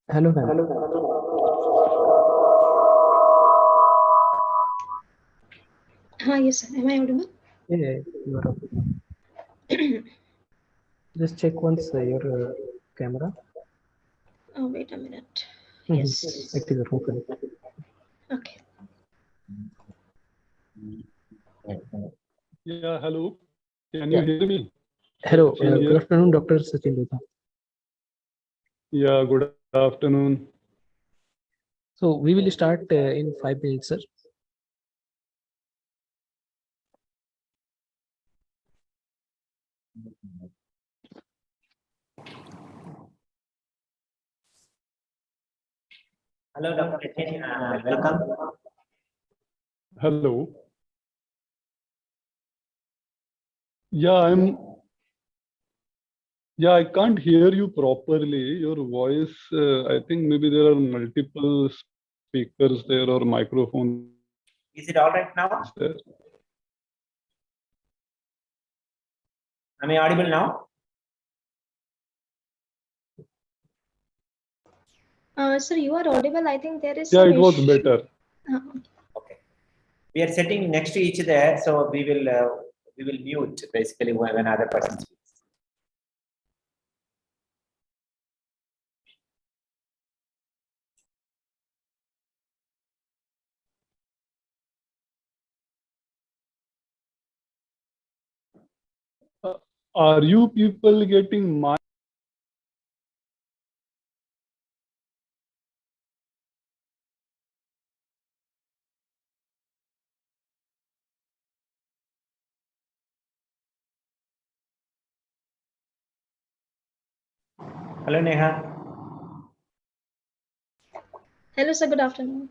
Hello, ma'am. Hi, yes, sir. Am I audible? Yeah, you are audible. Just check once your camera. Oh, wait a minute. Mhm. Yes. It is open. Okay. Yeah, hello. Can Yeah. you hear me? Hello, Sachin good here. afternoon, Dr. Sachin Lodha. Yeah, good afternoon. So we will start in 5 minutes, sir. Hello, Dr. Nitin. Welcome. Hello. Yeah, I can't hear you properly. Your voice, I think maybe there are multiple speakers there or microphones Is it all right now? there. Am I audible now? Sir, you are audible. I think there is Yeah, some it was issue. better. Okay. We are sitting next to each other, so we will mute basically when other person speaks. Are you people getting my? Hello, Neha. Hello, sir. Good afternoon.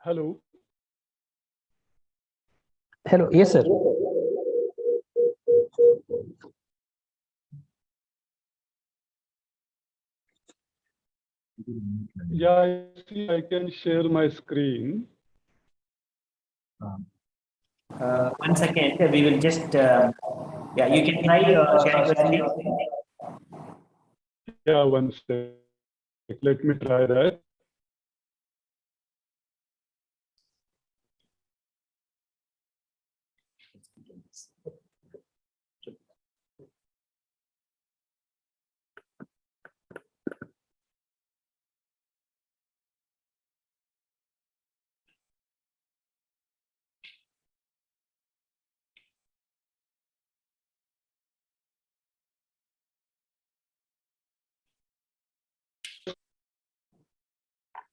Hello. Hello, yes, sir. Yeah, I see. I can share my screen. One second, we will just, yeah, you can try sharing your screen. Yeah, one sec. Let me try that.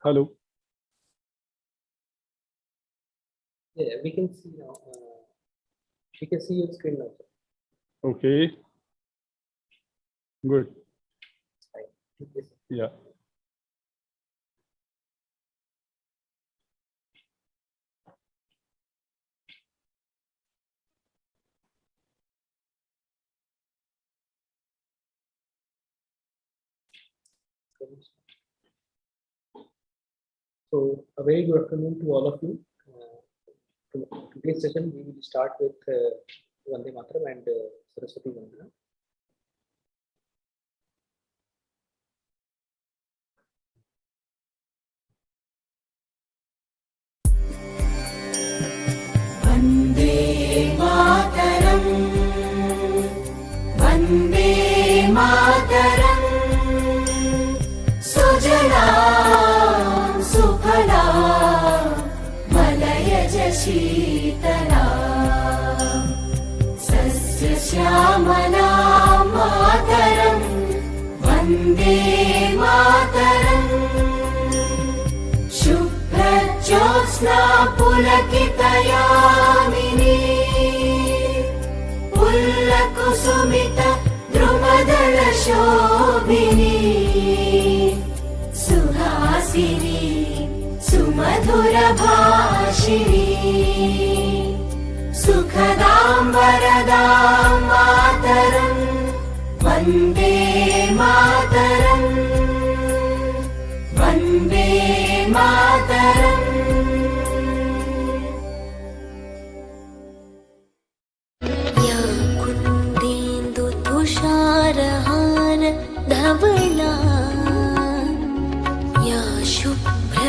Hello. Yeah, we can see now. We can see your screen now, sir. Okay. Good. Yes, sir. Yeah. So a very good afternoon to all of you. today's session we will start with Vande Mataram and Saraswati Vandana. Vande Mataram Vande Mataram सुजला सुफला मलयज शीतला सस्यश्यामला मातरम् वन्दे मातरम् शुभ्रज्योत्स्ना पुलकितयामिनी पुल्लकुसुमित द्रुमदलशोभिनी सुहासिनी सुमधुरभाषिणी सुखदां वरदां मातरम् वन्दे मातरम् वन्दे मातरम् या कुन्देन्दु तुषारहार धवला या शुभ्रवस्त्रावृता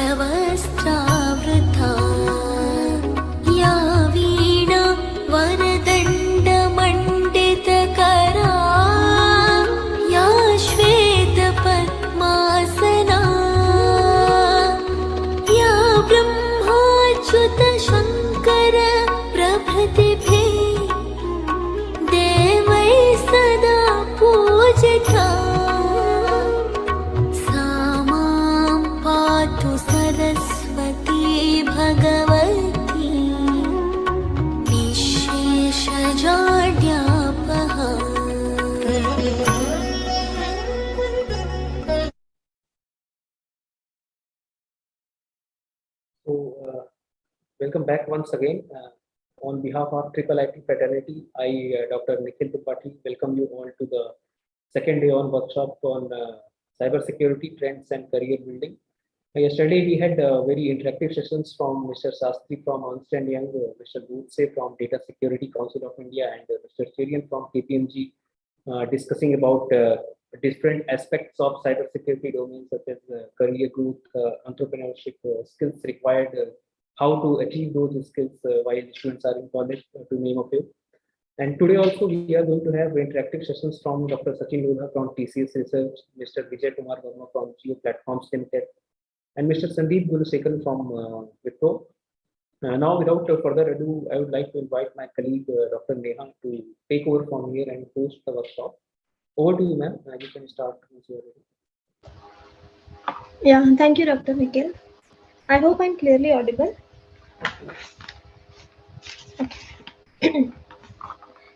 या वीणा वरदण्डमण्डितकरा या श्वेतपद्मासना या ब्रह्माच्युत शङ्कर प्रभृतिभिः देवैः सदा पूजिता सा मां पातु Saraswati Bhagwati निःशेषजाड्यापहा So, welcome back once again. On behalf of Triple IT Fraternity, I, Dr. Nikhil Tripathi, welcome you all to the second day on workshop on cybersecurity trends and career building. Yesterday, we had very interactive sessions from Mr. Sastry from Ernst & Young, Mr. Gutse from Data Security Council of India, and Mr. Cherian from KPMG, discussing about different aspects of cybersecurity domains such as career growth, entrepreneurship, skills required, how to achieve those skills while students are in college, to name a few. And today also we are going to have interactive sessions from Dr. Sachin Lodha from TCS Research, Mr. Vijay Kumar Verma from Geo Platforms Limited, and Mr. Sandeep Gulusekal from Wipro. Now, without further ado, I would like to invite my colleague Dr. Neha to take over from here and host the workshop. Over to you, ma'am. You can start once you are ready. Yeah, thank you, Dr. Nikhil. I hope I'm clearly audible. Okay.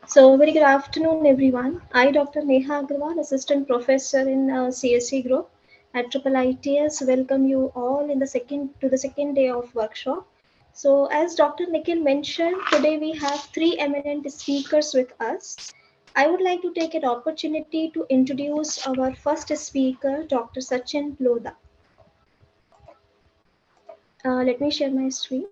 So, very good afternoon, everyone. I, Dr. Neha Agarwal, Assistant Professor in CSE Group at Triple ITS, welcome you all in the second day of workshop. So, as Dr. Nikhil mentioned, today we have three eminent speakers with us. I would like to take an opportunity to introduce our first speaker, Dr. Sachin Lodha. Let me share my screen.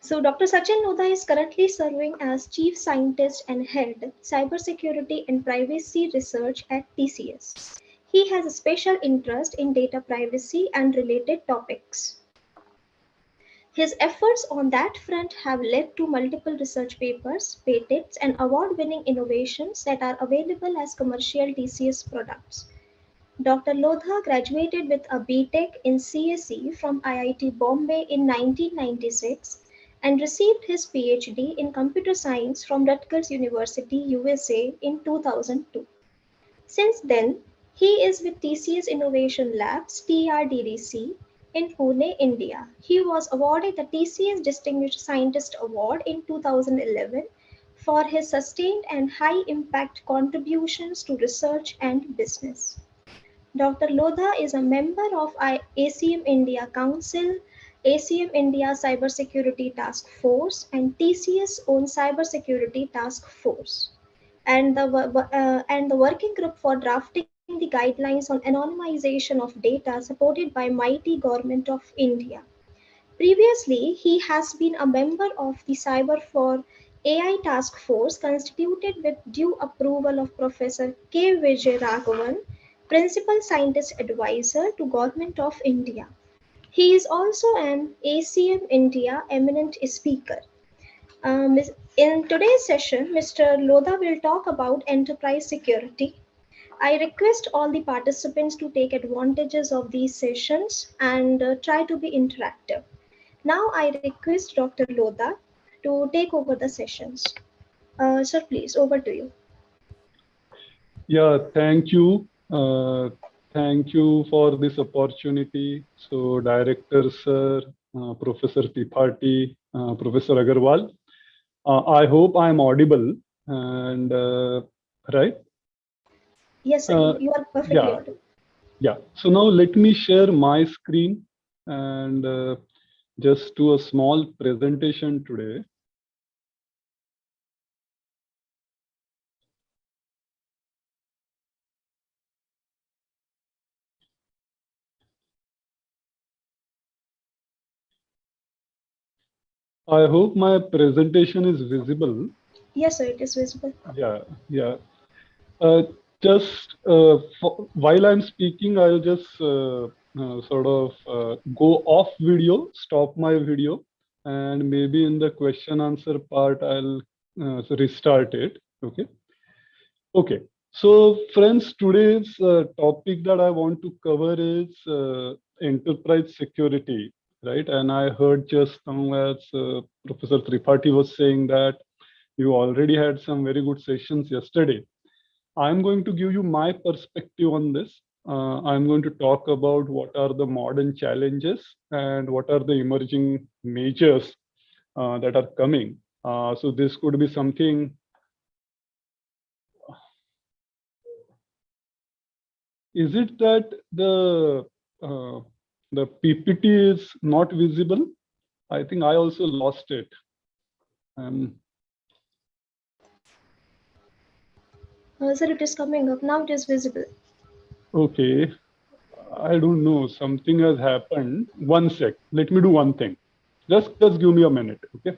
So Dr. Sachin Lodha is currently serving as Chief Scientist and Head Cybersecurity and Privacy Research at TCS. He has a special interest in data privacy and related topics. His efforts on that front have led to multiple research papers, patents, and award-winning innovations that are available as commercial TCS products. Dr. Lodha graduated with a BTech in CSE from IIT Bombay in 1996 and received his PhD in computer science from Rutgers University, USA in 2002. Since then, he is with TCS Innovation Labs, TRDDC, in Pune, India. He was awarded the TCS Distinguished Scientist Award in 2011 for his sustained and high-impact contributions to research and business. Dr. Lodha is a member of ACM India Council, ACM India Cybersecurity Task Force, and TCS own Cybersecurity Task Force, and the working group for drafting the guidelines on anonymization of data supported by mighty government of India. Previously, he has been a member of the Cyber for AI Task Force constituted with due approval of Professor K. Vijay Raghavan, Principal Scientist Advisor to Government of India. He is also an ACM India eminent speaker. In today's session, Mr. Lodha will talk about enterprise security. I request all the participants to take advantages of these sessions and try to be interactive. Now I request Dr. Lodha to take over the sessions. Sir, please, over to you. Yeah, thank you. Thank you for this opportunity. So, Director Sir, Professor Tripathi, Professor Agarwal, I hope I am audible and right? Yes, sir, you are perfectly audible. Yeah, so now let me share my screen and just do a small presentation today. I hope my presentation is visible. Yes, sir, it is visible. Yeah. While I'm speaking, I'll just sort of go off video, stop my video, and maybe in the question answer part, I'll restart it. Okay. So friends, today's topic that I want to cover is enterprise security, right? And I heard just now as Professor Tripathi was saying that you already had some very good sessions yesterday. I'm going to give you my perspective on this. I'm going to talk about what are the modern challenges and what are the emerging measures that are coming. So this could be something. Is it that the PPT is not visible? I think I also lost it. Sir, it is coming up now. It is visible. Okay, I don't know. Something has happened. One sec. Let me do one thing. Just give me a minute. Okay.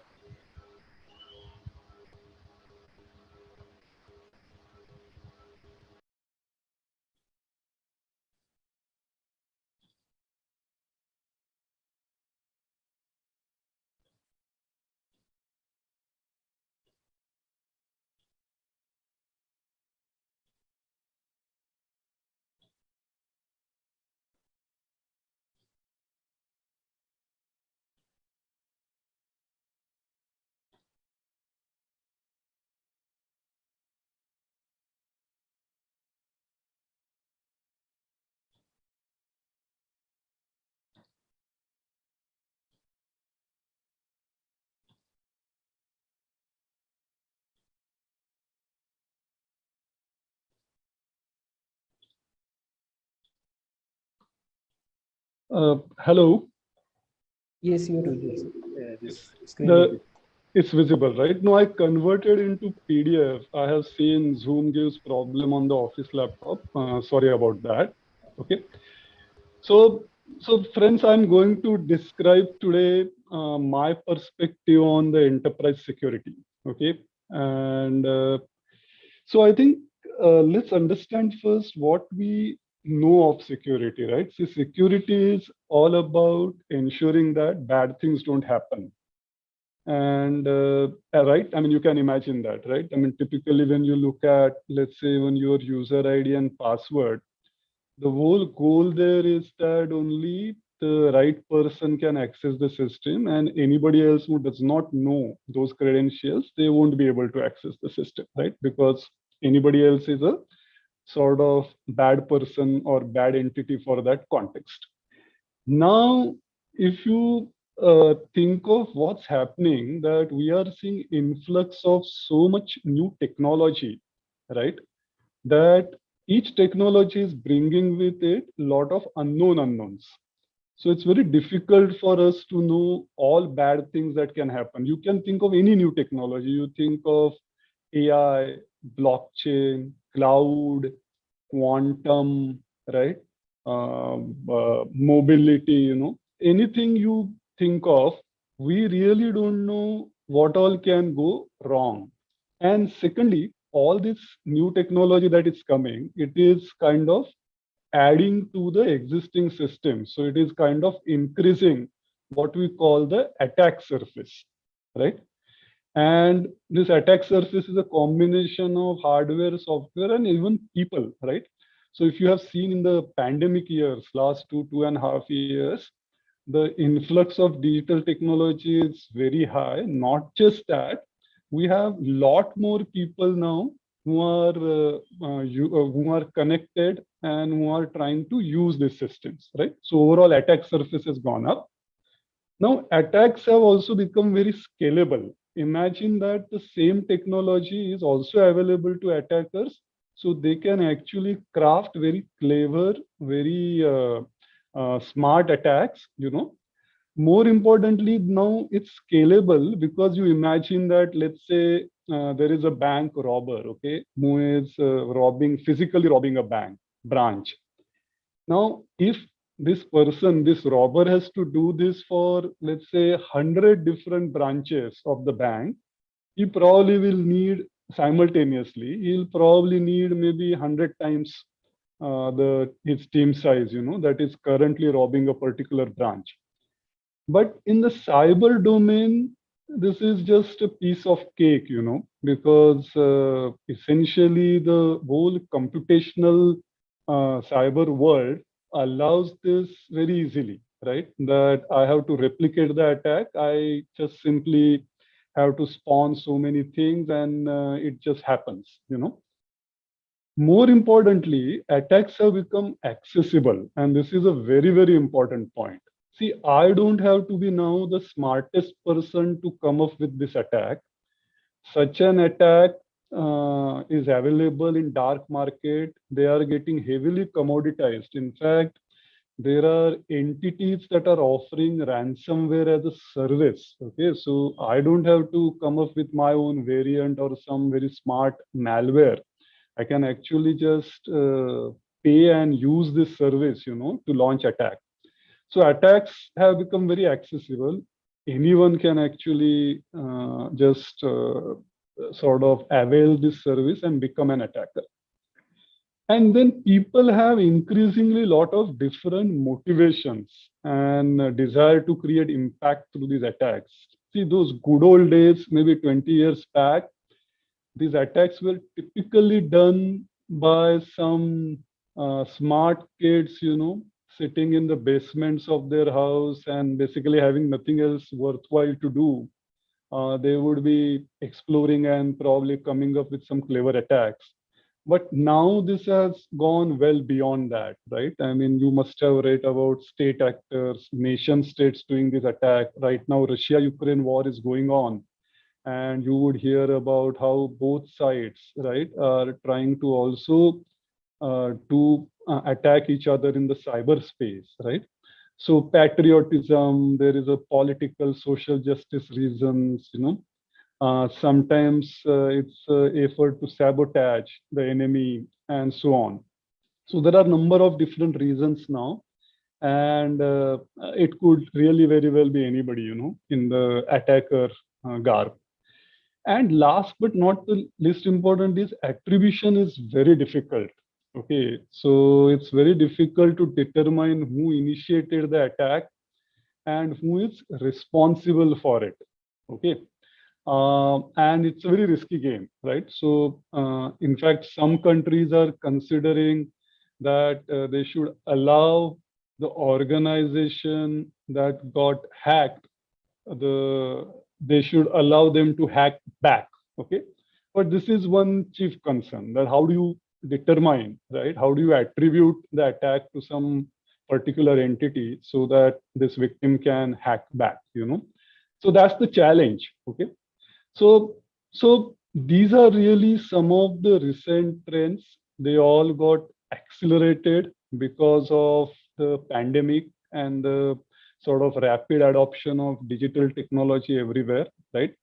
Hello. Yes, you do this screen. It's visible, right? No, I converted into PDF. I have seen Zoom gives problem on the office laptop. Sorry about that. Okay. So friends, I'm going to describe today my perspective on the enterprise security. Okay. And so I think let's understand first what we know of security, right? So security is all about ensuring that bad things don't happen. And right, I mean, you can imagine that, right? I mean, typically when you look at, let's say, when your user ID and password, the whole goal there is that only the right person can access the system, and anybody else who does not know those credentials, they won't be able to access the system, right? Because anybody else is a sort of bad person or bad entity for that context. Now, if you think of what's happening, that we are seeing influx of so much new technology, right? That each technology is bringing with it a lot of unknowns. So it's very difficult for us to know all bad things that can happen. You can think of any new technology. You think of AI, blockchain, cloud, quantum, right? Mobility, anything you think of, we really don't know what all can go wrong. And secondly, all this new technology that is coming, it is kind of adding to the existing system. So it is kind of increasing what we call the attack surface, right? And this attack surface is a combination of hardware, software, and even people, right? So if you have seen in the pandemic years, last 2.5 years, the influx of digital technology is very high. Not just that, we have lot more people now who are connected and who are trying to use these systems, right? So overall attack surface has gone up. Now attacks have also become very scalable. Imagine that the same technology is also available to attackers, so they can actually craft very clever, very smart attacks, More importantly, now it's scalable because you imagine that, let's say there is a bank robber, okay, who is physically robbing a bank branch. Now, if this robber has to do this for, let's say, 100 different branches of the bank, he probably will need simultaneously, he'll probably need maybe 100 times his team size, that is currently robbing a particular branch. But in the cyber domain, this is just a piece of cake, because essentially the whole computational cyber world allows this very easily, right? That I have to replicate the attack. I just simply have to spawn so many things and it just happens, More importantly, attacks have become accessible. And this is a very, very important point. See, I don't have to be now the smartest person to come up with this attack. Such an attack is available in dark market. They are getting heavily commoditized. In fact, there are entities that are offering ransomware as a service. Okay, so I don't have to come up with my own variant or some very smart malware. I can actually just pay and use this service, to launch attack. So attacks have become very accessible. Anyone can actually just sort of avail this service and become an attacker. And then people have increasingly a lot of different motivations and desire to create impact through these attacks. See, those good old days, maybe 20 years back, these attacks were typically done by some smart kids, sitting in the basements of their house and basically having nothing else worthwhile to do. They would be exploring and probably coming up with some clever attacks. But now this has gone well beyond that, right? I mean, you must have read about state actors, nation states doing this attack. Right now, Russia-Ukraine war is going on. And you would hear about how both sides, right, are trying to also attack each other in the cyberspace, right? So patriotism, there is a political, social justice reasons, sometimes it's effort to sabotage the enemy and so on. So there are a number of different reasons now, and it could really very well be anybody, in the attacker garb. And last but not the least important is attribution is very difficult. Okay, so it's very difficult to determine who initiated the attack and who is responsible for it. Okay, and it's a very risky game, right? So in fact, some countries are considering that they should allow the organization that got hacked, they should allow them to hack back. Okay, but this is one chief concern, that how do you determine, right? How do you attribute the attack to some particular entity so that this victim can hack back, So that's the challenge, okay? So these are really some of the recent trends. They all got accelerated because of the pandemic and the sort of rapid adoption of digital technology everywhere, right?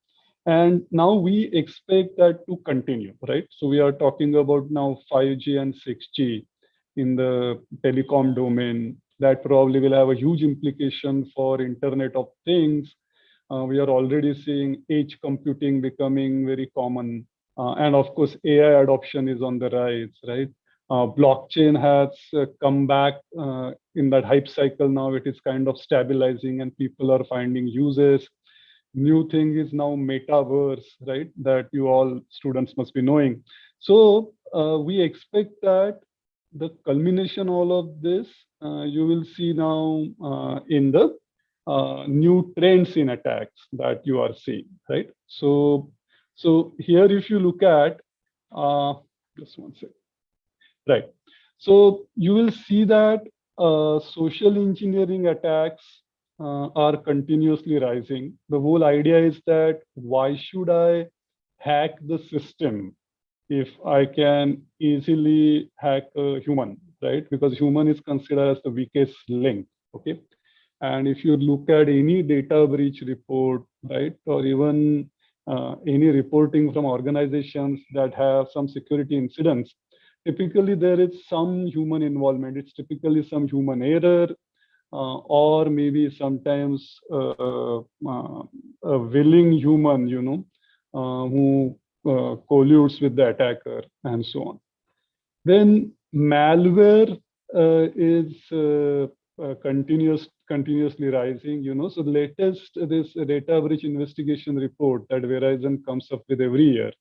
And now we expect that to continue, right? So we are talking about now 5G and 6G in the telecom domain. That probably will have a huge implication for Internet of Things. We are already seeing edge computing becoming very common. And of course, AI adoption is on the rise, right? Blockchain has come back in that hype cycle. Now it is kind of stabilizing and people are finding uses. New thing is now metaverse, right? That you all students must be knowing. So we expect that the culmination all of this you will see now in the new trends in attacks that you are seeing, right? So here, if you look at just one second, right? So you will see that social engineering attacks are continuously rising. The whole idea is that why should I hack the system if I can easily hack a human, right? Because human is considered as the weakest link, okay? And if you look at any data breach report, right, or even any reporting from organizations that have some security incidents, typically there is some human involvement. It's typically some human error, or maybe sometimes a willing human, you know, who colludes with the attacker and so on. Then malware is continuously rising, you know. So the latest, this data breach investigation report that Verizon comes up with every year,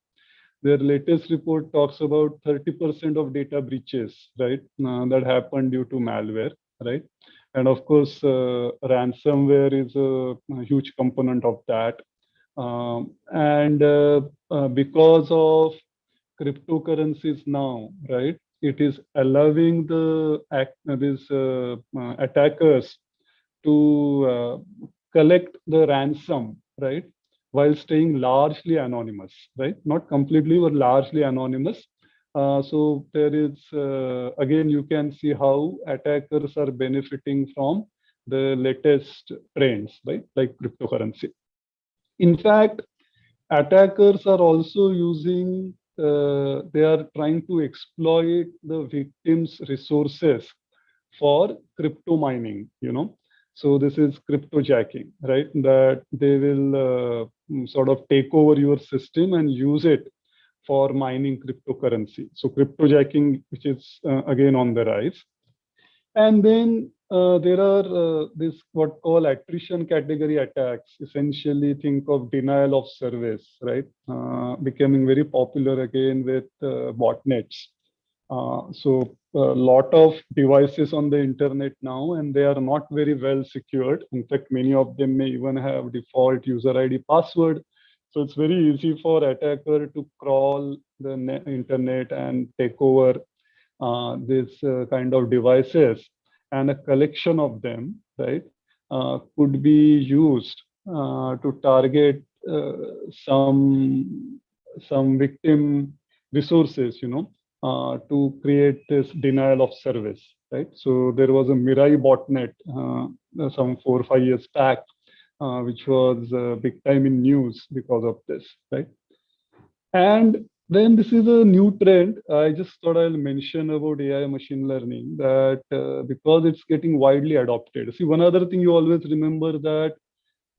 their latest report talks about 30% of data breaches, right, that happen due to malware, right? And of course, ransomware is a huge component of that. Because of cryptocurrencies now, right, it is allowing the attackers to collect the ransom, right, while staying largely anonymous, right? Not completely, but largely anonymous. So there is, again, you can see how attackers are benefiting from the latest trends, right, like cryptocurrency. In fact, attackers are also using, they are trying to exploit the victim's resources for crypto mining, you know. So this is cryptojacking, right? That they will sort of take over your system and use it for mining cryptocurrency. So cryptojacking, which is again on the rise. And then there are this what call attrition category attacks. Essentially, think of denial of service, right? Becoming very popular again with botnets. So a lot of devices on the internet now, and they are not very well secured. In fact, many of them may even have default user ID password. So it's very easy for attacker to crawl the internet and take over this kind of devices, and a collection of them, right, could be used to target some victim resources, you know, to create this denial of service, right? So there was a Mirai botnet some 4 or 5 years back, which was big time in news because of this, right? And then this is a new trend. I just thought I'll mention about AI machine learning, that because it's getting widely adopted. See, one other thing you always remember, that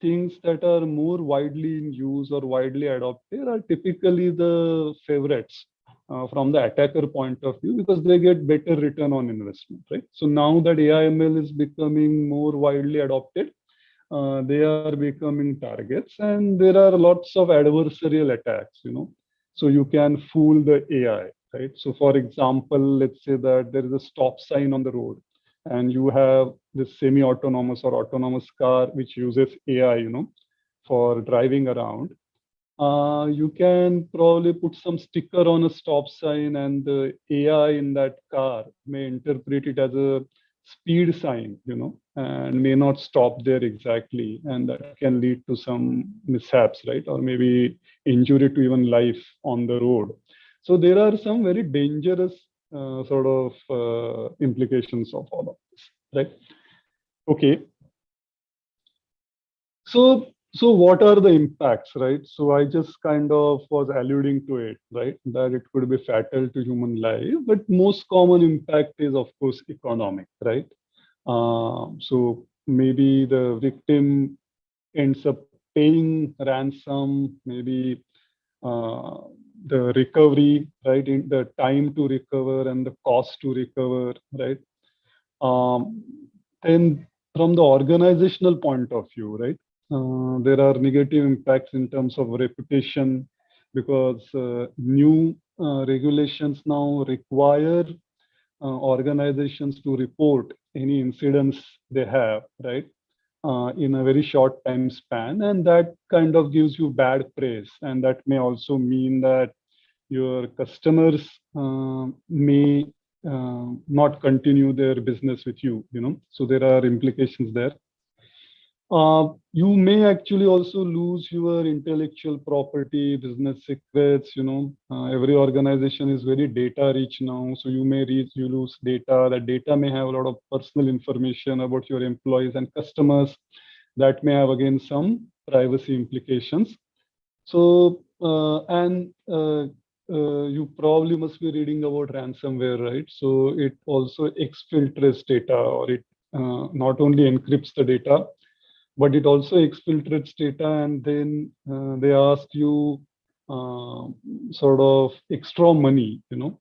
things that are more widely in use or widely adopted are typically the favorites from the attacker point of view, because they get better return on investment, right? So now that AI ML is becoming more widely adopted, they are becoming targets, and there are lots of adversarial attacks, you know. So you can fool the AI, right? So for example, let's say that there is a stop sign on the road, and you have this semi-autonomous or autonomous car which uses AI, you know, for driving around. You can probably put some sticker on a stop sign, and the AI in that car may interpret it as a speed sign, you know, and may not stop there exactly, and that can lead to some mishaps, right? Or maybe injury to even life on the road. So there are some very dangerous sort of implications of all of this, right? Okay. So what are the impacts, right? So I just kind of was alluding to it, right? That it could be fatal to human life, but most common impact is, of course, economic, right? So maybe the victim ends up paying ransom, maybe the recovery, right? In the time to recover and the cost to recover, right? Then from the organizational point of view, right? There are negative impacts in terms of reputation because new regulations now require organizations to report any incidents they have, right? In a very short time span, and that kind of gives you bad praise, and that may also mean that your customers may not continue their business with you, so there are implications there. You may actually also lose your intellectual property, business secrets. Every organization is very data rich now, so you lose data. That data may have a lot of personal information about your employees and customers. That may have again some privacy implications. So you probably must be reading about ransomware, right? So it also exfiltrates data, or it not only encrypts the data, but it also exfiltrates data, and then they ask you sort of extra money, to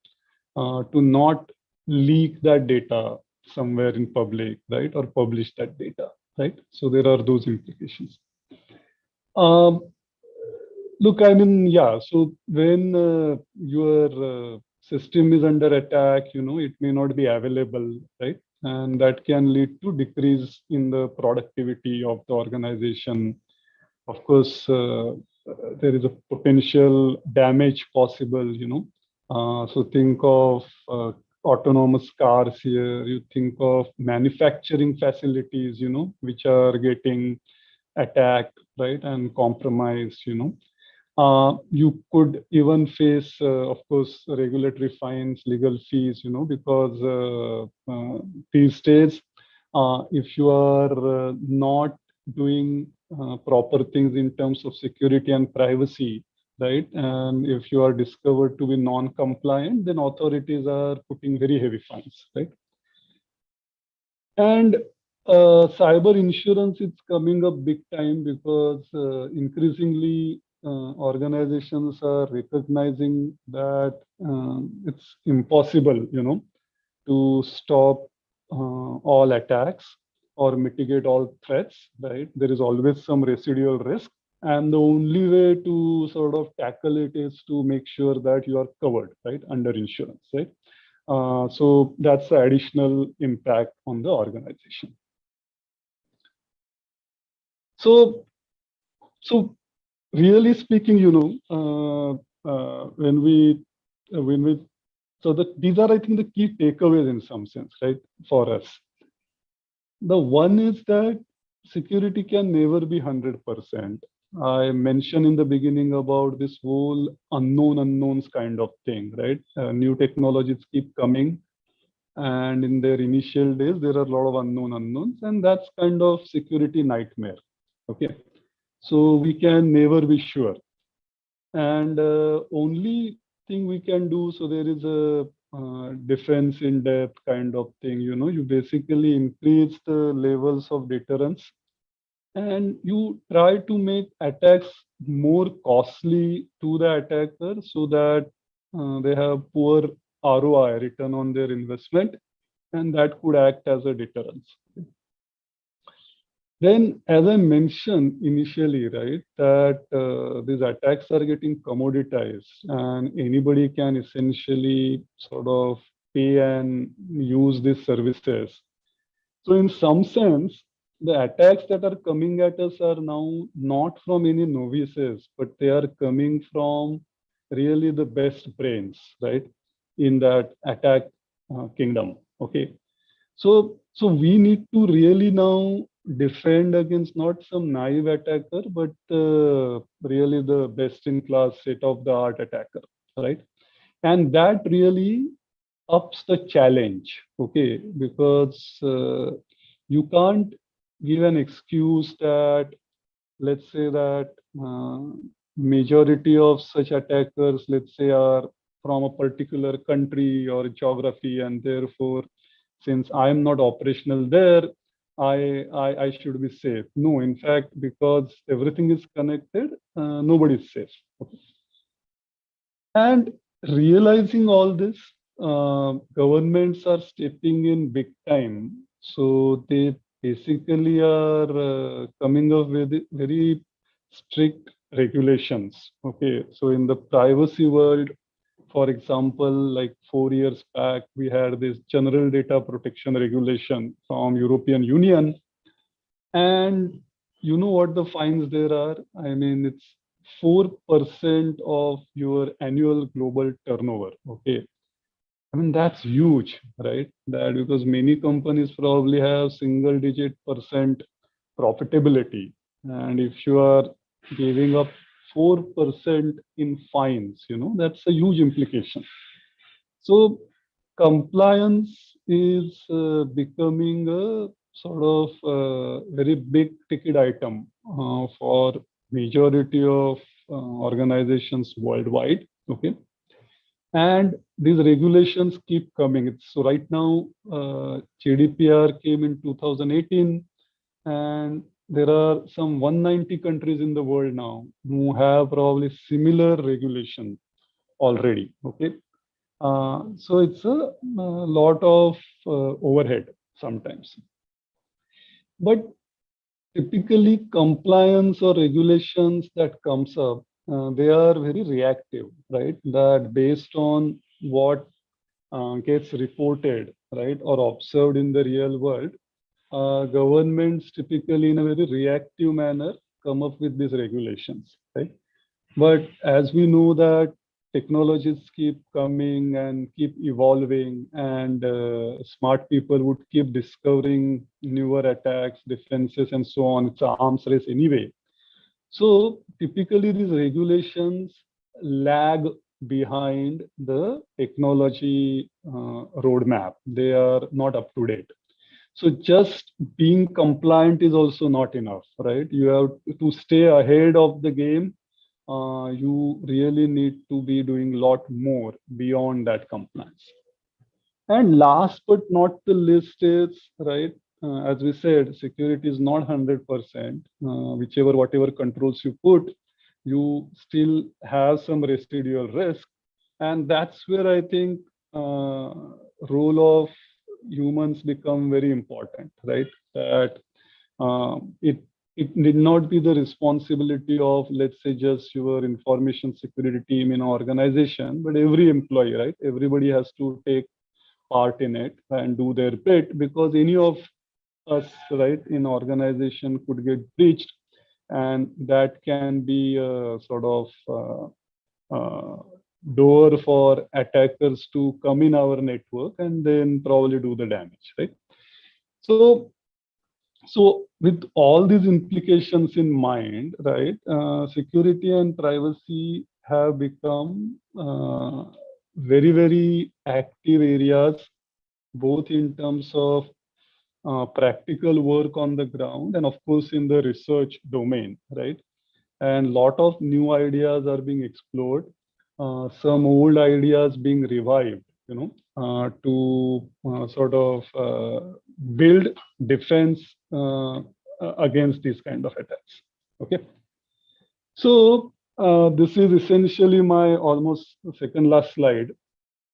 not leak that data somewhere in public, right? Or publish that data, right? So there are those implications. Look, I mean, yeah, so when your system is under attack, it may not be available, right? And that can lead to decrease in the productivity of the organization. Of course, there is a potential damage possible, so think of autonomous cars here, you think of manufacturing facilities, which are getting attacked, right, and compromised, you could even face, of course, regulatory fines, legal fees, because these days, if you are not doing proper things in terms of security and privacy, right, and if you are discovered to be non-compliant, then authorities are putting very heavy fines, right? And cyber insurance is coming up big time because increasingly organizations are recognizing that it's impossible, to stop all attacks or mitigate all threats, right? There is always some residual risk. And the only way to sort of tackle it is to make sure that you are covered, right, under insurance, right? So that's the additional impact on the organization. So really speaking, these are, I think, the key takeaways in some sense, right, for us. The one is that security can never be 100%. I mentioned in the beginning about this whole unknowns kind of thing, right? New technologies keep coming, and in their initial days, there are a lot of unknowns, and that's kind of security nightmare. Okay, so we can never be sure, and only thing we can do, so there is a defense in depth kind of thing. You basically increase the levels of deterrence, and you try to make attacks more costly to the attacker so that they have poor ROI, return on their investment, and that could act as a deterrence. Then, as I mentioned initially, right, that these attacks are getting commoditized, and anybody can essentially sort of pay and use these services. So in some sense, the attacks that are coming at us are now not from any novices, but they are coming from really the best brains, right, in that attack kingdom. Okay, so we need to really now defend against not some naive attacker, but really the best-in-class, state-of-the-art attacker, right? And that really ups the challenge, okay, because you can't give an excuse that, let's say that majority of such attackers, let's say, are from a particular country or geography, and therefore, since I'm not operational there, I should be safe. No, in fact, because everything is connected, nobody is safe. Okay. And realizing all this, governments are stepping in big time. So they basically are coming up with very strict regulations. Okay, so in the privacy world, for example, like 4 years back, we had this general data protection regulation from European Union. And you know what the fines there are? I mean, it's 4% of your annual global turnover. Okay. I mean, that's huge, right? That because many companies probably have single digit percent profitability. And if you are giving up 4% in fines, that's a huge implication. So compliance is becoming a sort of very big ticket item for majority of organizations worldwide. Okay. And these regulations keep coming. So right now, GDPR came in 2018, and there are some 190 countries in the world now who have probably similar regulation already. Okay, so it's a lot of overhead sometimes. But typically, compliance or regulations that comes up, they are very reactive, right? That based on what gets reported, right, or observed in the real world, governments typically in a very reactive manner come up with these regulations, right? But as we know that technologies keep coming and keep evolving, and smart people would keep discovering newer attacks, defenses, and so on. It's an arms race anyway. So typically these regulations lag behind the technology roadmap. They are not up to date. So just being compliant is also not enough, right? You have to stay ahead of the game. You really need to be doing a lot more beyond that compliance. And last but not the least is, right, as we said, security is not 100%. Whatever controls you put, you still have some residual risk. And that's where I think role of humans become very important, right? That it need not be the responsibility of, let's say, just your information security team in an organization, but every employee, right? Everybody has to take part in it and do their bit, because any of us, right, in organization could get breached, and that can be a sort of door for attackers to come in our network and then probably do the damage, right? So with all these implications in mind, right, security and privacy have become very, very active areas, both in terms of practical work on the ground and of course in the research domain, right? And a lot of new ideas are being explored, some old ideas being revived, to sort of build defense against these kind of attacks. Okay, so this is essentially my almost second last slide,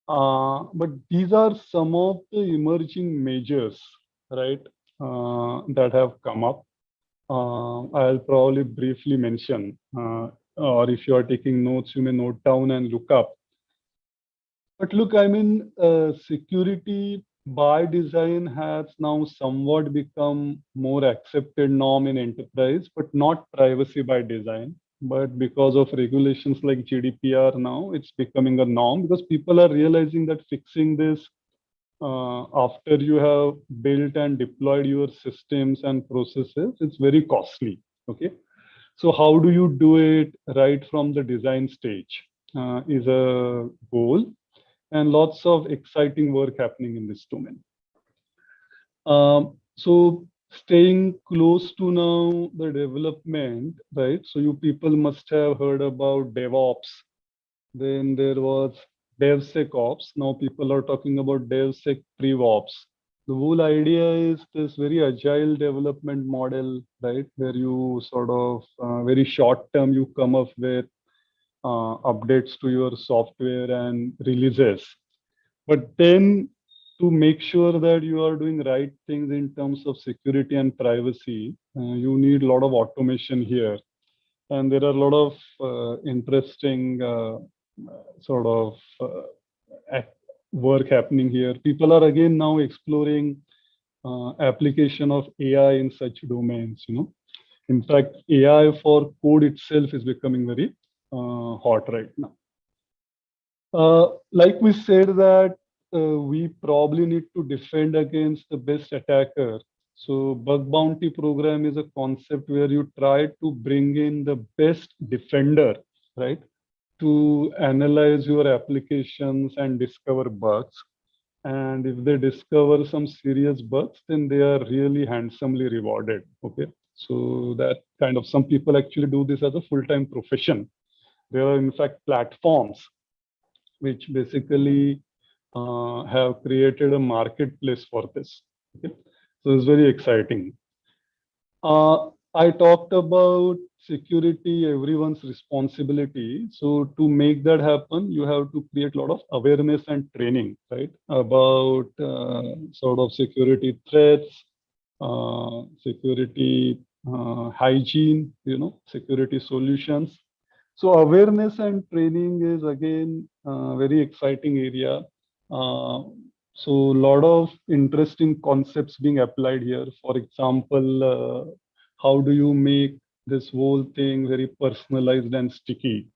but these are some of the emerging measures, right, that have come up. I'll probably briefly mention, or if you are taking notes, you may note down and look up. But look, I mean, security by design has now somewhat become more accepted norm in enterprise, but not privacy by design. But because of regulations like GDPR now, it's becoming a norm, because people are realizing that fixing this after you have built and deployed your systems and processes, it's very costly. Okay, so how do you do it right from the design stage is a goal, and lots of exciting work happening in this domain. So staying close to now the development, right? So you people must have heard about DevOps. Then there was DevSecOps. Now people are talking about DevSecPrevops. The whole idea is this very agile development model, right? Where you sort of very short term, you come up with updates to your software and releases. But then to make sure that you are doing right things in terms of security and privacy, you need a lot of automation here. And there are a lot of interesting sort of work happening here. People are again now exploring application of AI in such domains, you know. In fact, AI for code itself is becoming very hot right now. Like we said that we probably need to defend against the best attacker. So bug bounty program is a concept where you try to bring in the best defender, right? To analyze your applications and discover bugs. And if they discover some serious bugs, then they are really handsomely rewarded. Okay. So that kind of, some people actually do this as a full-time profession. There are in fact platforms which basically have created a marketplace for this. Okay? So it's very exciting. I talked about security, everyone's responsibility. So to make that happen, you have to create a lot of awareness and training, right? About sort of security threats, security hygiene, you know, security solutions. So awareness and training is again a very exciting area. So a lot of interesting concepts being applied here. For example, how do you make this whole thing very personalized and sticky?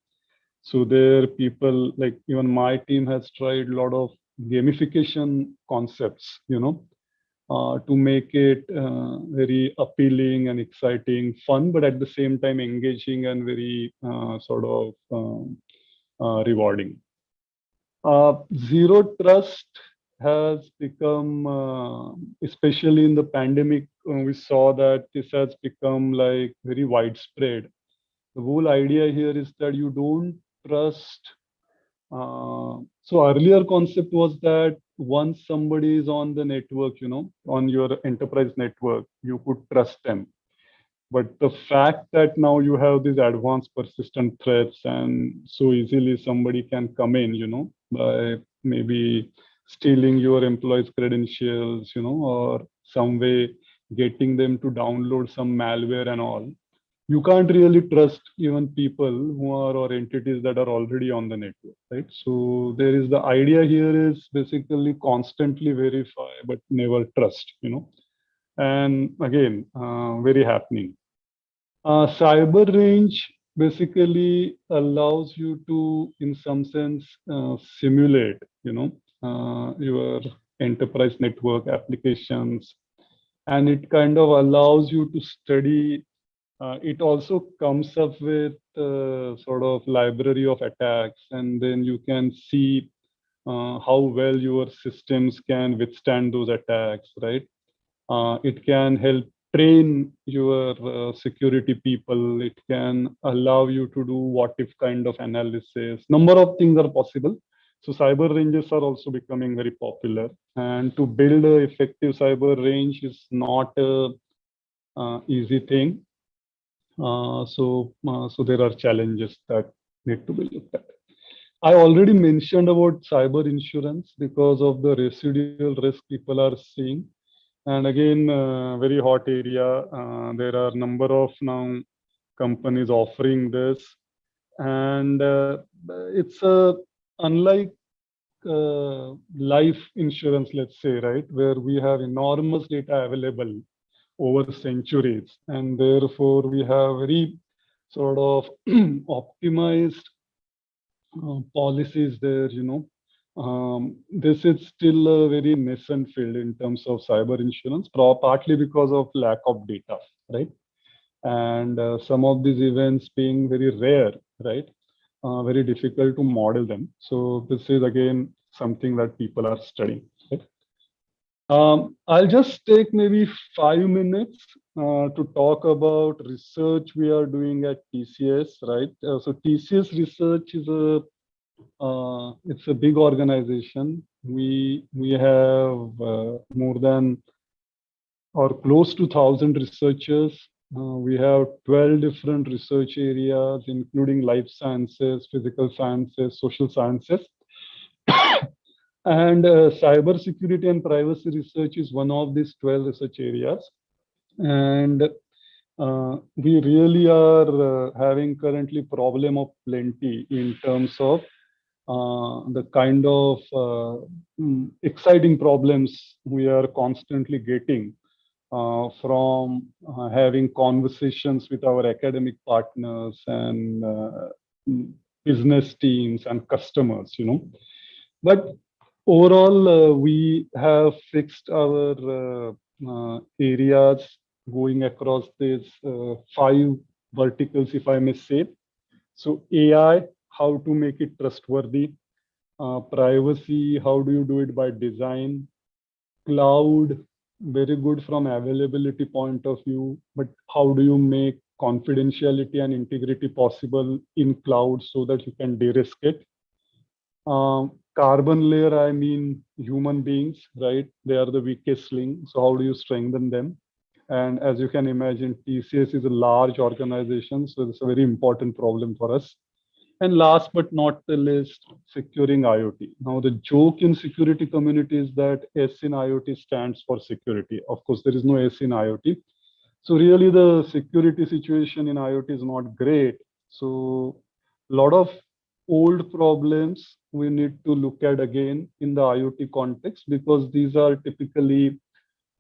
So there people like even my team has tried a lot of gamification concepts, you know, to make it very appealing and exciting, fun, but at the same time engaging and very sort of rewarding. Zero trust has become, especially in the pandemic, we saw that this has become like very widespread. The whole idea here is that you don't trust. So earlier concept was that once somebody is on the network, you know, on your enterprise network, you could trust them. But the fact that now you have these advanced persistent threats and so easily somebody can come in, you know, by maybe stealing your employees' credentials, you know, or some way getting them to download some malware and all. You can't really trust even people who are or entities that are already on the network, right? So there is the idea here is basically constantly verify, but never trust, you know. And again, very happening. Cyber range basically allows you to, in some sense, simulate, you know, your enterprise network applications, and it kind of allows you to study. It also comes up with sort of library of attacks, and then you can see how well your systems can withstand those attacks, right? It can help train your security people. It can allow you to do what if kind of analysis. Number of things are possible. So cyber ranges are also becoming very popular. And to build an effective cyber range is not a easy thing. So there are challenges that need to be looked at. I already mentioned about cyber insurance because of the residual risk people are seeing. And again, very hot area. There are a number of now companies offering this. And it's unlike life insurance, let's say, right, where we have enormous data available over centuries. And therefore, we have very sort of optimized policies there, you know. This is still a very nascent field in terms of cyber insurance, partly because of lack of data, right? And some of these events being very rare, right? Very difficult to model them. So this is again something that people are studying. Right? I'll just take maybe 5 minutes to talk about research we are doing at TCS, right? So TCS Research is it's a big organization. We have more than or close to 1,000 researchers. We have 12 different research areas, including life sciences, physical sciences, social sciences. And cyber security and privacy research is one of these 12 research areas. And we really are having currently problem of plenty in terms of the kind of exciting problems we are constantly getting from having conversations with our academic partners and business teams and customers, But overall, we have fixed our areas going across these 5 verticals, if I may say. So AI, how to make it trustworthy. Privacy, how do you do it by design. Cloud, very good from availability point of view, but how do you make confidentiality and integrity possible in cloud so that you can de-risk it. Carbon layer, I mean human beings, right? They are the weakest link. So how do you strengthen them? And as you can imagine, TCS is a large organization, so it's a very important problem for us. And last but not the least, securing IoT. Now, the joke in security community is that S in IoT stands for security. Of course, there is no S in IoT. So really the security situation in IoT is not great. So a lot of old problems we need to look at again in the IoT context, because these are typically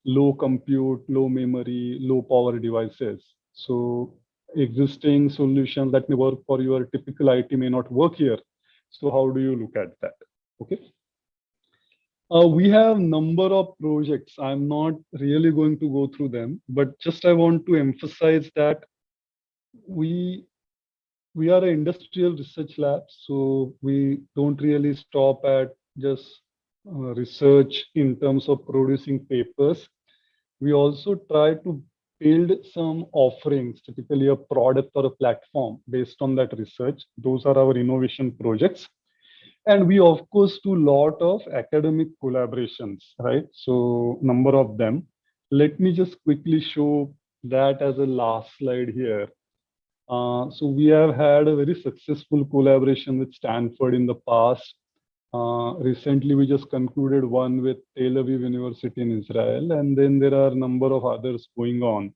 low compute, low memory, low power devices. So existing solutions that may work for your typical IT may not work here. So how do you look at that? Okay. We have number of projects. I'm not really going to go through them, but just I want to emphasize that we are an industrial research lab, so we don't really stop at just research in terms of producing papers. We also try to build some offerings, typically a product or a platform based on that research. Those are our innovation projects. And we, of course, do a lot of academic collaborations, right? So number of them. Let me just quickly show that as a last slide here. So we have had a very successful collaboration with Stanford in the past. Recently, we just concluded one with Tel Aviv University in Israel, and then there are a number of others going on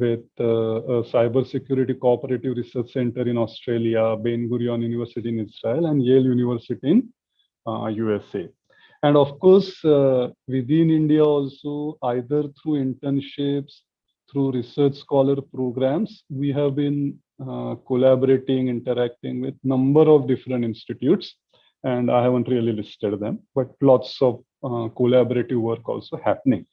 with a Cybersecurity Cooperative Research Center in Australia, Ben Gurion University in Israel, and Yale University in USA. And of course, within India also, either through internships, through research scholar programs, we have been collaborating, interacting with number of different institutes. And I haven't really listed them, but lots of collaborative work also happening.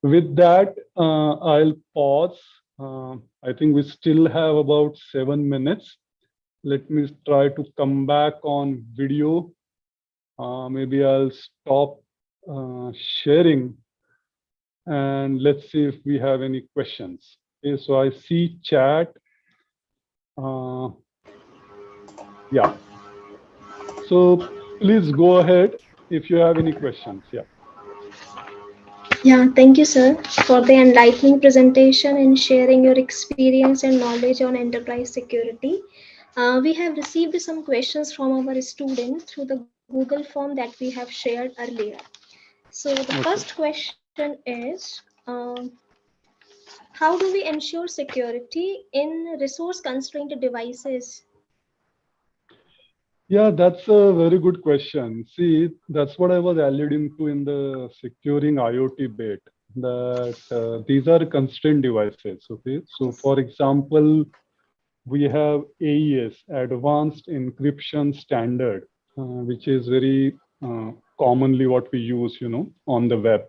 With that, I'll pause. I think we still have about 7 minutes. Let me try to come back on video. Maybe I'll stop sharing and let's see if we have any questions. Okay, so I see chat. Yeah. So please go ahead if you have any questions. Yeah. Yeah, thank you, sir, for the enlightening presentation and sharing your experience and knowledge on enterprise security. We have received some questions from our students through the Google form that we have shared earlier. So the first question is, how do we ensure security in resource-constrained devices? Yeah, that's a very good question. See, that's what I was alluding to in the securing IoT bit, that these are constrained devices. Okay, so for example, we have AES, Advanced Encryption Standard, which is very commonly what we use, on the web.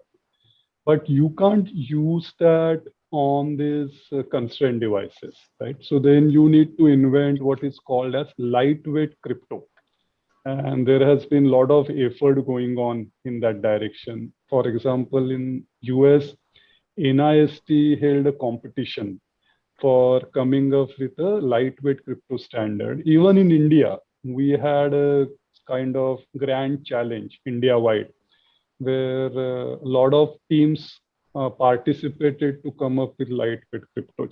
But you can't use that on these constrained devices, right? So then you need to invent what is called as lightweight crypto. And there has been a lot of effort going on in that direction. For example, in US, NIST held a competition for coming up with a lightweight crypto standard. Even in India, we had a kind of grand challenge India-wide, where a lot of teams participated to come up with lightweight crypto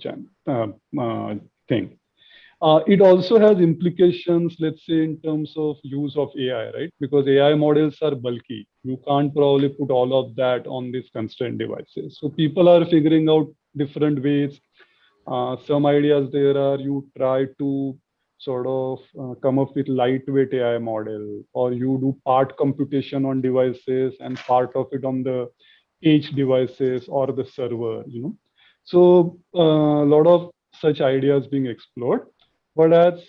thing. It also has implications, let's say, in terms of use of AI, right? Because AI models are bulky. You can't probably put all of that on these constrained devices. So people are figuring out different ways. Some ideas there are you try to sort of come up with lightweight AI model, or you do part computation on devices and part of it on the edge devices or the server, you know. So a lot of such ideas being explored. But as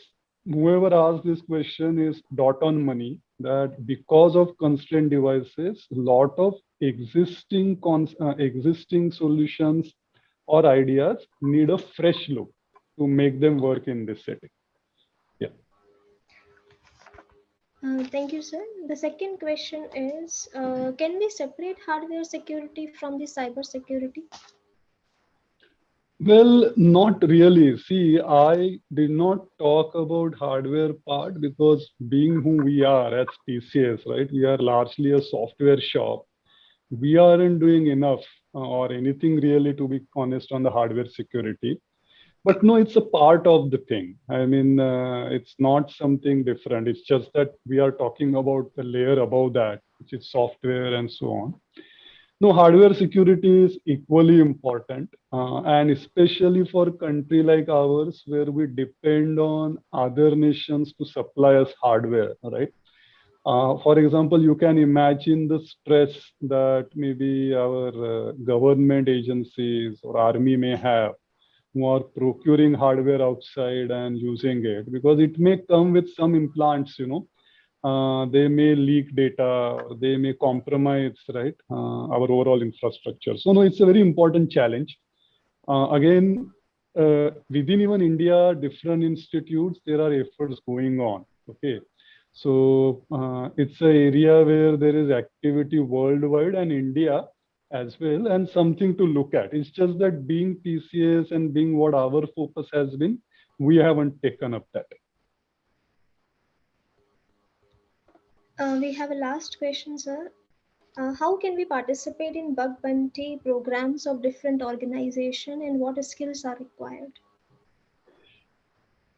whoever asked this question is dot on money, that because of constrained devices, a lot of existing solutions or ideas need a fresh look to make them work in this setting. Yeah. Thank you, sir. The second question is, can we separate hardware security from the cyber security? Well, not really. See, I did not talk about hardware part because being who we are as TCS, right? We are largely a software shop. We aren't doing enough or anything really, to be honest, on the hardware security. But no, it's a part of the thing. I mean, it's not something different. It's just that we are talking about the layer above that, which is software and so on. No, hardware security is equally important, and especially for a country like ours, where we depend on other nations to supply us hardware, right? For example, you can imagine the stress that maybe our government agencies or army may have, who are procuring hardware outside and using it, because it may come with some implants, you know. They may leak data, they may compromise, right, our overall infrastructure. So no, it's a very important challenge. Again, within even India, different institutes, there are efforts going on. Okay, so it's an area where there is activity worldwide and India as well, and something to look at. It's just that being TCS and being what our focus has been, we haven't taken up that. We have a last question, sir. How can we participate in bug bounty programs of different organizations, and what skills are required?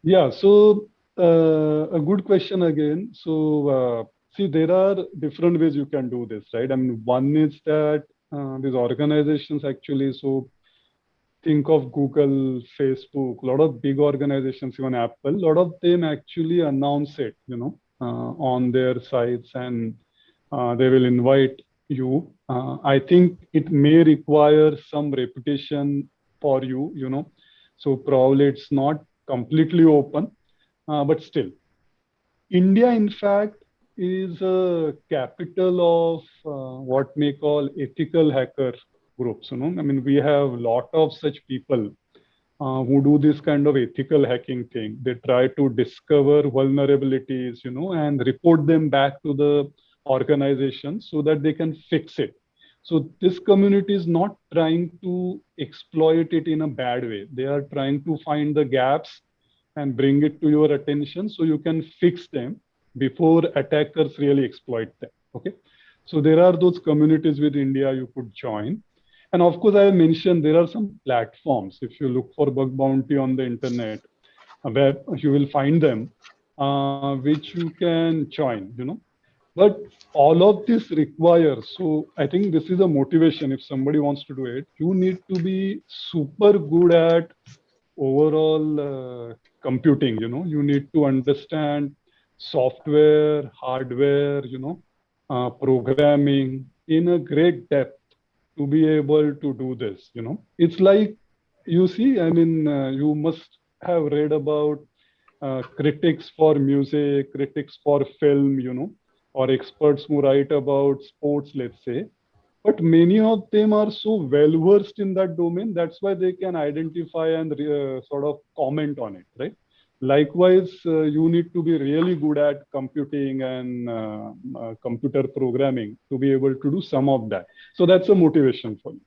Yeah, so a good question again. So see, there are different ways you can do this, right? I mean, one is that these organizations actually, so think of Google, Facebook, a lot of big organizations, even Apple, a lot of them actually announce it, you know, on their sites, and they will invite you. I think it may require some reputation for you, you know, so probably it's not completely open, but still. India, in fact, is a capital of what we call ethical hacker groups, you know. I mean, we have a lot of such people who do this kind of ethical hacking thing. They try to discover vulnerabilities, you know, and report them back to the organization so that they can fix it. So this community is not trying to exploit it in a bad way. They are trying to find the gaps and bring it to your attention so you can fix them before attackers really exploit them. Okay, so there are those communities with India you could join. And of course, I mentioned there are some platforms. If you look for bug bounty on the internet, where you will find them, which you can join, you know. But all of this requires, so I think this is a motivation. If somebody wants to do it, you need to be super good at overall computing, you know. You need to understand software, hardware, you know, programming in a great depth to be able to do this, you know. It's like, you see, I mean, you must have read about critics for music, critics for film, you know, or experts who write about sports, let's say. But many of them are so well versed in that domain. That's why they can identify and sort of comment on it, right? Likewise, you need to be really good at computing and computer programming to be able to do some of that. So that's a motivation for me.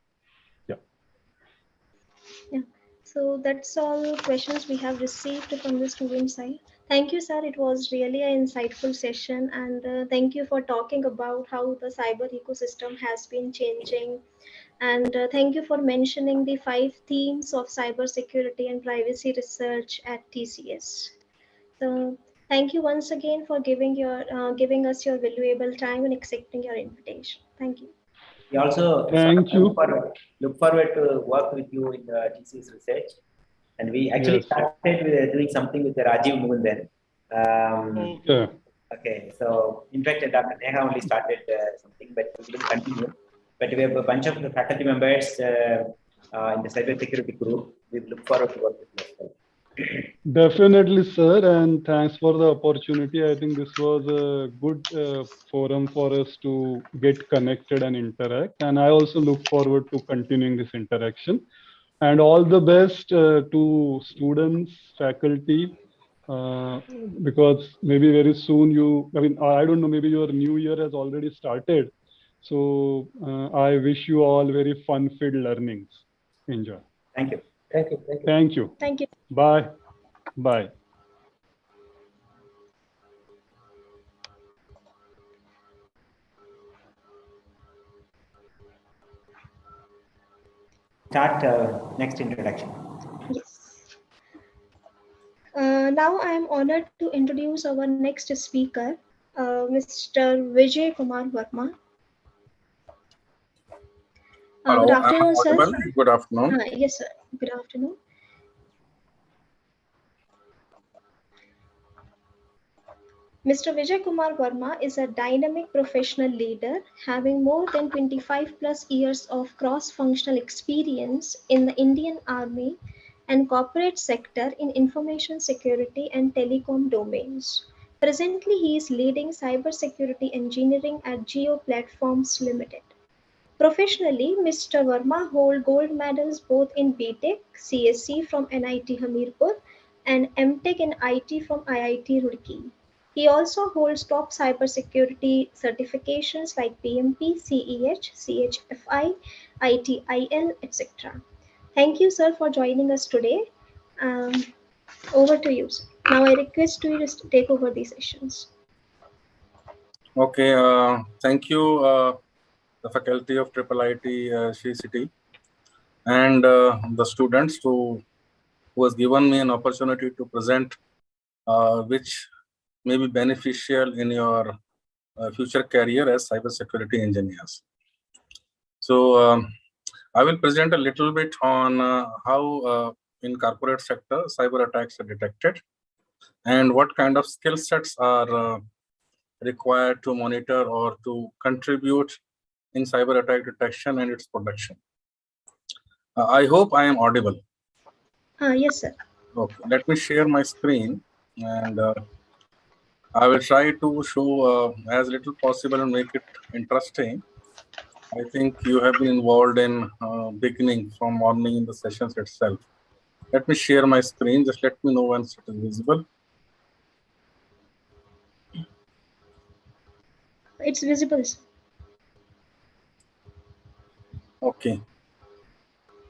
So that's all questions we have received from the student side. Thank you, sir. It was really an insightful session, and thank you for talking about how the cyber ecosystem has been changing. And thank you for mentioning the 5 themes of cybersecurity and privacy research at TCS. So thank you once again for giving us your valuable time and accepting your invitation. Thank you. We also Thank you. look forward to work with you in the TCS research. And we actually Yes. started with doing something with the Rajiv Mukundan. Okay. Okay, so in fact, Dr. Neha only started something, but we didn't continue. But we have a bunch of the faculty members in the cybersecurity group. We look forward to work with you as well. Definitely, sir, and thanks for the opportunity. I think this was a good forum for us to get connected and interact. And I also look forward to continuing this interaction. And all the best to students, faculty, because maybe very soon I don't know, maybe your new year has already started. So I wish you all very fun-filled learnings. Enjoy. Thank you. Thank you. Thank you. Thank you. Thank you. Bye. Bye. Start next introduction. Yes. Now I am honored to introduce our next speaker, Mr. Vijay Kumar Verma. Hello, Good afternoon, sir. Good afternoon. Yes, sir. Good afternoon. Mr. Vijay Kumar Verma is a dynamic professional leader having more than 25 plus years of cross-functional experience in the Indian Army and corporate sector in information security and telecom domains. Presently, he is leading cybersecurity engineering at Geo Platforms Limited. Professionally, Mr. Verma holds gold medals both in BTech, CSC from NIT Hamirpur and MTech in IT from IIT Roorkee. He also holds top cybersecurity certifications like PMP, CEH, CHFI, ITIL, etc. Thank you, sir, for joining us today. Over to you, sir. Now I request you to take over these sessions. Okay, thank you, the faculty of IIIT Sri City and the students who has given me an opportunity to present which may be beneficial in your future career as cybersecurity engineers. So I will present a little bit on how in corporate sector cyber attacks are detected and what kind of skill sets are required to monitor or to contribute in cyber attack detection and its protection. I hope I am audible. Yes, sir. Okay, let me share my screen and I will try to show as little possible and make it interesting. I think you have been involved in beginning from morning in the sessions itself. Let me share my screen. Just let me know once it is visible. It's visible, sir. Okay.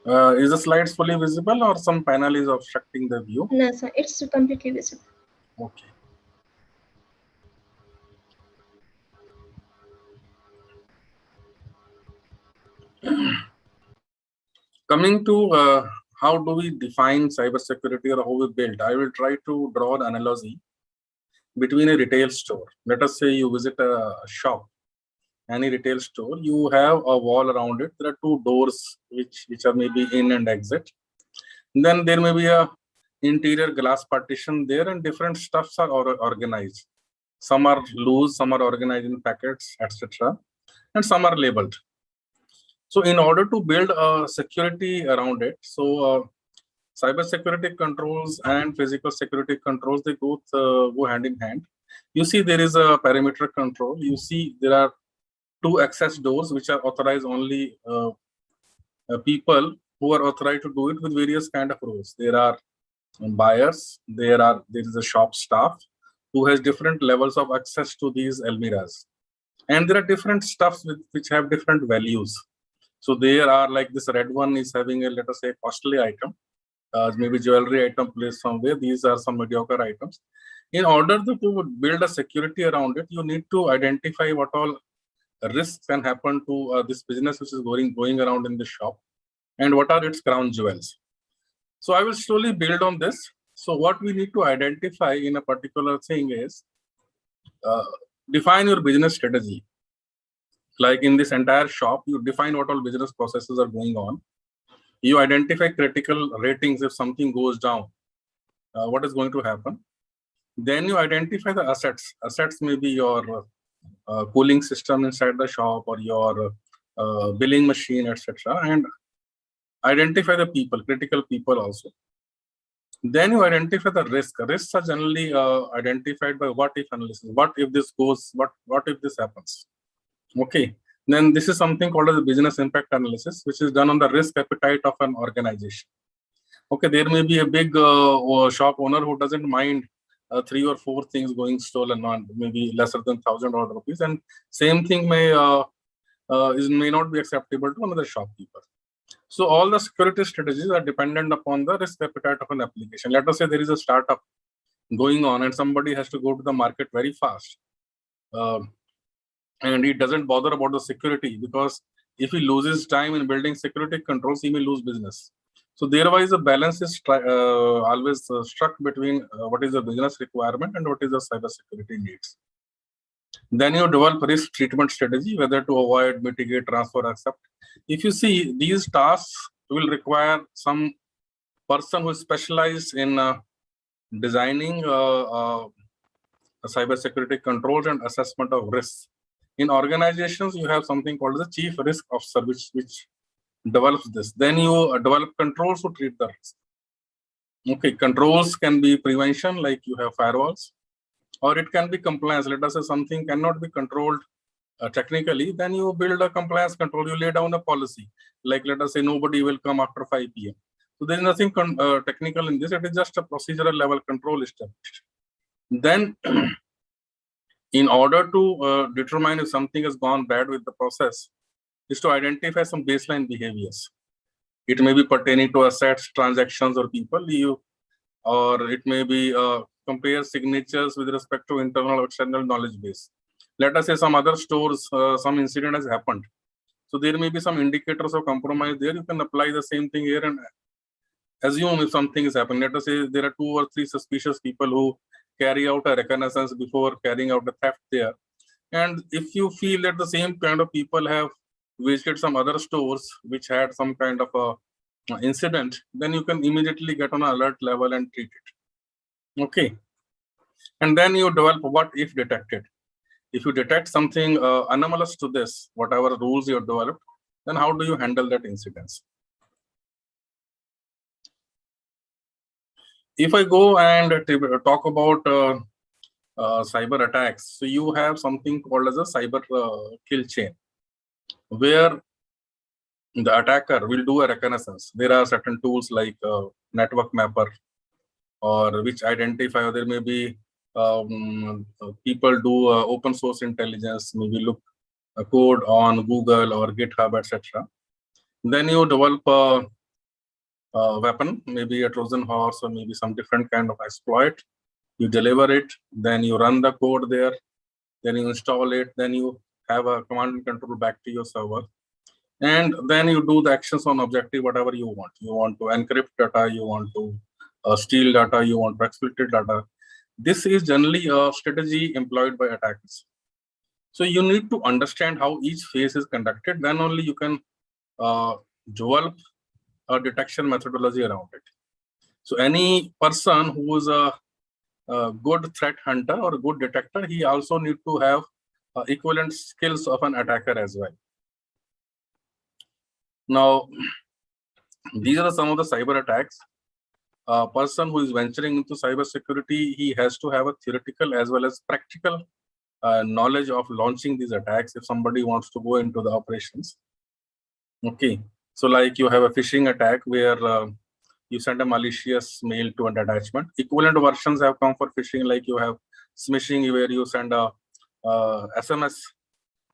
Is the slides fully visible or some panel is obstructing the view? No, sir. It's completely visible. Okay. Coming to how do we define cybersecurity or how we build, I will try to draw an analogy between a retail store. Let us say you visit a shop, any retail store, you have a wall around it. There are two doors which are maybe in and exit. And then there may be a interior glass partition there and different stuffs are organized. Some are loose, some are organized in packets, etc. And some are labeled. So in order to build a security around it, so cyber security controls and physical security controls, they both go hand in hand. You see there is a perimeter control. You see there are two access doors which are authorized only people who are authorized to do it with various kind of rules. There are buyers, there is a shop staff who has different levels of access to these almirahs. And there are different stuffs which have different values. So there are, like, this red one is having a, let us say, costly item, maybe jewelry item placed somewhere. These are some mediocre items. In order to build a security around it, you need to identify what all risks can happen to this business which is going around in the shop, and what are its crown jewels. So I will slowly build on this. So what we need to identify in a particular thing is define your business strategy. Like in this entire shop, you define what all business processes are going on. You identify critical ratings. If something goes down, what is going to happen? Then you identify the assets. Assets may be your cooling system inside the shop, or your billing machine, etc. And identify the people, critical people also. Then you identify the risk. Risks are generally identified by what if analysis. What if this goes? What if this happens? Okay. Then this is something called as a business impact analysis, which is done on the risk appetite of an organization. Okay, there may be a big shop owner who doesn't mind 3 or 4 things going stolen on maybe lesser than 1,000 rupees, and same thing may not be acceptable to another shopkeeper. So all the security strategies are dependent upon the risk appetite of an application. Let us say there is a startup going on and somebody has to go to the market very fast. And he doesn't bother about the security, because if he loses time in building security controls, he may lose business. So thereby the balance is always struck between what is the business requirement and what is the cybersecurity needs. Then you develop risk treatment strategy, whether to avoid, mitigate, transfer, accept. If you see, these tasks will require some person who is specialized in designing cybersecurity controls and assessment of risks. In organizations, you have something called the chief risk officer, which develops this. Then you develop controls to treat the risk. Okay, controls can be prevention, like you have firewalls, or it can be compliance. Let us say something cannot be controlled technically, then you build a compliance control. You lay down a policy, like let us say nobody will come after 5 p.m. So there is nothing technical in this. It is just a procedural level control established. Then, in order to determine if something has gone bad with the process, is to identify some baseline behaviors. It may be pertaining to assets, transactions, or people. Or it may be compare signatures with respect to internal or external knowledge base. Let us say some other stores, some incident has happened. So there may be some indicators of compromise there. You can apply the same thing here and assume if something is happening. Let us say there are 2 or 3 suspicious people who carry out a reconnaissance before carrying out a theft there. And if you feel that the same kind of people have visited some other stores which had some kind of a incident, then you can immediately get on an alert level and treat it. Okay. And then you develop what if detected. If you detect something anomalous to this, whatever rules you have developed, then how do you handle that incidence? If I go and talk about cyber attacks, so you have something called as a cyber kill chain, where the attacker will do a reconnaissance. There are certain tools like network mapper, or which identify, or there may be people do open source intelligence, maybe look a code on Google or GitHub, etc. Then you develop a weapon, maybe a Trojan horse, or maybe some different kind of exploit. You deliver it, then you run the code there, then you install it, then you have a command and control back to your server. And then you do the actions on objective, whatever you want. You want to encrypt data, you want to steal data, you want to exploit data. This is generally a strategy employed by attackers. So you need to understand how each phase is conducted, then only you can develop a detection methodology around it. So any person who is a good threat hunter or a good detector, he also need to have equivalent skills of an attacker as well. Now, these are some of the cyber attacks. A person who is venturing into cybersecurity, he has to have a theoretical as well as practical knowledge of launching these attacks if somebody wants to go into the operations. Okay, so like you have a phishing attack where you send a malicious mail to an attachment. Equivalent versions have come for phishing, like you have smishing, where you send a SMS.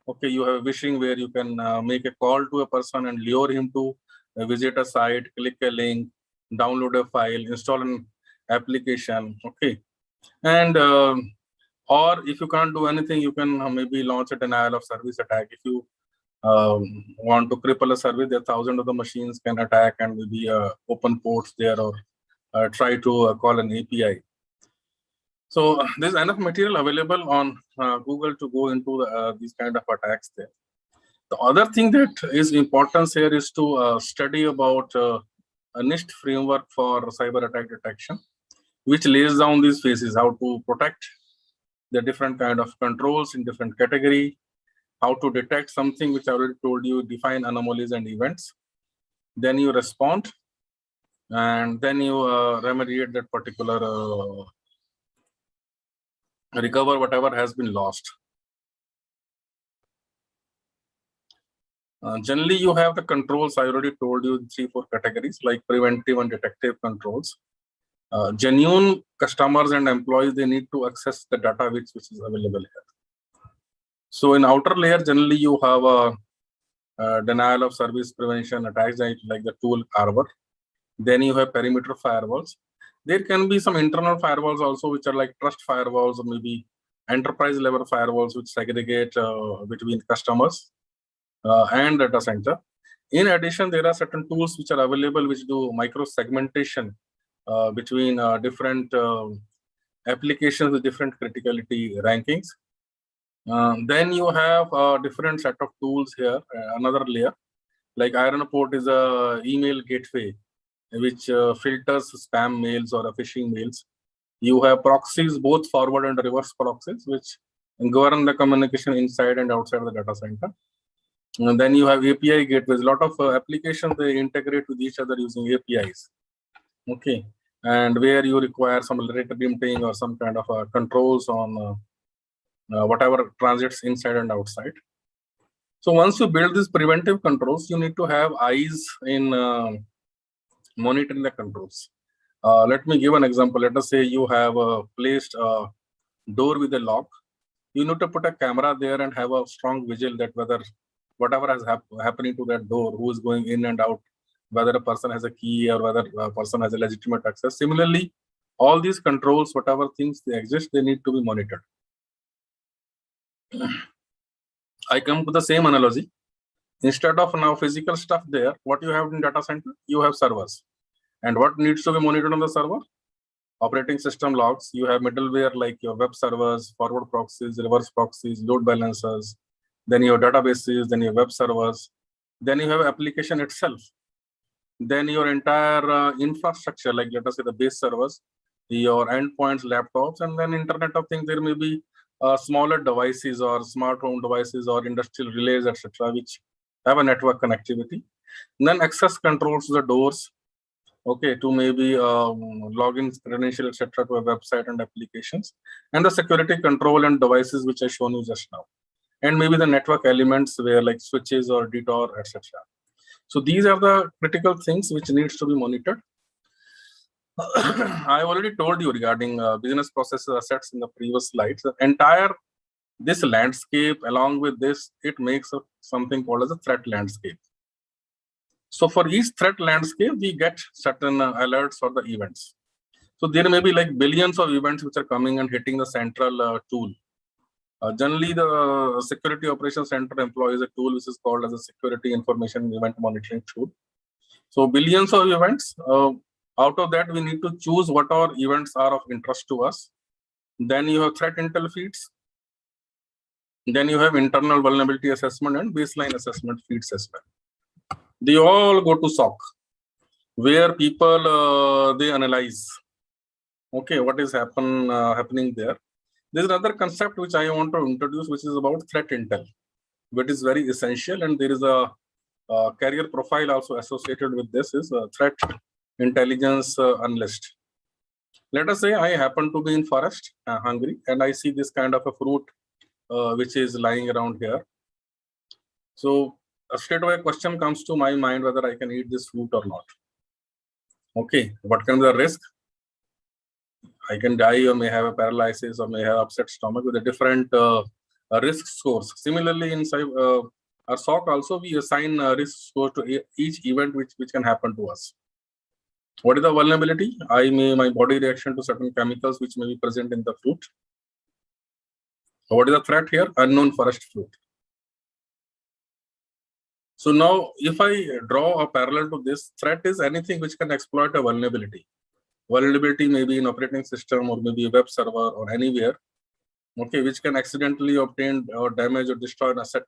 Okay, you have wishing, where you can make a call to a person and lure him to visit a site, click a link, download a file, install an application. Okay, and or if you can't do anything, you can maybe launch a denial of service attack. If you want to cripple a service, there are thousands of the machines can attack and maybe open ports there, or try to call an API. So there's enough material available on Google to go into these kind of attacks there. The other thing that is important here is to study about a NIST framework for cyber attack detection, which lays down these phases: how to protect the different kind of controls in different category, how to detect something, which I already told you, define anomalies and events. Then you respond, and then you remediate that particular recover whatever has been lost. Generally, you have the controls. I already told you 3-4 categories, like preventive and detective controls. Genuine customers and employees, they need to access the data which is available here. So in outer layer, generally you have a denial of service prevention attacks, like the tool Arbor. Then you have perimeter firewalls. There can be some internal firewalls also, which are like trust firewalls, or maybe enterprise level firewalls, which segregate between customers and data center. In addition, there are certain tools which are available which do micro segmentation between different applications with different criticality rankings. Then you have a different set of tools here, another layer. Like IronPort is a email gateway which filters spam mails or phishing mails. You have proxies, both forward and reverse proxies, which govern the communication inside and outside the data center. And then you have API gateways. A lot of applications, they integrate with each other using APIs. Okay, and where you require some rate limiting or some kind of controls on whatever transits inside and outside. So once you build these preventive controls, you need to have eyes in monitoring the controls. Let me give an example. Let us say you have placed a door with a lock. You need to put a camera there and have a strong vigil that whether whatever has happening to that door, who is going in and out, whether a person has a key or whether a person has a legitimate access. Similarly, all these controls, whatever things they exist, they need to be monitored. I come to the same analogy. Instead of now physical stuff there, what you have in data center, you have servers. And what needs to be monitored on the server? Operating system logs. You have middleware like your web servers, forward proxies, reverse proxies, load balancers, then your databases, then your web servers, then you have application itself. Then your entire infrastructure, like let us say the base servers, your endpoints, laptops, and then Internet of Things. There may be smaller devices or smart home devices or industrial relays, etc., which have a network connectivity. And then access controls to the doors, okay, to maybe login credential, etc., to a website and applications, and the security control and devices which I shown you just now, and maybe the network elements where like switches or DTOR, etc. So these are the critical things which needs to be monitored. I already told you regarding business processes assets in the previous slides. The entire this landscape, along with this, it makes something called as a threat landscape. So for each threat landscape, we get certain alerts or the events. So there may be like billions of events which are coming and hitting the central tool. Generally, the Security Operations Center employs a tool which is called as a Security Information Event Monitoring tool. So billions of events. Out of that, we need to choose what our events are of interest to us. Then you have threat intel feeds. Then you have internal vulnerability assessment and baseline assessment feeds as well. They all go to SOC, where people they analyze. Okay, what is happening there? There is another concept which I want to introduce, which is about threat intel, which is very essential, and there is a career profile also associated with this is threat intelligence analyst. Let us say I happen to be in forest, Hungary, and I see this kind of a fruit which is lying around here. So a straightaway question comes to my mind whether I can eat this fruit or not. Okay, what can be the risk? I can die or may have a paralysis or may have upset stomach with a different risk scores. Similarly, in our SOC also, we assign risk score to each event which can happen to us. What is the vulnerability? My body reaction to certain chemicals which may be present in the fruit. What is the threat here? Unknown forest fruit. So now, if I draw a parallel to this, threat is anything which can exploit a vulnerability. Vulnerability may be in operating system or maybe a web server or anywhere, okay, which can accidentally obtain or damage or destroy an asset.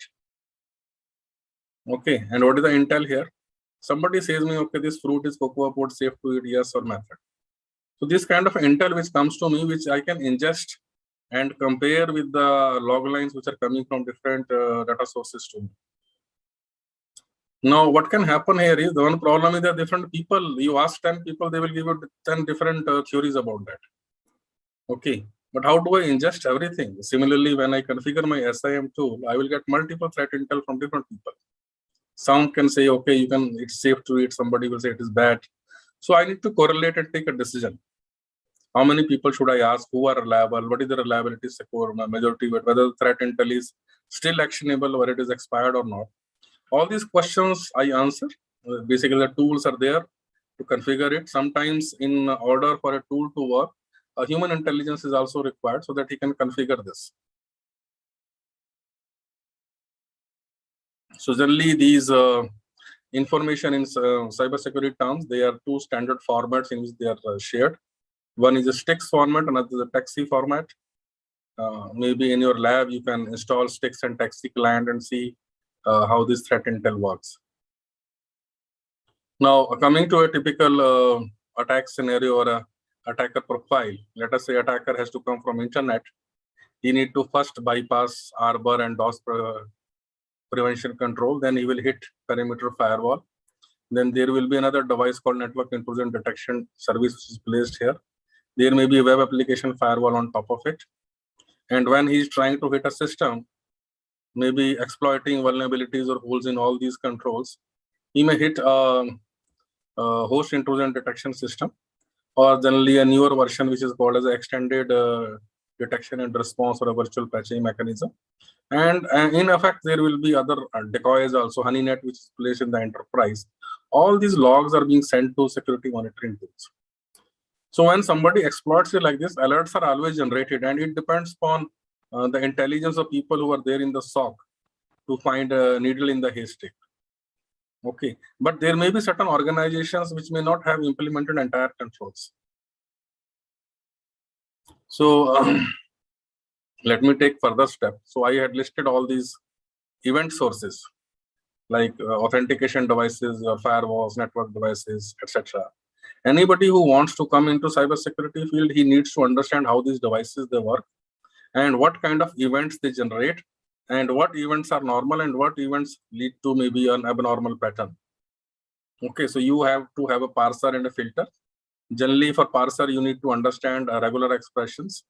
Okay, and what is the intel here? Somebody says me, okay, this fruit is cocoa pod safe to eat, yes or method. So this kind of intel which comes to me, which I can ingest and compare with the log lines which are coming from different data sources to me. Now, what can happen here is the one problem is that different people, you ask 10 people, they will give you 10 different theories about that. Okay, but how do I ingest everything? Similarly, when I configure my SIM tool, I will get multiple threat intel from different people. Some can say, okay, it's safe to eat. Somebody will say it is bad. So I need to correlate and take a decision. How many people should I ask? Who are reliable? What is the reliability score? Majority, whether the threat intel is still actionable or it is expired or not. All these questions I answer. Basically, the tools are there to configure it. Sometimes in order for a tool to work, a human intelligence is also required so that he can configure this. So generally, these information in cybersecurity terms, they are two standard formats in which they are shared. One is a STIX format, another is a TXC format. Maybe in your lab, you can install STIX and TXC client and see how this threat intel works. Now, coming to a typical attack scenario or a attacker profile, let us say attacker has to come from internet. He need to first bypass Arbor and DOS prevention control, then he will hit perimeter firewall. Then there will be another device called network intrusion detection service which is placed here. There may be a web application firewall on top of it. And when he's trying to hit a system, maybe exploiting vulnerabilities or holes in all these controls, he may hit a host intrusion detection system, or generally a newer version which is called as an extended detection and response or a virtual patching mechanism. And in effect, there will be other decoys also, Honeynet, which is placed in the enterprise. All these logs are being sent to security monitoring tools. So when somebody exploits it like this, alerts are always generated, and it depends upon the intelligence of people who are there in the SOC to find a needle in the haystack. Okay, but there may be certain organizations which may not have implemented entire controls. So let me take further step. So I had listed all these event sources like authentication devices or firewalls, network devices, etc. Anybody who wants to come into cybersecurity field, he needs to understand how these devices they work and what kind of events they generate and what events are normal and what events lead to maybe an abnormal pattern. Okay, so you have to have a parser and a filter. Generally, for parser, you need to understand regular expressions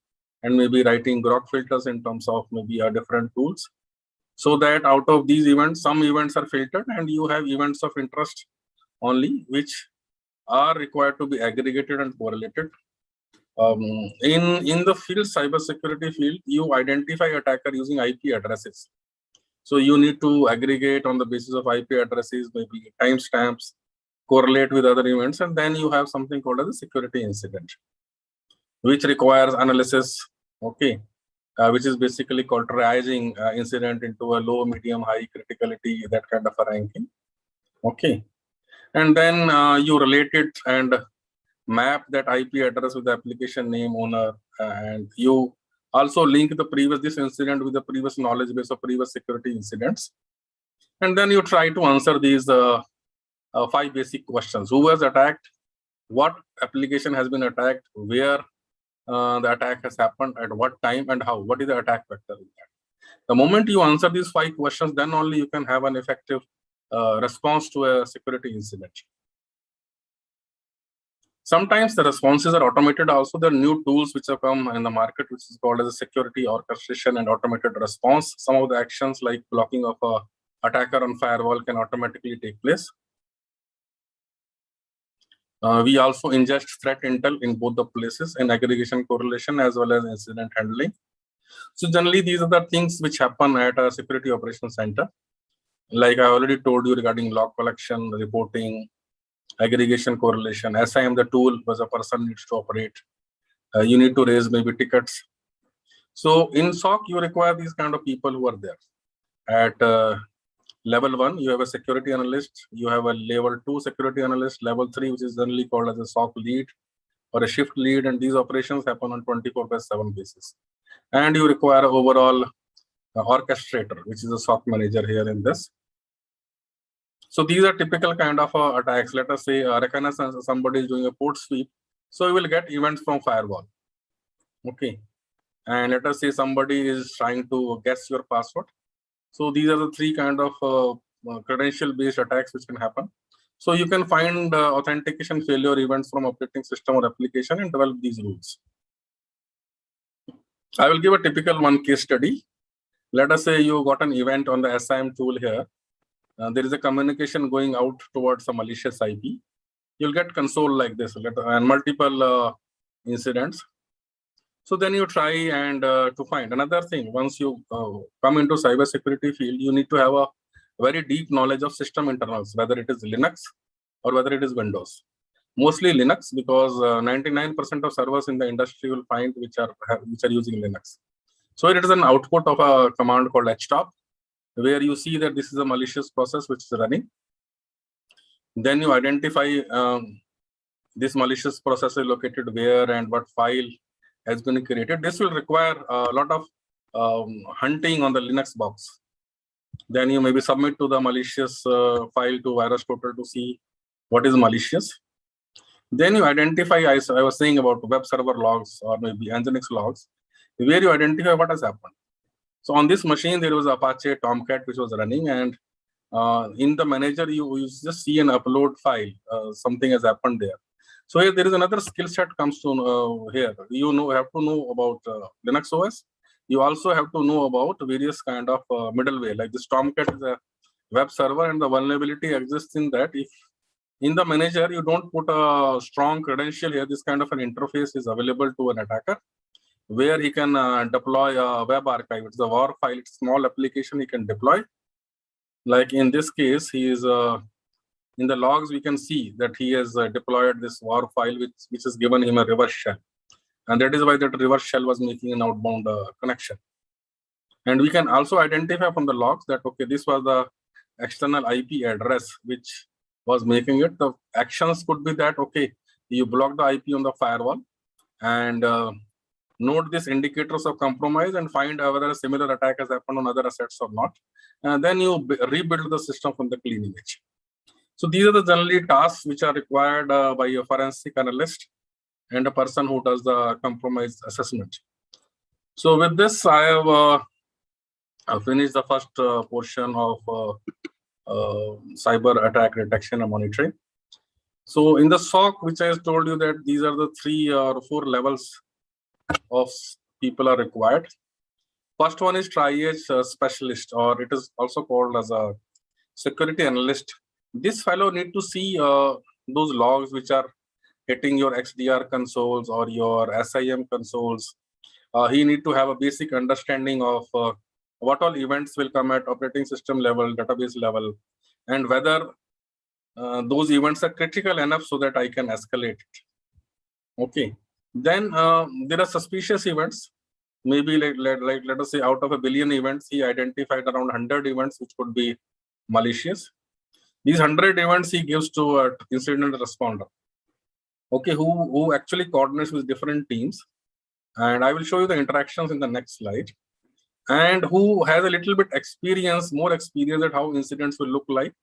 and maybe writing grok filters in terms of maybe different tools, so that out of these events, some events are filtered and you have events of interest only, which are required to be aggregated and correlated. In the field, cybersecurity field, you identify attacker using IP addresses. So you need to aggregate on the basis of IP addresses, maybe timestamps, correlate with other events, and then you have something called as a security incident, which requires analysis, okay, which is basically called triaging incident into a low, medium, high criticality, that kind of a ranking, okay. And then you relate it and map that IP address with the application name owner, and you also link this incident with the previous knowledge base of previous security incidents. And then you try to answer these 5 basic questions. Who was attacked? What application has been attacked? Where the attack has happened? At what time and how? What is the attack vector in that? The moment you answer these 5 questions, then only you can have an effective response to a security incident. Sometimes the responses are automated also. There are new tools which have come in the market, which is called as a security orchestration and automated response. Some of the actions like blocking of a attacker on firewall can automatically take place. We also ingest threat intel in both the places, in aggregation correlation as well as incident handling. So generally, these are the things which happen at a security operations center. Like I already told you regarding log collection, reporting, aggregation correlation. SIM, the tool was a person needs to operate. You need to raise maybe tickets. So in SOC, you require these kind of people who are there. At level 1, you have a security analyst. You have a level 2 security analyst. Level 3, which is generally called as a SOC lead or a shift lead. And these operations happen on 24/7 basis. And you require overall orchestrator, which is a SOC manager here in this. So these are typical kind of attacks. Let us say reconnaissance, somebody is doing a port sweep. So you will get events from firewall. Okay. And let us say somebody is trying to guess your password. So these are the three kind of credential-based attacks which can happen. So you can find authentication failure events from operating system or application and develop these rules. I will give a typical one case study. Let us say you got an event on the SIM tool here. There is a communication going out towards a malicious IP. You'll get console like this and multiple incidents. So then you try and to find another thing. Once you come into cybersecurity field, you need to have a very deep knowledge of system internals, whether it is Linux or whether it is Windows. Mostly Linux, because 99% of servers in the industry will find which are using Linux. So it is an output of a command called htop, where you see that this is a malicious process which is running. Then you identify this malicious process is located where and what file has been created. This will require a lot of hunting on the Linux box. Then you maybe submit to the malicious file to VirusTotal to see what is malicious. Then you identify, I was saying about web server logs or maybe Nginx logs, where you identify what has happened. So on this machine, there was Apache Tomcat which was running, and in the manager, you just see an upload file, something has happened there. So here there is another skill set comes to here. You have to know about Linux OS. You also have to know about various kind of middleware. Like this Tomcat is a web server, and the vulnerability exists in that if in the manager you don't put a strong credential here, this kind of an interface is available to an attacker, where he can deploy a web archive. It's a WAR file. It's a small application he can deploy. Like in this case, he is in the logs, we can see that he has deployed this WAR file, which has given him a reverse shell. And that is why that reverse shell was making an outbound connection. And we can also identify from the logs that, okay, this was the external IP address which was making it. The actions could be that, okay, you block the IP on the firewall and note these indicators of compromise and find whether a similar attack has happened on other assets or not. And then you rebuild the system from the clean image. So these are the generally tasks which are required by a forensic analyst and a person who does the compromise assessment. So with this, I have finished the first portion of cyber attack detection and monitoring. So in the SOC, which I told you that these are the 3 or 4 levels of people are required. First one is triage specialist, or it is also called as a security analyst. This fellow need to see those logs which are hitting your XDR consoles or your SIM consoles. He need to have a basic understanding of what all events will come at operating system level, database level, and whether those events are critical enough so that I can escalate it. Okay. Then there are suspicious events. Maybe let us say out of 1 billion events, he identified around 100 events which could be malicious. These 100 events he gives to an incident responder. Okay, who actually coordinates with different teams. And I will show you the interactions in the next slide. And who has a little bit experience, more experience at how incidents will look like.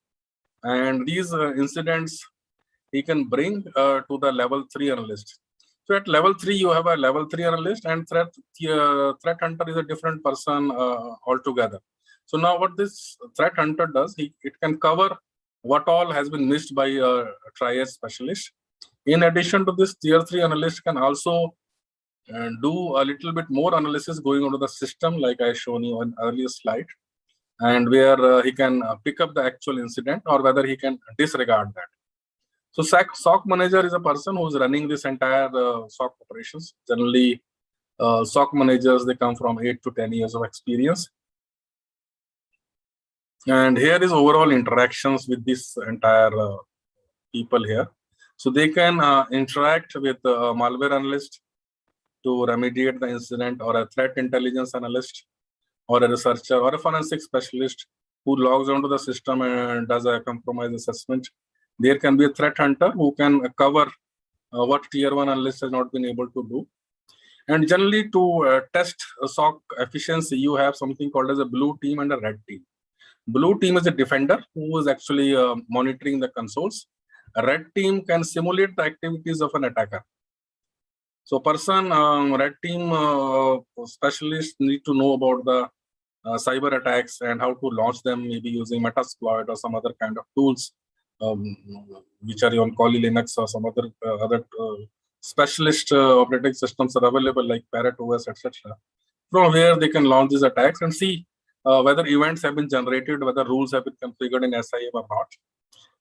And these incidents he can bring to the level 3 analyst. So at level 3, you have a level 3 analyst, and threat hunter is a different person altogether. So now what this threat hunter does, it can cover what all has been missed by a triage specialist. In addition to this, tier 3 analyst can also do a little bit more analysis going onto the system, like I shown you on earlier slide, and where he can pick up the actual incident or whether he can disregard that. So SOC manager is a person who's running this entire SOC operations. Generally, SOC managers, they come from 8 to 10 years of experience. And here is overall interactions with this entire people here. So they can interact with a malware analyst to remediate the incident, or a threat intelligence analyst, or a researcher, or a forensic specialist who logs onto the system and does a compromise assessment. There can be a threat hunter who can cover what tier 1 analyst has not been able to do. And generally, to test SOC efficiency, you have something called as a blue team and a red team. Blue team is a defender who is actually monitoring the consoles. A red team can simulate the activities of an attacker. So person, red team specialists need to know about the cyber attacks and how to launch them, maybe using Metasploit or some other kind of tools, which are on Kali Linux or some other specialist operating systems are available, like Parrot OS, etc. From where they can launch these attacks and see whether events have been generated, whether rules have been configured in SIM or not.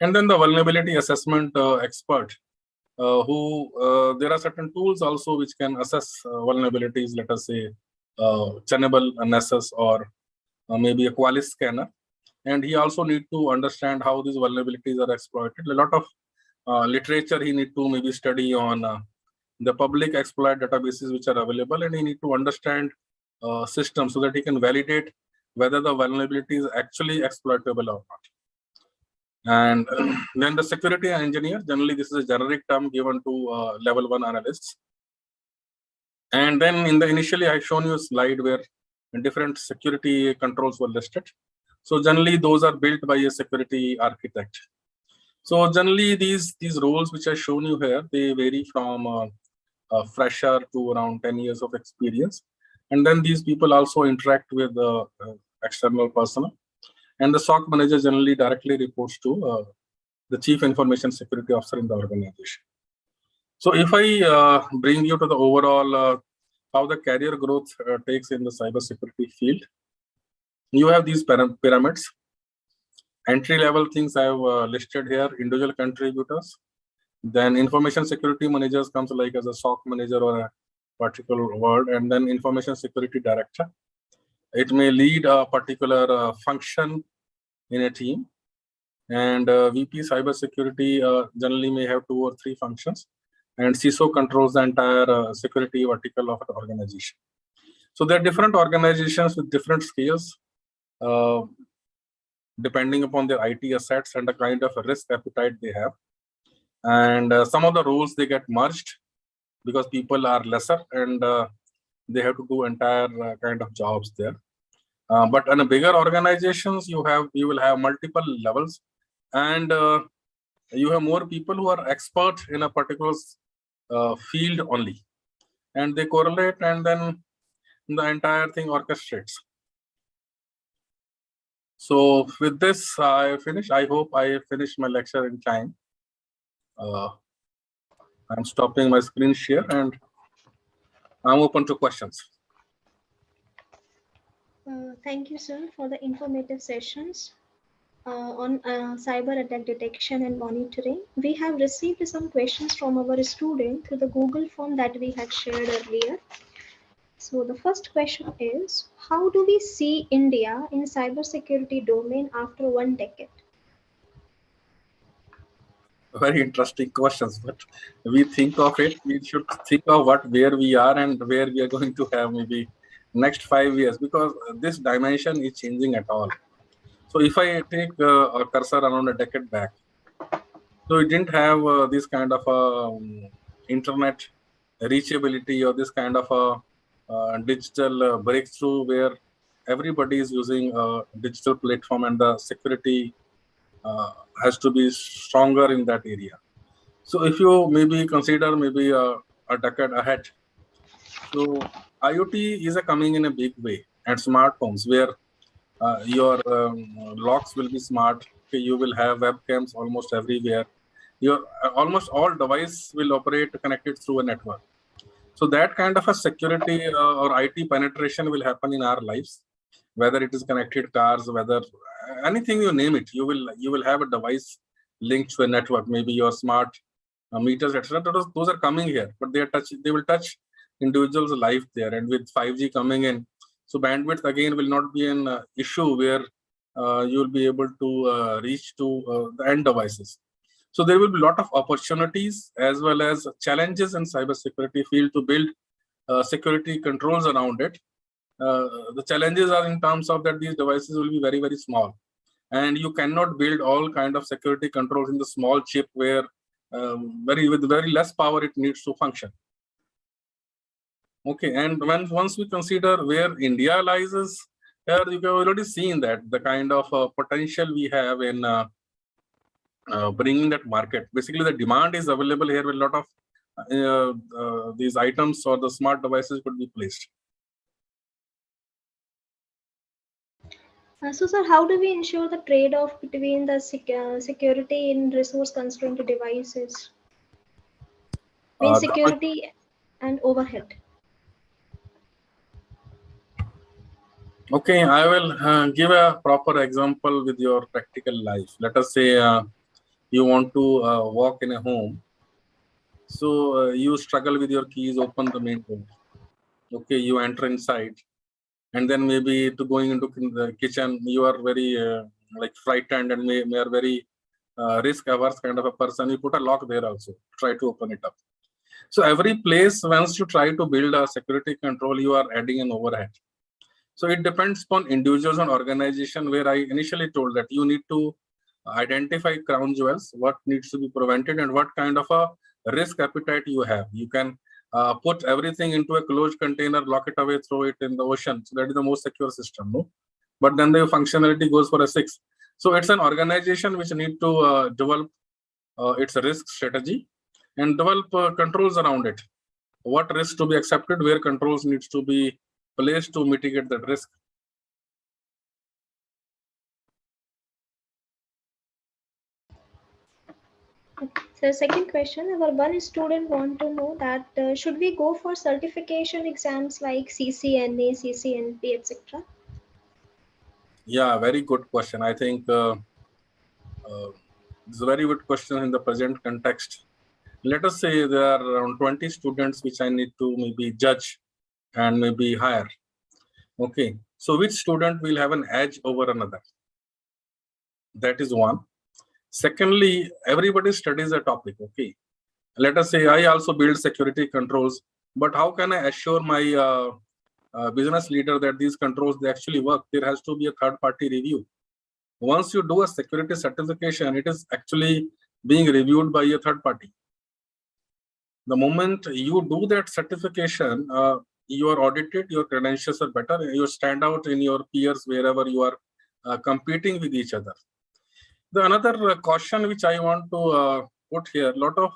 And then the vulnerability assessment expert, there are certain tools also which can assess vulnerabilities, let us say Tenable, Nessus, or maybe a Qualys scanner. And he also need to understand how these vulnerabilities are exploited. A lot of literature he need to maybe study on the public exploit databases which are available, and he need to understand systems so that he can validate whether the vulnerability is actually exploitable or not. And then the security engineer, generally this is a generic term given to level 1 analysts. And then initially I shown you a slide where different security controls were listed. So generally those are built by a security architect. So generally these roles which I shown you here, they vary from a fresher to around 10 years of experience. And then these people also interact with the external personnel. And the SOC manager generally directly reports to the Chief Information Security Officer in the organization. So if I bring you to the overall how the career growth takes in the cybersecurity field, you have these pyramids. Entry-level things I have listed here: individual contributors. Then information security managers comes like as a SOC manager or a particular word, and then information security director. It may lead a particular function in a team, and VP cybersecurity generally may have 2 or 3 functions, and CISO controls the entire security vertical of the organization. So there are different organizations with different scales, depending upon their IT assets and the kind of risk appetite they have. And some of the roles they get merged because people are lesser and they have to do entire kind of jobs there. But in a bigger organizations, you will have multiple levels, and you have more people who are expert in a particular field only, and they correlate, and then the entire thing orchestrates. So with this, I finish. I hope I finished my lecture in time. I'm stopping my screen share and I'm open to questions. Thank you, sir, for the informative sessions on cyber attack detection and monitoring. We have received some questions from our student through the Google form that we had shared earlier. So the first question is, how do we see India in cybersecurity domain after 1 decade? Very interesting questions, but we think of it, we should think of where we are and where we are going to have maybe next 5 years, because this dimension is changing at all. So if I take a cursor around a decade back, so we didn't have this kind of internet reachability or this kind of a digital breakthrough where everybody is using a digital platform, and the security has to be stronger in that area. So if you maybe consider maybe a decade ahead, so IoT is coming in a big way, and smart homes where your locks will be smart. Okay, you will have webcams almost everywhere. Your almost all device will operate connected through a network. So that kind of a security or IT penetration will happen in our lives, whether it is connected cars, whether anything you name it, you will have a device linked to a network, maybe your smart meters, etc. Those are coming here, but they will touch individuals' life there. And with 5G coming in, so bandwidth again will not be an issue where you will be able to reach to the end devices. So there will be a lot of opportunities as well as challenges in cybersecurity field to build security controls around it. The challenges are in terms of that these devices will be very, very small, and you cannot build all kind of security controls in the small chip where with very less power it needs to function. Okay, and once we consider where India lies, here you have already seen that the kind of potential we have in bringing that market. Basically, the demand is available here with a lot of these items or the smart devices could be placed. So, sir, how do we ensure the trade-off between the security in resource-constrained devices? Means security and overhead. Okay, I will give a proper example with your practical life. Let us say you want to walk in a home. So you struggle with your keys, open the main door. Okay, you enter inside. And then maybe to going into the kitchen, you are very like frightened and may are very risk averse kind of a person. You put a lock there also, try to open it up. So every place, once you try to build a security control, you are adding an overhead. So it depends upon individuals and organization, where I initially told that you need to identify crown jewels, what needs to be prevented and what kind of a risk appetite you have. You can put everything into a closed container, lock it away, throw it in the ocean. So that is the most secure system, no? But then the functionality goes for a 6. So it's an organization which need to develop its risk strategy and develop controls around it. What risk to be accepted, where controls needs to be placed to mitigate that risk. So, second question, our one student want to know that should we go for certification exams like CCNA, CCNP, etc.? Yeah, very good question. I think it's a very good question in the present context. Let us say there are around 20 students which I need to maybe judge and maybe hire. Okay, so which student will have an edge over another? That is one. Secondly, everybody studies a topic. Okay, let us say I also build security controls, but how can I assure my business leader that these controls they actually work? There has to be a third-party review. Once you do a security certification, it is actually being reviewed by a third party. The moment you do that certification, you are audited, your credentials are better, you stand out in your peers wherever you are competing with each other. The another caution which I want to put here, a lot of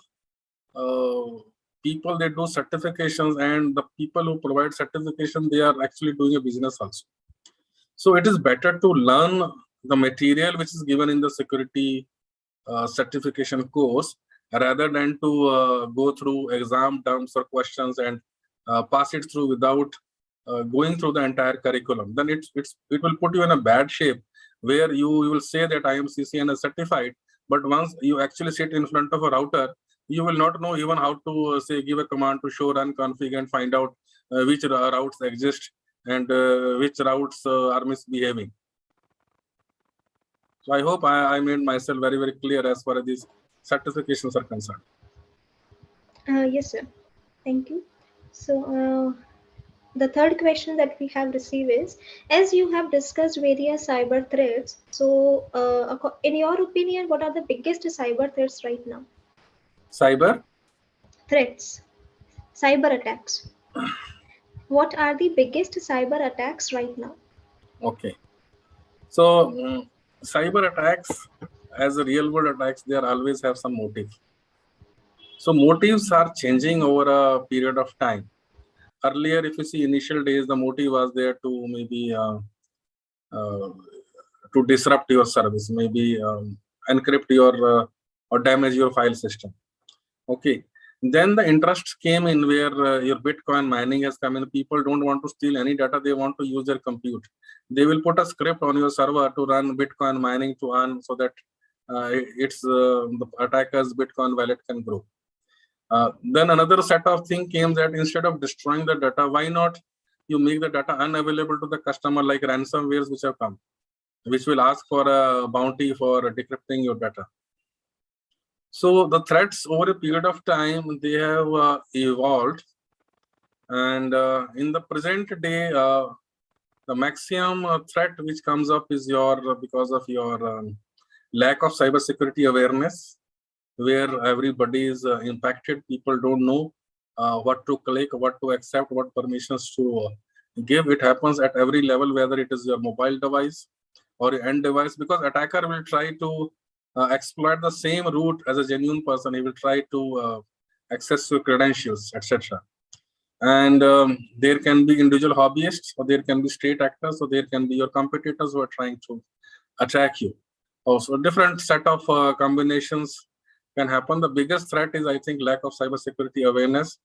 people, they do certifications, and the people who provide certification, they are actually doing a business also. So it is better to learn the material which is given in the security certification course rather than to go through exam terms or questions and pass it through without going through the entire curriculum. Then it will put you in a bad shape, where you will say that I am CCNA certified, but once you actually sit in front of a router, you will not know even how to say give a command to show run config and find out which routes exist and which routes are misbehaving. So I hope I made myself very, very clear as far as these certifications are concerned. Yes, sir. Thank you. So the third question that we have received is, as you have discussed various cyber threats, so in your opinion, what are the biggest cyber threats right now? Cyber threats, cyber attacks. What are the biggest cyber attacks right now? Okay. So cyber attacks, as a real world attacks, they always have some motive. So motives are changing over a period of time. Earlier, if you see initial days, the motive was there to maybe to disrupt your service, maybe encrypt your or damage your file system. Okay. Then the interest came in where your Bitcoin mining has come in. People don't want to steal any data. They want to use their compute. They will put a script on your server to run Bitcoin mining to earn, so that the attacker's Bitcoin wallet can grow. Then another set of thing came that instead of destroying the data, why not you make the data unavailable to the customer, like ransomwares which have come, which will ask for a bounty for decrypting your data. So the threats over a period of time, they have evolved. And in the present day, the maximum threat which comes up is because of your lack of cybersecurity awareness, where everybody is impacted. People don't know what to click, what to accept, what permissions to give. It happens at every level, whether it is your mobile device or your end device, because attacker will try to exploit the same route as a genuine person. He will try to access your credentials, etc. And there can be individual hobbyists, or there can be state actors, or there can be your competitors who are trying to attack you. Also, different set of combinations can happen. The biggest threat is, I think, lack of cybersecurity awareness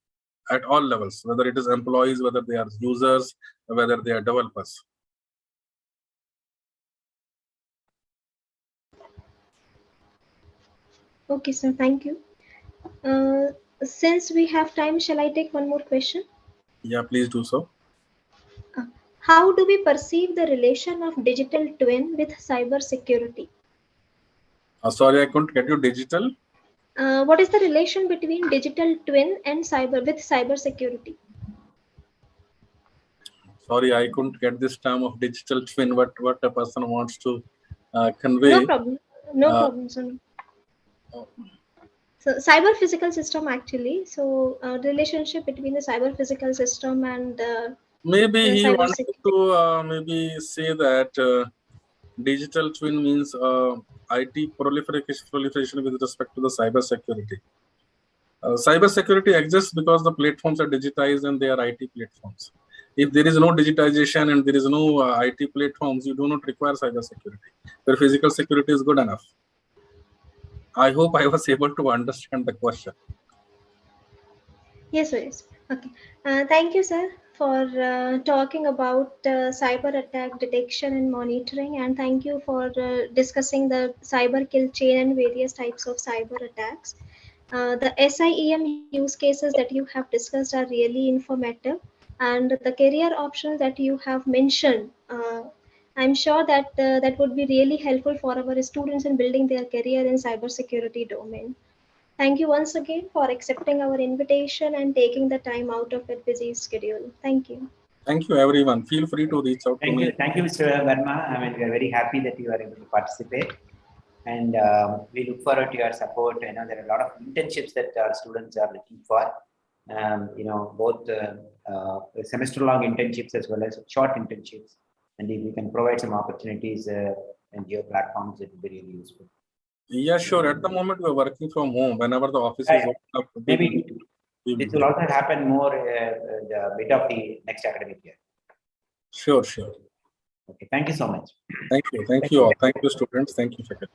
at all levels, whether it is employees, whether they are users, whether they are developers. Okay, sir. Thank you. Since we have time, shall I take one more question? Yeah, please do so. How do we perceive the relation of digital twin with cyber security? Sorry, I couldn't get you. Digital? What is the relation between digital twin and cyber security? Sorry, I couldn't get this term of digital twin. What a person wants to convey. No problem. No problem, sir. So cyber physical system actually. So relationship between the cyber physical system and maybe he cyber wanted security. to maybe say that digital twin means IT proliferation with respect to the cyber security. Cyber security exists because the platforms are digitized and they are IT platforms. If there is no digitization and there is no IT platforms, you do not require cyber security. Your physical security is good enough. I hope I was able to understand the question. Yes, sir. Yes. Okay. Thank you, sir, for talking about cyber attack detection and monitoring, and thank you for discussing the cyber kill chain and various types of cyber attacks. The SIEM use cases that you have discussed are really informative, and the career options that you have mentioned, I'm sure that that would be really helpful for our students in building their career in cybersecurity domain. Thank you once again for accepting our invitation and taking the time out of your busy schedule. Thank you. Thank you, everyone. Feel free to reach out to me. Thank you, Mr. Verma. I mean, we are very happy that you are able to participate, and we look forward to your support. I know there are a lot of internships that our students are looking for. Both semester-long internships as well as short internships, and if we can provide some opportunities and your platforms, it will be really useful. Yeah, sure. At the moment, we are working from home. Whenever the office is open up, maybe this will also happen more the bit of the next academic year. Sure, sure. Okay, thank you so much. Thank you. Thank you all. Thank you, students. Thank you, faculty.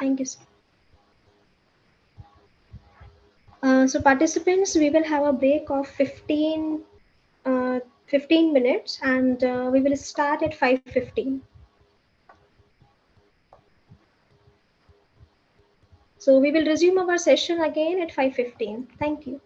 Thank you, sir. So participants, we will have a break of 15 minutes, and we will start at 5:15. So we will resume our session again at 5:15. Thank you.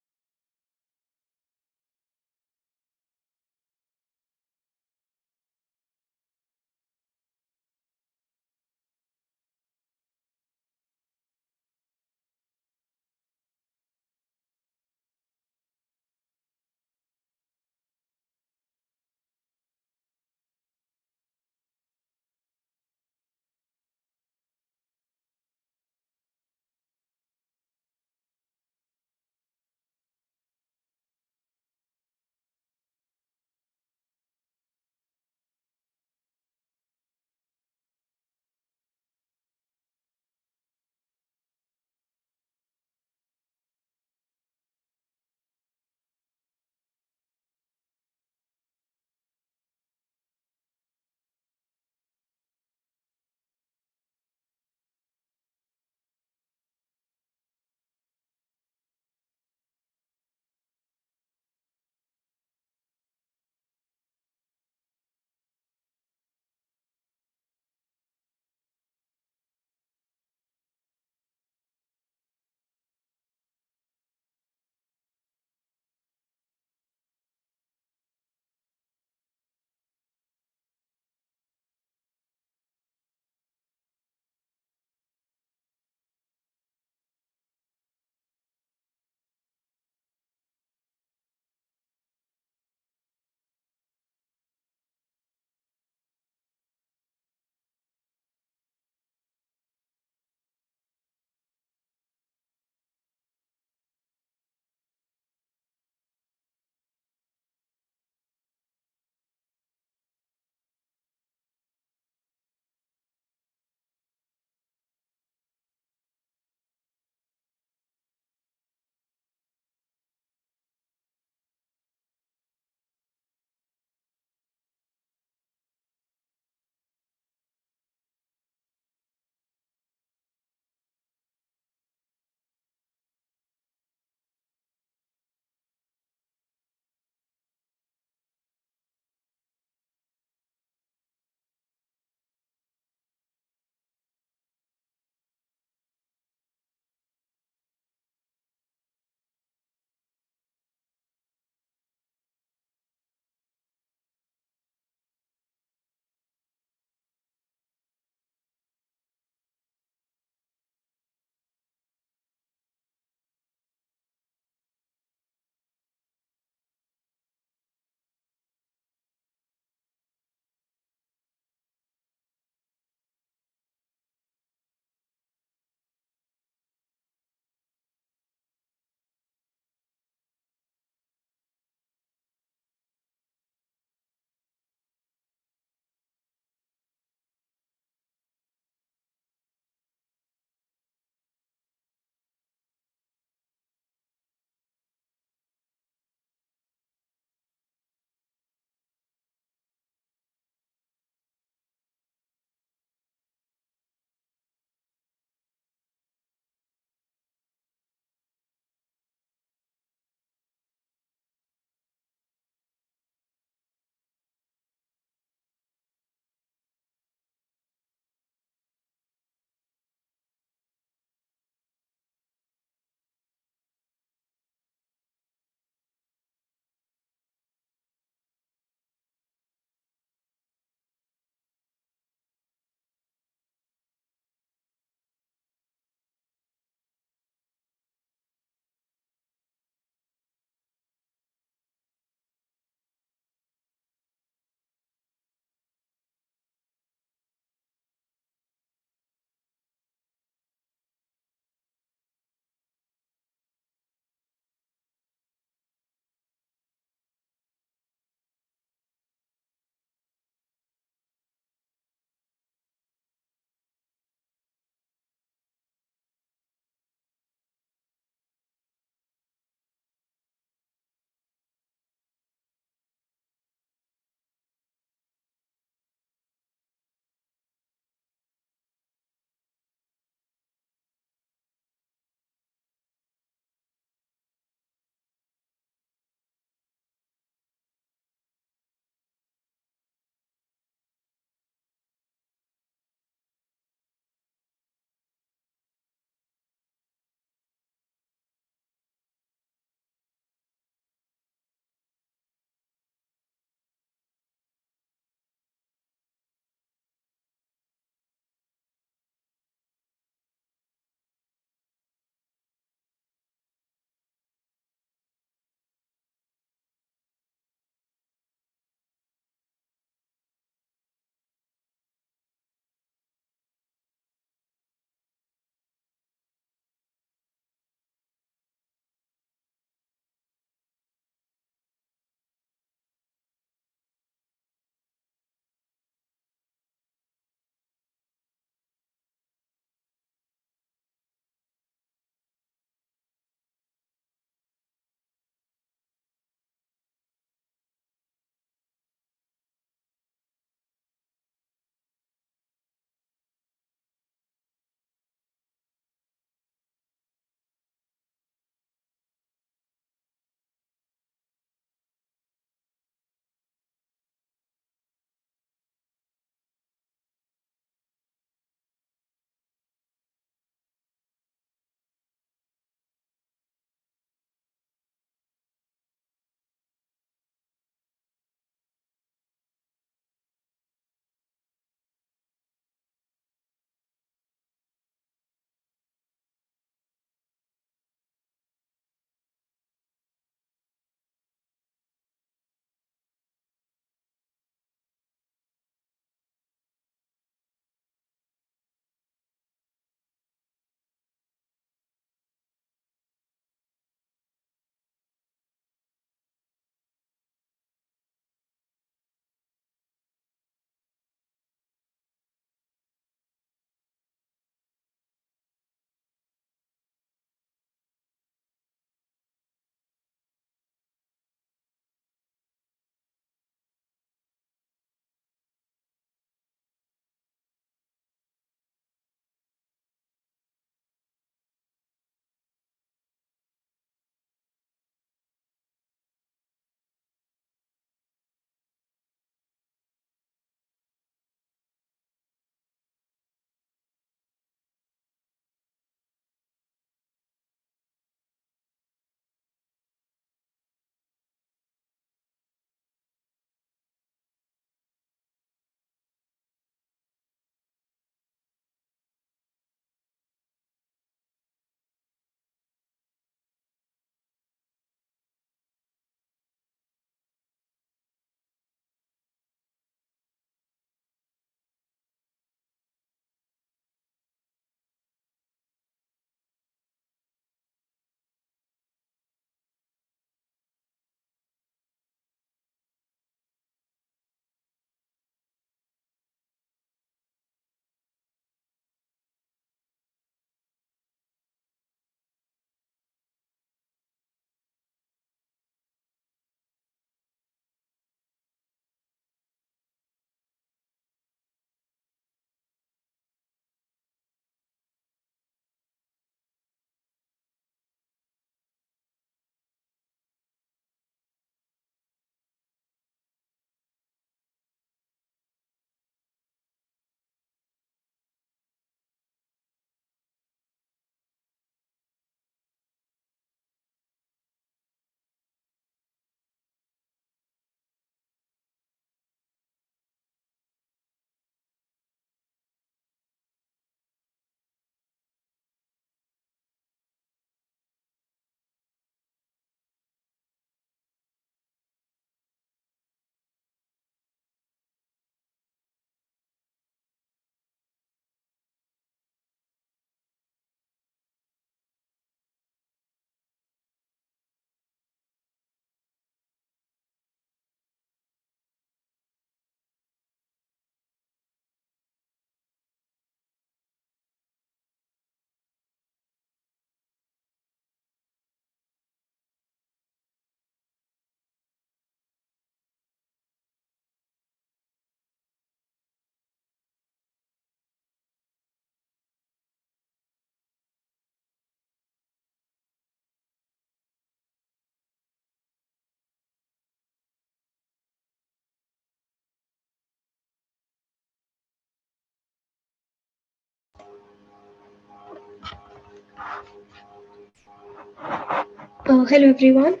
Hello everyone.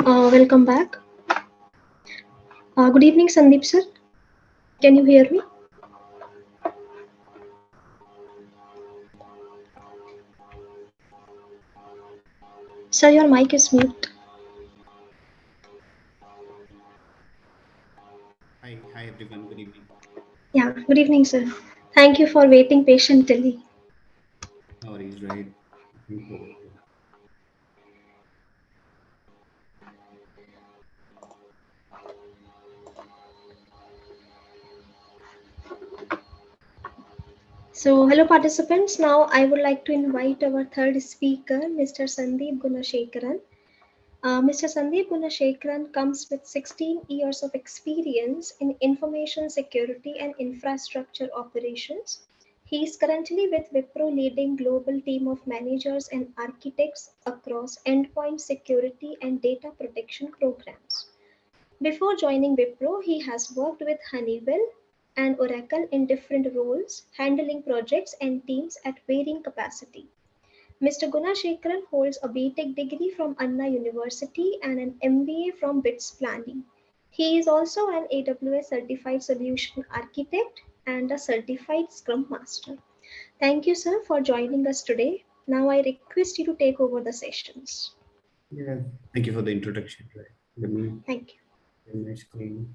Welcome back. Good evening, Sandeep sir. Can you hear me? Sir, your mic is mute. Hi everyone. Good evening. Yeah, good evening, sir. Thank you for waiting patiently. No worries, right? Thank you. So, hello participants. Now I would like to invite our third speaker, Mr. Sandeep Gunashekaran. Mr. Sandeep Gunashekaran comes with 16 years of experience in information security and infrastructure operations. He is currently with Wipro leading global team of managers and architects across endpoint security and data protection programs. Before joining Wipro, he has worked with Honeywell and Oracle in different roles, handling projects and teams at varying capacity. Mr. Gunashekaran holds a BTech degree from Anna University and an MBA from BITS Planning. He is also an AWS Certified Solution Architect and a Certified Scrum Master. Thank you, sir, for joining us today. Now I request you to take over the sessions. Yeah. Thank you for the introduction. Right. Let me Thank you. share my screen.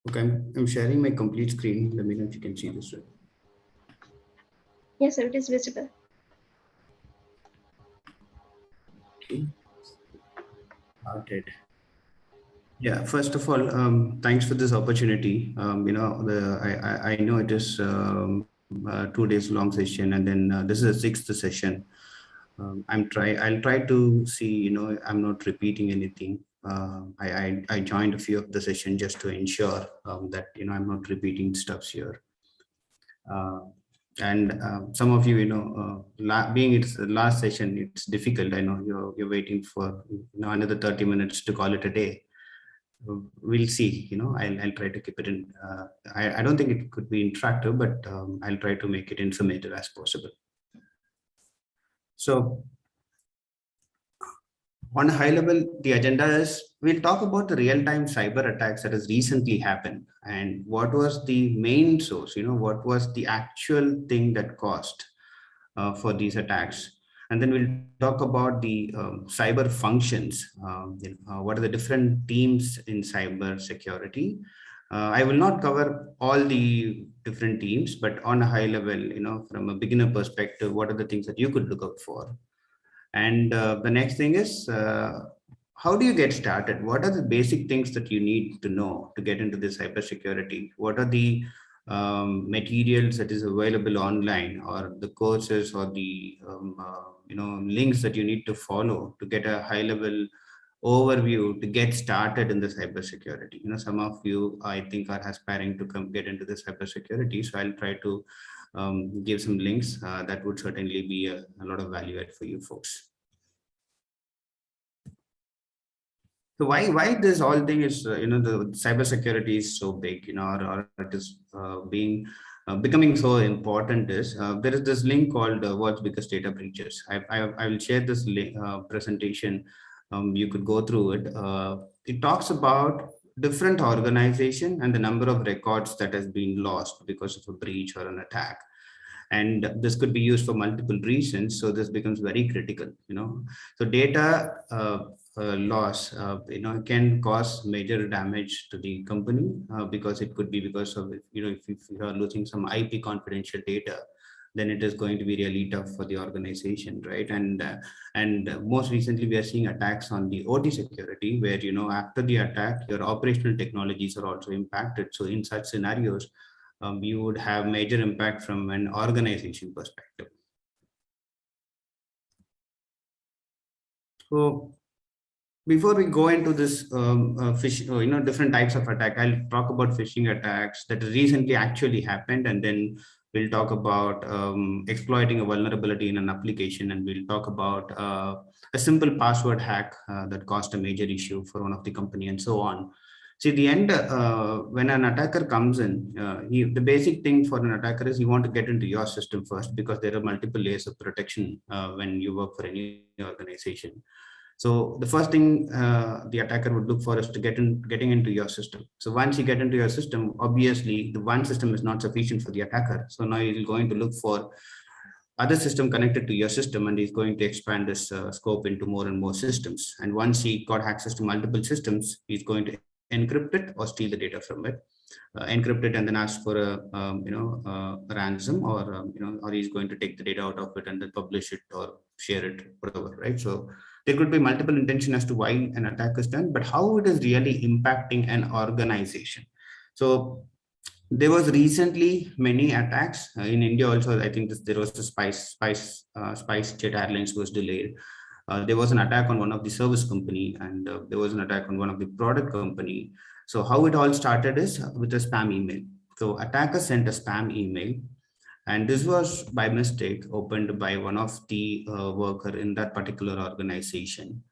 Okay, I'm sharing my complete screen. Let me know if you can see this. Right. Yes, sir, it is visible. Okay. Started. Yeah. First of all, thanks for this opportunity. I know it is 2 days long session, and then this is the 6th session. I'll try to see, I'm not repeating anything. I joined a few of the session just to ensure that, I'm not repeating stuffs here. And some of you, being it's the last session, it's difficult. I know you're waiting for, another 30 minutes to call it a day. We'll see, I'll try to keep it in. I don't think it could be interactive, but I'll try to make it informative as possible. So on a high level, the agenda is we'll talk about the real-time cyber attacks that has recently happened and what was the main source, what was the actual thing that caused for these attacks. And then we'll talk about the cyber functions, what are the different teams in cyber security. I will not cover all the different teams, but on a high level, from a beginner perspective, what are the things that you could look out for? And the next thing is, how do you get started? What are the basic things that you need to know to get into this cybersecurity? What are the materials that is available online, or the courses, or the links that you need to follow to get a high level overview to get started in the cybersecurity? Some of you, I think, are aspiring to come get into the cybersecurity, so I'll try to give some links that would certainly be a lot of value add for you folks. So why this whole thing is, the cybersecurity is so big, or it is becoming so important is there is this link called World's Biggest Data Breaches. I will share this presentation. You could go through it. It talks about different organization and the number of records that has been lost because of a breach or an attack. And this could be used for multiple reasons. So this becomes very critical, So data loss, can cause major damage to the company because it could be because of, if you are losing some IP confidential data, then it is going to be really tough for the organization, right? And most recently, we are seeing attacks on the OT security, where after the attack, your operational technologies are also impacted. So in such scenarios, you would have major impact from an organization perspective. So before we go into this different types of attack, I'll talk about phishing attacks that recently actually happened, and then We'll talk about exploiting a vulnerability in an application, and we'll talk about a simple password hack that caused a major issue for one of the company, and so on. See, the end, when an attacker comes in, the basic thing for an attacker is you want to get into your system first, because there are multiple layers of protection when you work for any organization. So the first thing the attacker would look for is to getting into your system. So once you get into your system, obviously the one system is not sufficient for the attacker. So now he's going to look for other system connected to your system, and he's going to expand this scope into more and more systems. And once he got access to multiple systems, he's going to encrypt it or steal the data from it, encrypt it, and then ask for a ransom, or or he's going to take the data out of it and then publish it or share it, whatever, right? So there could be multiple intention as to why an attack is done, but how it is really impacting an organization. So there was recently many attacks in India also. I think there was the SpiceJet Airlines was delayed. There was an attack on one of the service company, and there was an attack on one of the product company. So how it all started is with a spam email. So attacker sent a spam email, and this was by mistake opened by one of the worker in that particular organization,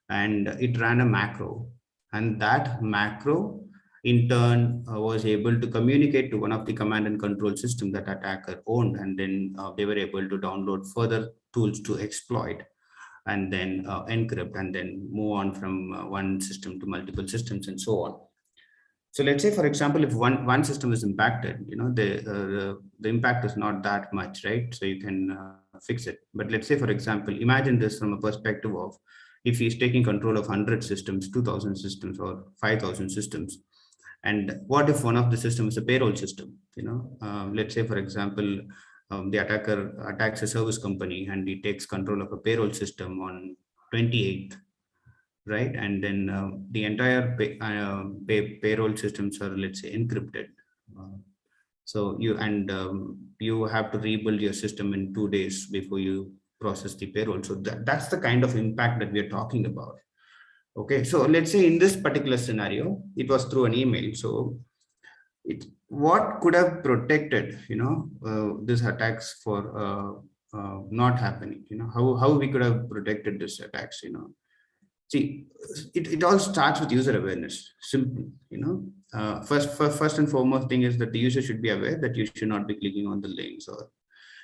and it ran a macro, and that macro in turn was able to communicate to one of the command and control system that attacker owned, and then they were able to download further tools to exploit, and then encrypt, and then move on from one system to multiple systems, and so on. So let's say, for example, if one system is impacted, the impact is not that much, right? So you can fix it. But let's say, for example, imagine this from a perspective of if he's taking control of 100 systems, 2,000 systems, or 5,000 systems. And what if one of the systems is a payroll system? Let's say, for example, the attacker attacks a service company and he takes control of a payroll system on 28th, right? And then the entire payroll systems are, let's say, encrypted. So you have to rebuild your system in 2 days before you process the payroll. So that's the kind of impact that we are talking about. Okay, so let's say in this particular scenario, it was through an email. So what could have protected, these attacks for not happening? How we could have protected these attacks? See, it all starts with user awareness. Simple, first and foremost thing is that the user should be aware that you should not be clicking on the links, or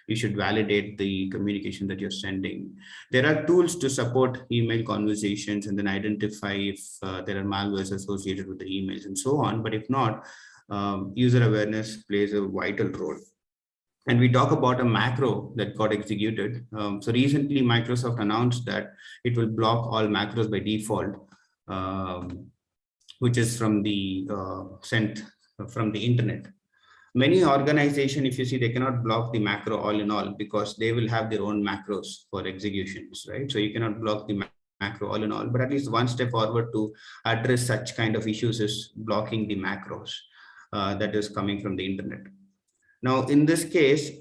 you should validate the communication that you're sending. There are tools to support email conversations and then identify if there are malwares associated with the emails and so on. But if not, user awareness plays a vital role. And we talk about a macro that got executed. So recently, Microsoft announced that it will block all macros by default, which is from the sent from the internet. Many organizations, if you see, they cannot block the macro all in all because they will have their own macros for executions, right? So you cannot block the macro all in all, but at least one step forward to address such kind of issues is blocking the macros that is coming from the internet. Now, in this case,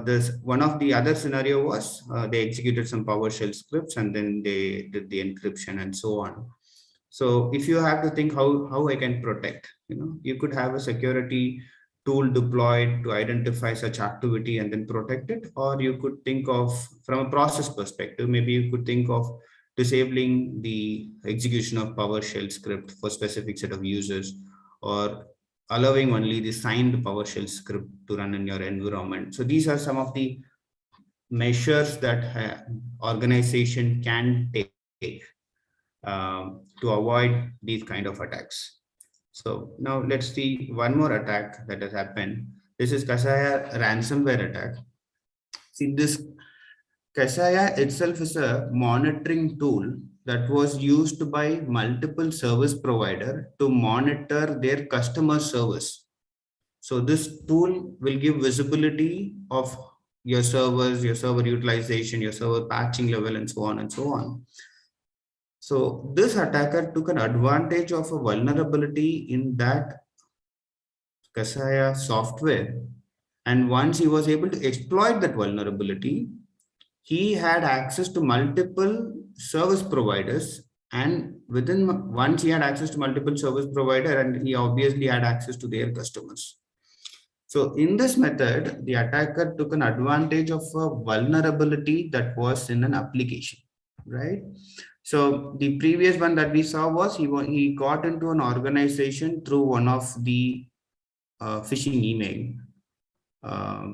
this one of the other scenario was they executed some PowerShell scripts and then they did the encryption and so on. So if you have to think how I can protect, you could have a security tool deployed to identify such activity and then protect it, or you could think of from a process perspective, maybe you could think of disabling the execution of PowerShell script for specific set of users, or allowing only the signed PowerShell script to run in your environment. So these are some of the measures that organization can take to avoid these kind of attacks. So now let's see one more attack that has happened. This is Kaseya ransomware attack. See, this Kaseya itself is a monitoring tool that was used by multiple service providers to monitor their customer service. So this tool will give visibility of your servers, your server utilization, your server patching level, and so on and so on. So this attacker took an advantage of a vulnerability in that Kaseya software. And once he was able to exploit that vulnerability, he had access to multiple service providers, and once he had access to multiple service provider, and he obviously had access to their customers. So in this method, the attacker took an advantage of a vulnerability that was in an application, right? So the previous one that we saw was he got into an organization through one of the phishing email.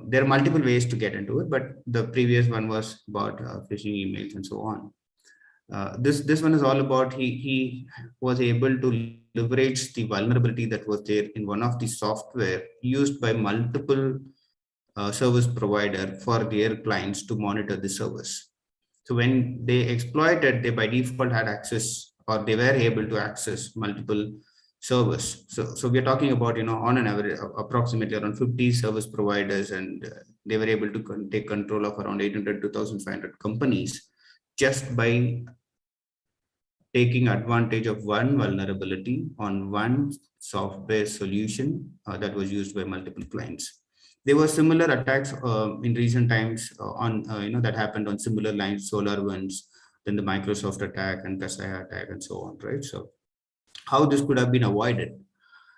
There are multiple ways to get into it, but the previous one was about phishing emails and so on. This one is all about he was able to leverage the vulnerability that was there in one of the software used by multiple service provider for their clients to monitor the service. So when they exploited, they by default had access, or they were able to access multiple service. So we're talking about, on an average, approximately around 50 service providers, and they were able to take control of around 800 to 1,500 companies just by taking advantage of one vulnerability on one software solution that was used by multiple clients. There were similar attacks in recent times on, that happened on similar lines, SolarWinds, then the Microsoft attack and Kaseya attack and so on, right? So how this could have been avoided?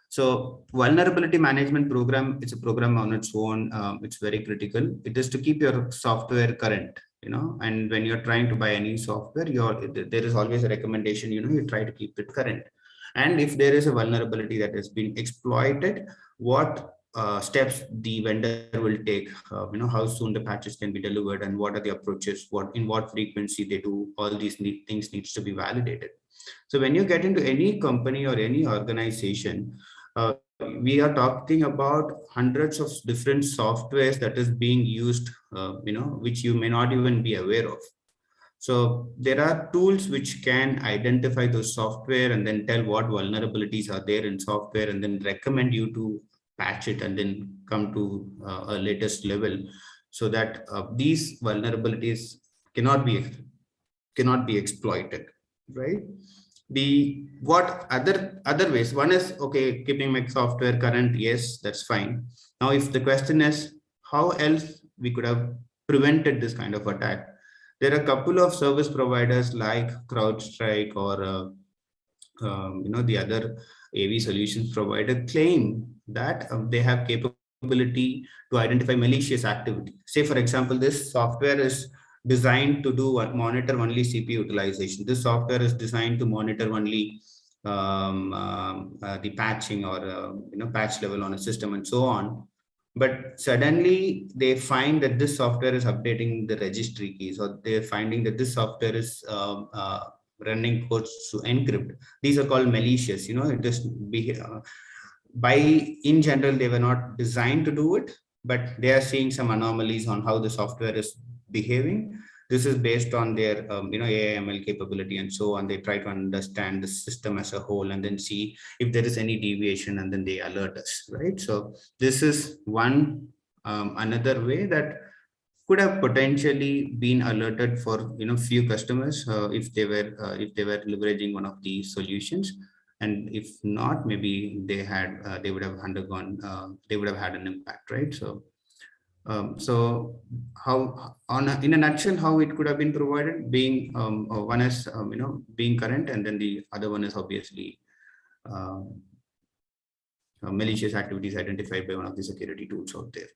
So vulnerability management program, it's a program on its own. It's very critical. It is to keep your software current, and when you're trying to buy any software, there is always a recommendation, you try to keep it current. And if there is a vulnerability that has been exploited, what steps the vendor will take, how soon the patches can be delivered, and what are the approaches, in what frequency they do, all these things needs to be validated. So when you get into any company or any organization, we are talking about hundreds of different softwares that is being used, which you may not even be aware of. So there are tools which can identify those software and then tell what vulnerabilities are there in software, and then recommend you to patch it and then come to a latest level, so that these vulnerabilities cannot be exploited, right? What other ways? One is, okay, keeping my software current. Yes, that's fine. Now, if the question is how else we could have prevented this kind of attack, there are a couple of service providers like CrowdStrike or the other AV solutions provider claim that they have capability to identify malicious activity. Say, for example, this software is designed to monitor only CPU utilization. This software is designed to monitor only the patching or patch level on a system and so on. But suddenly they find that this software is updating the registry keys, or they're finding that this software is running codes to encrypt. These are called malicious. It just in general, they were not designed to do it, but they are seeing some anomalies on how the software is behaving. This is based on their AI/ML capability and so on. They try to understand the system as a whole and then see if there is any deviation, and then they alert us, right? So this is one another way that could have potentially been alerted for few customers if they were leveraging one of these solutions. And if not, maybe they would have undergone they would have had an impact, right? So how in a nutshell, how it could have been provided, being one is being current, and then the other one is obviously malicious activities identified by one of the security tools out there.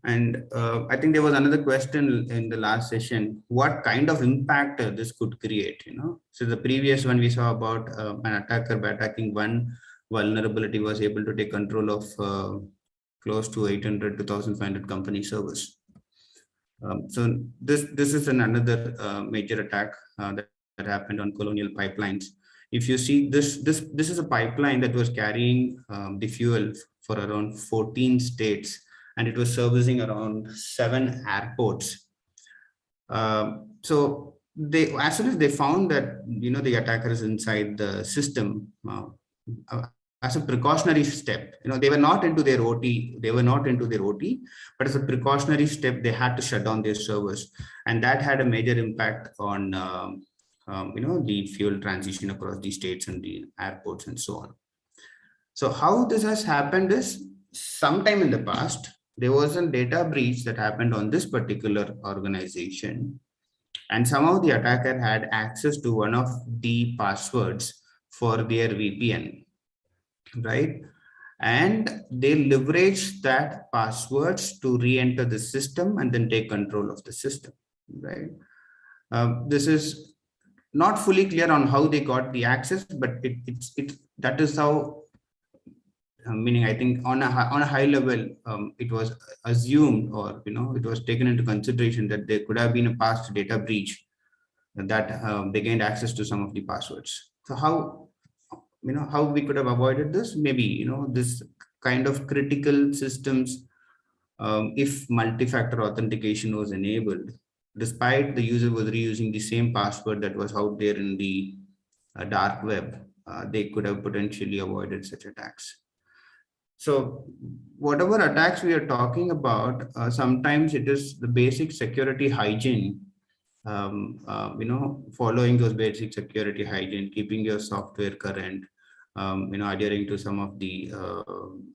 And I think there was another question in the last session, what kind of impact this could create, So the previous one we saw about an attacker by attacking one vulnerability was able to take control of close to 800 to 1,500 company servers. So this is another major attack that happened on Colonial Pipelines. If you see this is a pipeline that was carrying the fuel for around 14 states, and it was servicing around 7 airports. So as soon as they found that the attacker is inside the system, as a precautionary step, they were not into their OT, but as a precautionary step, they had to shut down their servers, and that had a major impact on the fuel transition across the states and the airports and so on. So how this has happened is, sometime in the past, there was a data breach that happened on this particular organization, and somehow the attacker had access to one of the passwords for their VPN, right? and they leverage that passwords to re-enter the system and then take control of the system, right? This is not fully clear on how they got the access, but that is how, meaning I think on a high level, it was assumed, or it was taken into consideration that there could have been a past data breach that they gained access to some of the passwords. So how we could have avoided this? Maybe this kind of critical systems, if multi-factor authentication was enabled, despite the user was reusing the same password that was out there in the dark web, they could have potentially avoided such attacks. So whatever attacks we are talking about, sometimes it is the basic security hygiene, following those basic security hygiene, keeping your software current, adhering to some of the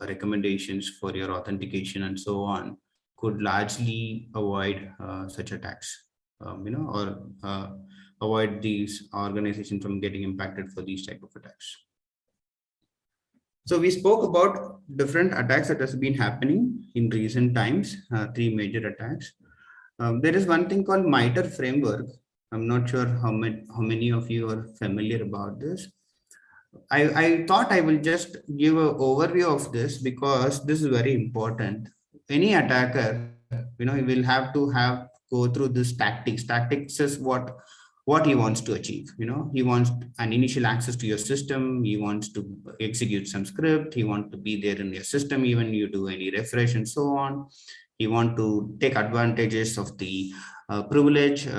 recommendations for your authentication and so on, could largely avoid such attacks, or avoid these organizations from getting impacted for these type of attacks. So we spoke about different attacks that has been happening in recent times, 3 major attacks. There is one thing called MITRE framework. I'm not sure how many of you are familiar about this. I thought I will just give an overview of this because this is very important. Any attacker, he will have to go through this tactics. Tactics is what he wants to achieve. He wants an initial access to your system. He wants to execute some script. He wants to be there in your system, even you do any refresh and so on. He want to take advantages of the privilege. He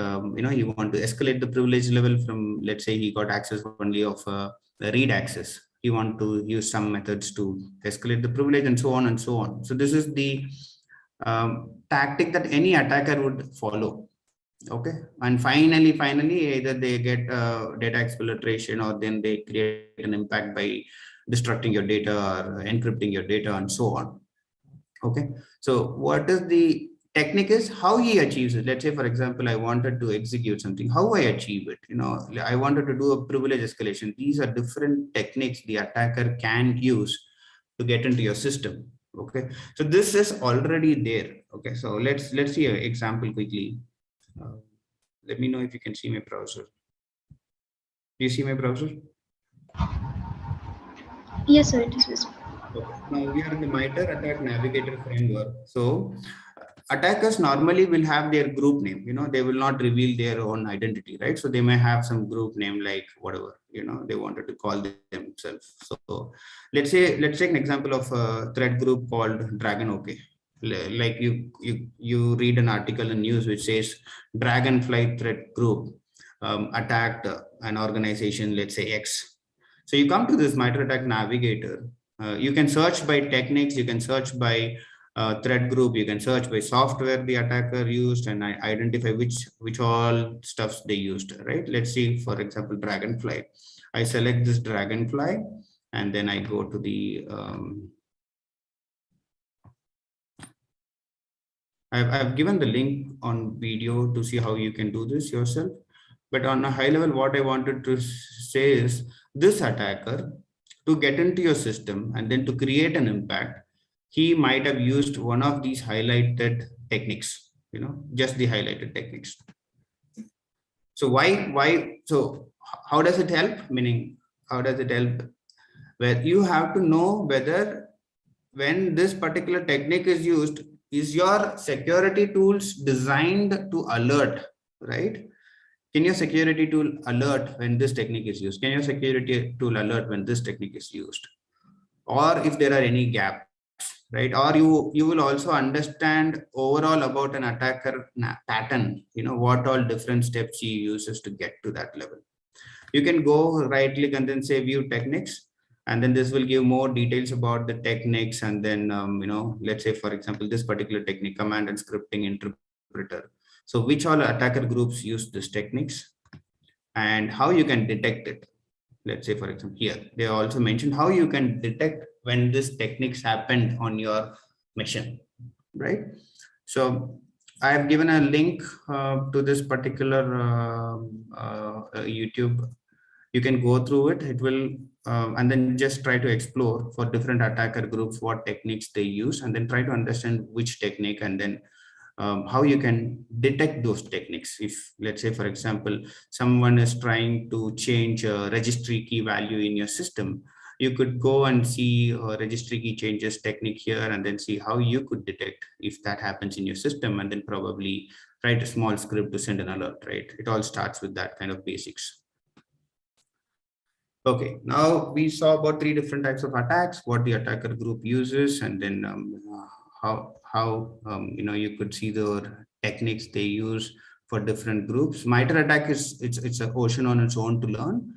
want to escalate the privilege level from, let's say he got access only of the read access. You want to use some methods to escalate the privilege and so on and so on. So this is the tactic that any attacker would follow. Okay, and finally, either they get data exfiltration, or then they create an impact by destructing your data or encrypting your data and so on. Okay, so what is the technique is how he achieves it. Let's say, for example, I wanted to execute something, how I achieve it. I wanted to do a privilege escalation. These are different techniques the attacker can use to get into your system. Okay, so this is already there. Okay, so let's see an example quickly. Let me know if you can see my browser. Do you see my browser? Yes, sir, it is visible. Okay. Now we are in the MITRE Attack Navigator framework. So attackers normally will have their group name. They will not reveal their own identity, right? So they may have some group name like whatever they wanted to call themselves. So let's take an example of a thread group called Dragon OK. Like you read an article in news which says Dragonfly thread group attacked an organization, let's say X. So you come to this MITRE Attack Navigator. You can search by techniques, you can search by thread group, you can search by software the attacker used, and identify which all stuffs they used, right? Let's see, for example, Dragonfly. I select this Dragonfly, and then I go to the I've given the link on video to see how you can do this yourself. But on a high level, what I wanted to say is this attacker, to get into your system and then to create an impact, he might have used one of these highlighted techniques, just the highlighted techniques. So why? So how does it help? Meaning, how does it help? Where you have to know whether when this particular technique is used, is your security tools designed to alert, right? Can your security tool alert when this technique is used? Can your security tool alert when this technique is used? Or if there are any gaps, right? Or you will also understand overall about an attacker pattern, what all different steps he uses to get to that level. You can go right click and then say view techniques. And then this will give more details about the techniques. And then, let's say, for example, this particular technique, command and scripting interpreter. So which all attacker groups use these techniques and how you can detect it. Let's say, for example, here, they also mentioned how you can detect when these techniques happened on your machine, right? So I have given a link to this particular YouTube You can go through it. It will, and then just try to explore for different attacker groups, what techniques they use, and then try to understand which technique, and then how you can detect those techniques. If, let's say, for example, someone is trying to change a registry key value in your system, you could go and see a registry key changes technique here, and then see how you could detect if that happens in your system, and then probably write a small script to send an alert, right? It all starts with that kind of basics. Okay, now we saw about 3 different types of attacks, what the attacker group uses, and then how you could see the techniques they use for different groups. MITRE attack it's an ocean on its own to learn.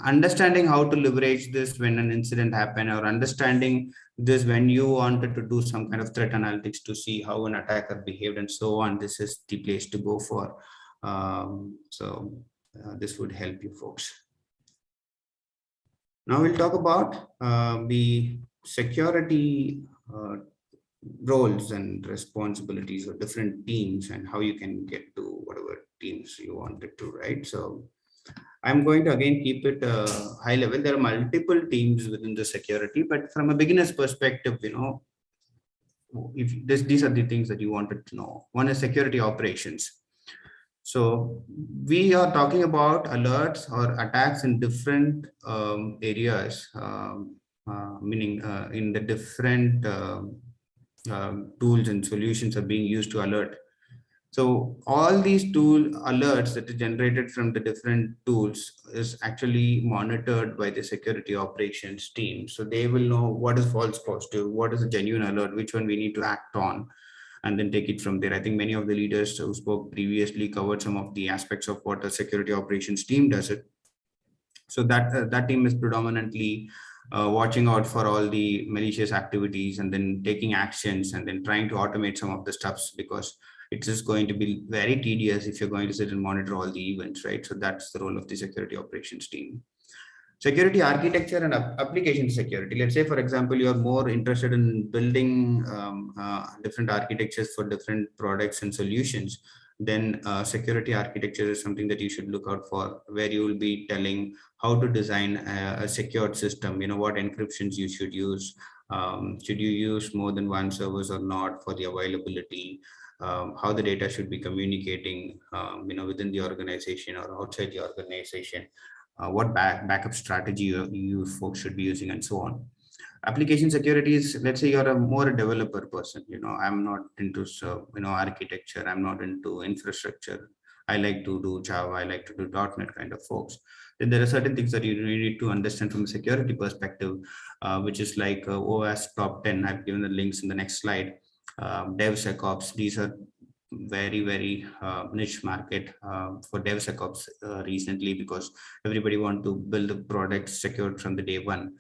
Understanding how to leverage this when an incident happened, or understanding this when you wanted to do some kind of threat analytics to see how an attacker behaved and so on, this is the place to go for. This would help you folks. Now we'll talk about the security roles and responsibilities of different teams, and how you can get to whatever teams you wanted to, right? So I'm going to again keep it high level. There are multiple teams within the security, but from a beginner's perspective, if these are the things that you wanted to know. One is security operations. So we are talking about alerts or attacks in different areas, meaning in the different tools and solutions are being used to alert. So all these tool alerts that are generated from the different tools is actually monitored by the security operations team. So they will know what is false positive, what is a genuine alert, which one we need to act on, and then take it from there. I think many of the leaders who spoke previously covered some of the aspects of what a security operations team does it. So that team is predominantly watching out for all the malicious activities, and then taking actions, and then trying to automate some of the stuffs, because it is going to be very tedious if you're going to sit and monitor all the events, right? So that's the role of the security operations team. Security architecture and application security. Let's say, for example, you're more interested in building different architectures for different products and solutions, then security architecture is something that you should look out for, where you will be telling how to design a secured system, what encryptions you should use, should you use more than one service or not for the availability, how the data should be communicating, within the organization or outside the organization, what backup strategy you folks should be using, and so on. Application security is, let's say you're more a developer person, I'm not into architecture, I'm not into infrastructure, I like to do Java, I like to do .NET kind of folks. Then there are certain things that you need to understand from a security perspective, which is like OWASP top 10. I've given the links in the next slide. DevSecOps, these are very niche market for DevSecOps recently, because everybody want to build the product secured from the day one.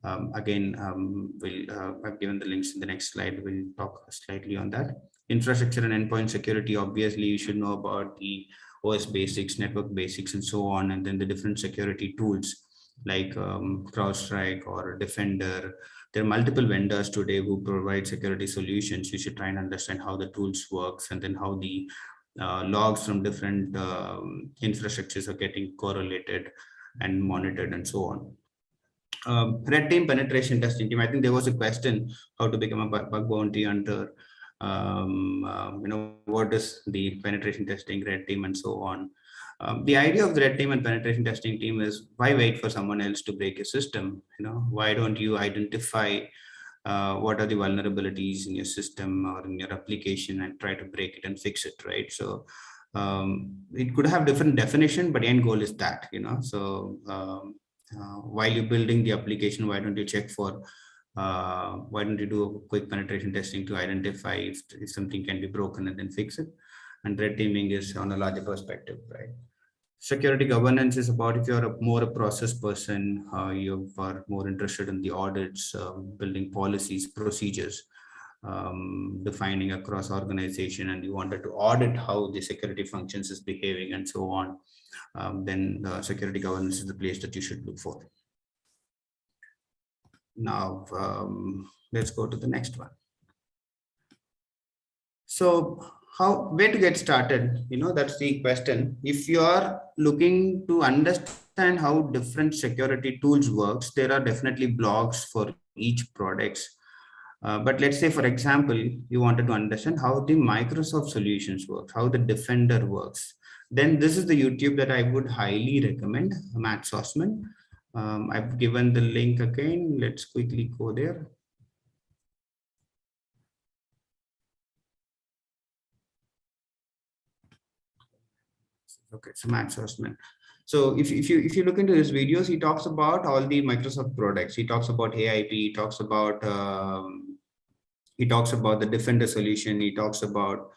I've given the links in the next slide. We'll talk slightly on that. Infrastructure and endpoint security, obviously you should know about the OS basics, network basics, and so on, and then the different security tools like CrowdStrike or Defender. There are multiple vendors today who provide security solutions. You should try and understand how the tools works, and then how the logs from different infrastructures are getting correlated and monitored, and so on. Red team penetration testing team. I think there was a question how to become a bug bounty hunter. What is the penetration testing, red team, and so on. The idea of the red team and penetration testing team is, why wait for someone else to break a system? Why don't you identify what are the vulnerabilities in your system or in your application and try to break it and fix it, right? So it could have different definition, but end goal is that, so while you're building the application, why don't you check for why don't you do a quick penetration testing to identify if something can be broken and then fix it? And red teaming is on a larger perspective, right? Security governance is about, if you're more a process person, you are more interested in the audits, building policies, procedures, defining across organization, and you wanted to audit how the security functions is behaving and so on, then security governance is the place that you should look for. Now, let's go to the next one. So where to get started? That's the question. If you are looking to understand understand how different security tools works, there are definitely blogs for each products. But let's say, for example, you wanted to understand how the Microsoft solutions work, how the Defender works. Then this is the YouTube that I would highly recommend, Matt Sossman. I've given the link again. Let's quickly go there. Okay, so Matt Sossman. So if you look into his videos, he talks about all the Microsoft products. He talks about AIP. He talks about the Defender solution. He talks about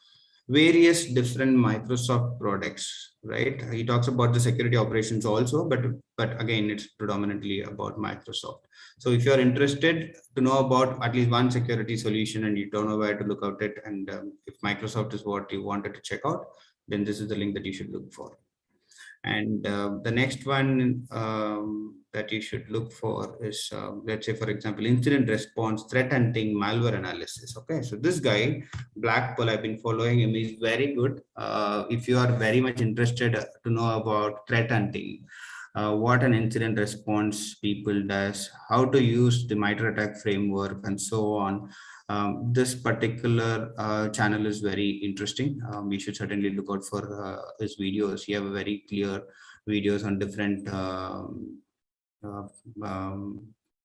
various different Microsoft products, right? He talks about the security operations also, but again, it's predominantly about Microsoft. So if you're interested to know about at least one security solution and you don't know where to look at it, and if Microsoft is what you wanted to check out, then this is the link that you should look for. And the next one that you should look for is, let's say, for example, incident response, threat hunting, malware analysis. Okay, so this guy, Blackpool, I've been following him. He's very good. If you are very much interested to know about threat hunting, what an incident response people does, how to use the MITRE ATT&CK framework, and so on. This particular channel is very interesting. You should certainly look out for his videos. He have a very clear videos on different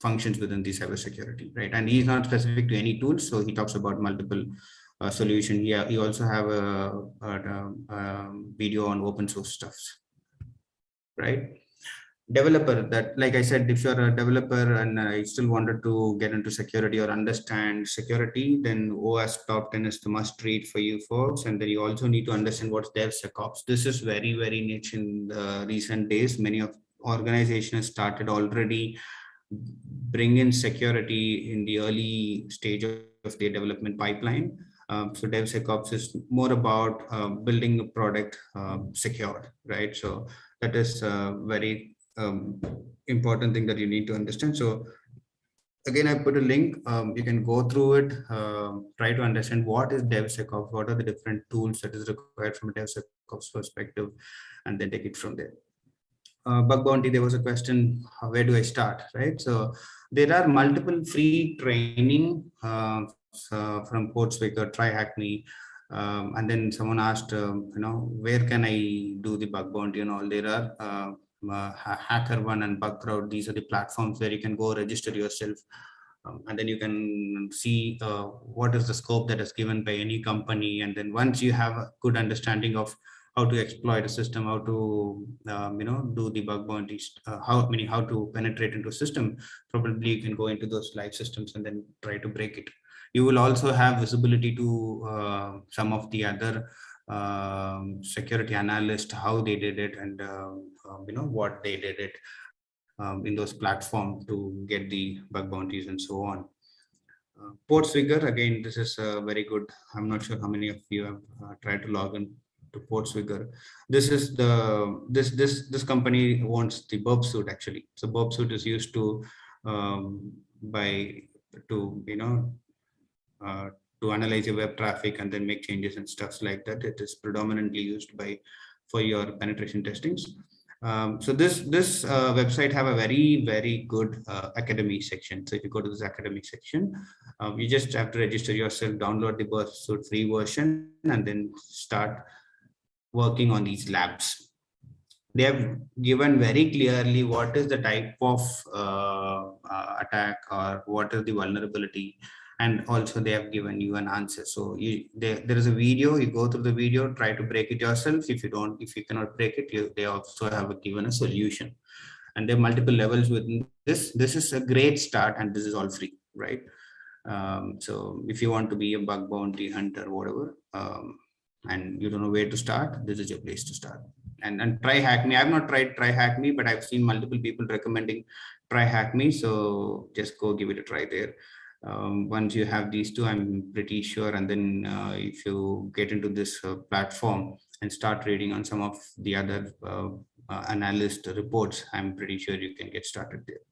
functions within the cybersecurity, right? And he's not specific to any tool, so he talks about multiple solution. Yeah, he also have a video on open source stuffs, right? Developer, that, like I said, if you're a developer and you still wanted to get into security or understand security, then OWASP Top 10 is the must read for you folks. And then you also need to understand what's DevSecOps. This is very, very niche in the recent days. Many of organizations started already bring in security in the early stage of their development pipeline. So DevSecOps is more about building a product secured, right? So that is very important thing that you need to understand. So again, I put a link. You can go through it, try to understand what is DevSecOps, what are the different tools that is required from a DevSecOps perspective, and then take it from there. Bug bounty, there was a question, where do I start, right? So there are multiple free training from Portswigger, TryHackMe, and then someone asked, where can I do the bug bounty and all? There are HackerOne and Bugcrowd. These are the platforms where you can go register yourself, and then you can see what is the scope that is given by any company. And then once you have a good understanding of how to exploit a system, how to do the bug bounties, how to penetrate into a system, probably you can go into those live systems and then try to break it. You will also have visibility to some of the other security analysts, how they did it, and what they did it in those platforms to get the bug bounties and so on. Portswigger, again, this is very good. I'm not sure how many of you have tried to log in to Portswigger. This is this company wants the Burp Suite actually. So Burp Suite is used to to analyze your web traffic and then make changes and stuff like that. It is predominantly used for your penetration testings. So this website have a very, very good academy section. So if you go to this academy section, you just have to register yourself, download the Burp Suite free version, and then start working on these labs. They have given very clearly what is the type of attack or what is the vulnerability, and also they have given you an answer. So there is a video, you go through the video, try to break it yourself. If you cannot break it, they also have given a solution, and there are multiple levels within this. This is a great start, and this is all free, right? So if you want to be a bug bounty hunter, whatever, and you don't know where to start, this is your place to start. And TryHackMe, I've not tried TryHackMe, but I've seen multiple people recommending TryHackMe. So just go give it a try there. Once you have these two, I'm pretty sure. And then if you get into this platform and start reading on some of the other analyst reports, I'm pretty sure you can get started there.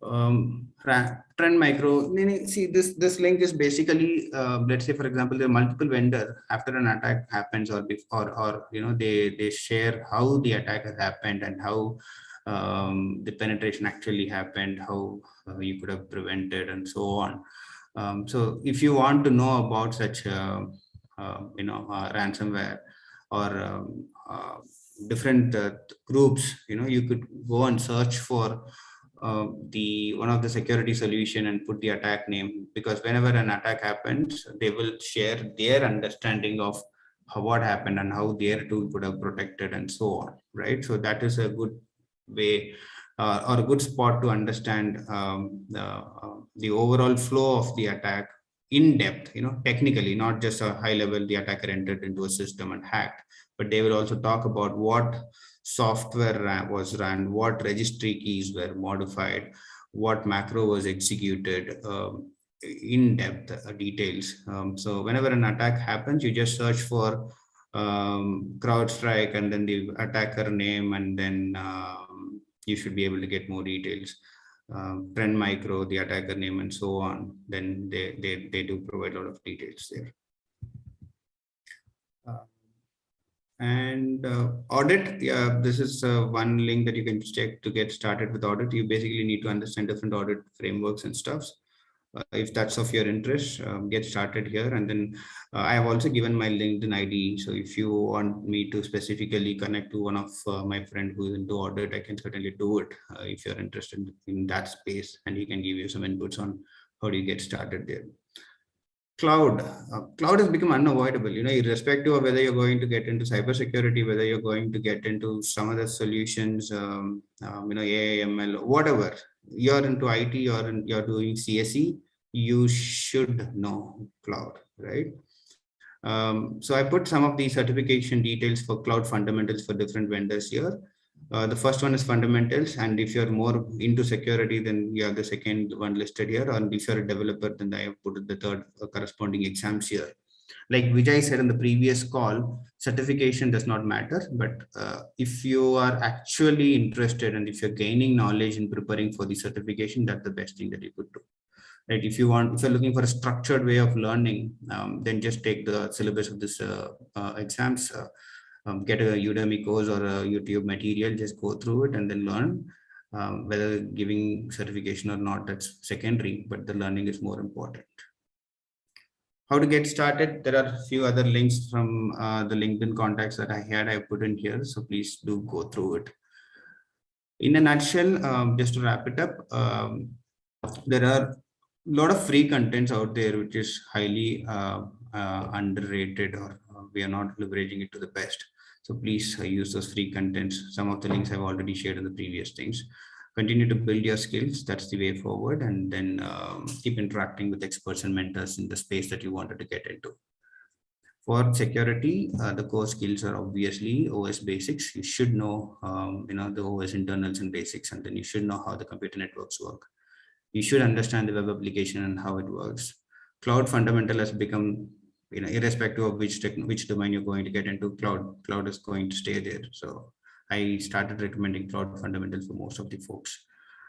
Trend Micro. See, this link is basically, let's say, for example, there are multiple vendor after an attack happens, or before, or they share how the attack has happened and how the penetration actually happened, how you could have prevented, and so on. So if you want to know about such ransomware or different groups, you could go and search for one of the security solution and put the attack name, because whenever an attack happens, they will share their understanding of what happened and how their tool could have protected, and so on, right? So that is a good way or a good spot to understand the overall flow of the attack in depth, technically, not just a high level, the attacker entered into a system and hacked, but they will also talk about what software was run, what registry keys were modified, what macro was executed, in depth details. So whenever an attack happens, you just search for CrowdStrike and then the attacker name, and then you should be able to get more details. Trend Micro, the attacker name, and so on. Then they do provide a lot of details there. And audit, this is one link that you can check to get started with audit. You basically need to understand different audit frameworks and stuff. If that's of your interest, get started here. And then I have also given my LinkedIn ID. So if you want me to specifically connect to one of my friend who's into audit, I can certainly do it if you're interested in that space, and he can give you some inputs on how do you get started there. Cloud has become unavoidable, irrespective of whether you're going to get into cybersecurity, whether you're going to get into some other solutions, AI, ML, whatever. You're into IT, you're doing CSE, you should know cloud, right? So I put some of the certification details for cloud fundamentals for different vendors here. The first one is fundamentals, and if you're more into security, then you have the second one listed here. And if you're a developer, then I have put the third corresponding exams here. Like Vijay said in the previous call, certification does not matter, but if you are actually interested and if you're gaining knowledge in preparing for the certification, that's the best thing that you could do. Right? If you're looking for a structured way of learning, then just take the syllabus of this exams. Get a Udemy course or a YouTube material, just go through it and then learn. Whether giving certification or not, that's secondary, but the learning is more important. How to get started? There are a few other links from the LinkedIn contacts that I put in here, so please do go through it. In a nutshell, just to wrap it up, there are a lot of free contents out there which is highly underrated, or we are not leveraging it to the best. So please use those free contents. Some of the links I've already shared in the previous things. Continue to build your skills. That's the way forward. And then keep interacting with experts and mentors in the space that you wanted to get into. For security, the core skills are obviously OS basics. You should know, the OS internals and basics, and then you should know how the computer networks work. You should understand the web application and how it works. Cloud fundamental has become, irrespective of which domain you're going to get into, cloud is going to stay there. So I started recommending cloud fundamentals for most of the folks.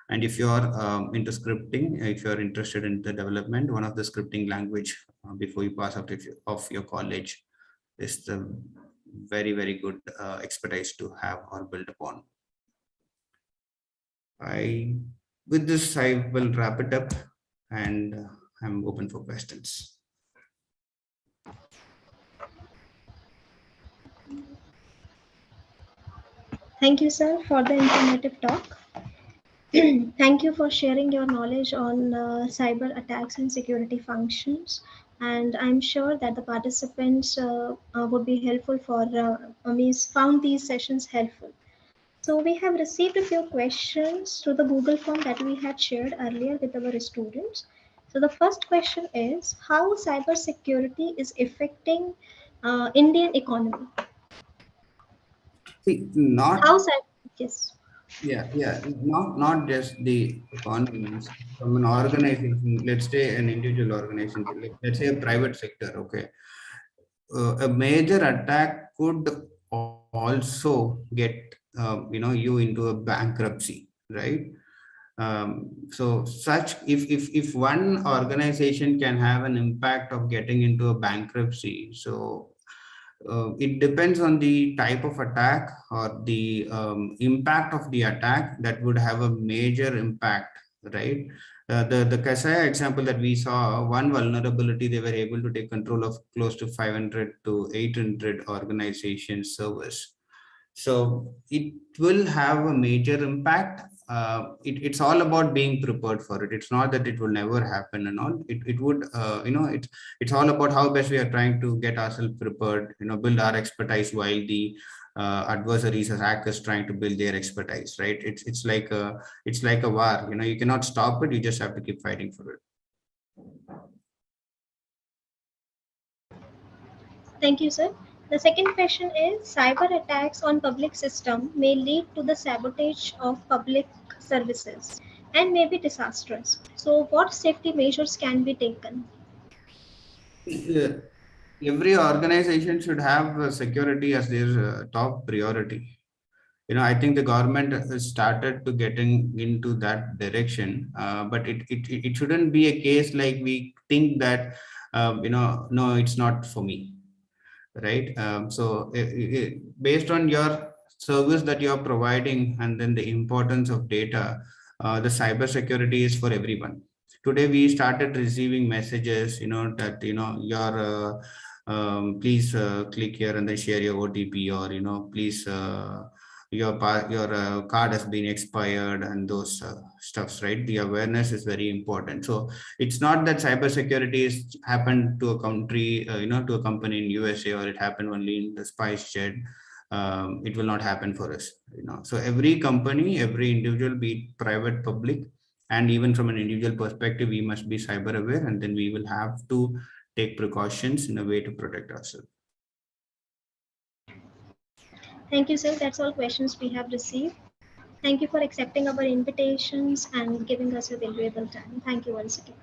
And if you're into scripting, if you're interested in the development, one of the scripting language before you pass out of your college is the very, very good expertise to have or build upon. With this, I will wrap it up, and I'm open for questions. Thank you, sir, for the informative talk. Thank you for sharing your knowledge on cyber attacks and security functions. And I'm sure that the participants would be helpful found these sessions helpful. So we have received a few questions through the Google form that we had shared earlier with our students. So the first question is, how cybersecurity is affecting Indian economy? See, yes. Yeah, not just the economy. From an organization, let's say an individual organization, let's say a private sector, okay. A major attack could also get you into a bankruptcy, right? So such if one organization can have an impact of getting into a bankruptcy, so it depends on the type of attack or the impact of the attack that would have a major impact, right? The Kaseya example that we saw, one vulnerability, they were able to take control of close to 500 to 800 organizations servers. So it will have a major impact. It's all about being prepared for it. It's not that it will never happen and all. It would, it's all about how best we are trying to get ourselves prepared, build our expertise while the adversaries or hackers trying to build their expertise, right? It's like a war. You cannot stop it. You just have to keep fighting for it. Thank you, sir. The second question is, cyber attacks on public system may lead to the sabotage of public services and may be disastrous. So what safety measures can be taken? Every organization should have security as their top priority. I think the government has started to getting into that direction, but it shouldn't be a case like we think that, no, it's not for me. Right. So based on your service that you're providing and then the importance of data, the cybersecurity is for everyone. Today, we started receiving messages, that, your please click here and then share your OTP, or, please, your card has been expired and those stuffs, right? The awareness is very important. So it's not that cybersecurity is happened to a country, to a company in USA, or it happened only in the SpiceJet. It will not happen for us, So every company, every individual, be it private, public, and even from an individual perspective, we must be cyber aware, and then we will have to take precautions in a way to protect ourselves. Thank you, sir. That's all questions we have received. Thank you for accepting our invitations and giving us a valuable time. Thank you once again.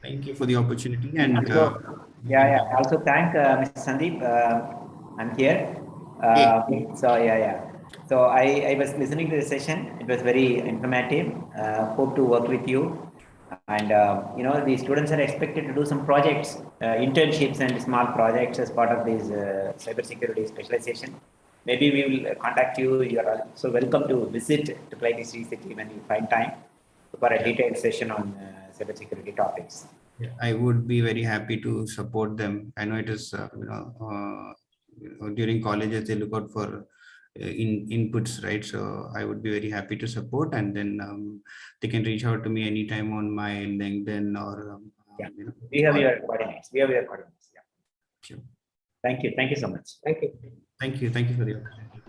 Thank you for the opportunity. And Also thank Mr. Sandeep. I'm here. So I was listening to the session. It was very informative. Hope to work with you. And the students are expected to do some projects, internships and small projects as part of this cybersecurity specialization. Maybe we will contact you. You are also welcome to visit Triple IT Sri City when you find time for a detailed session on cybersecurity topics. I would be very happy to support them. I know it is, during colleges, they look out for inputs, right? So I would be very happy to support, and then they can reach out to me anytime on my LinkedIn or. We have your coordinates. Yeah. Sure. Thank you. Thank you so much. Thank you. Thank you. Thank you for the opportunity.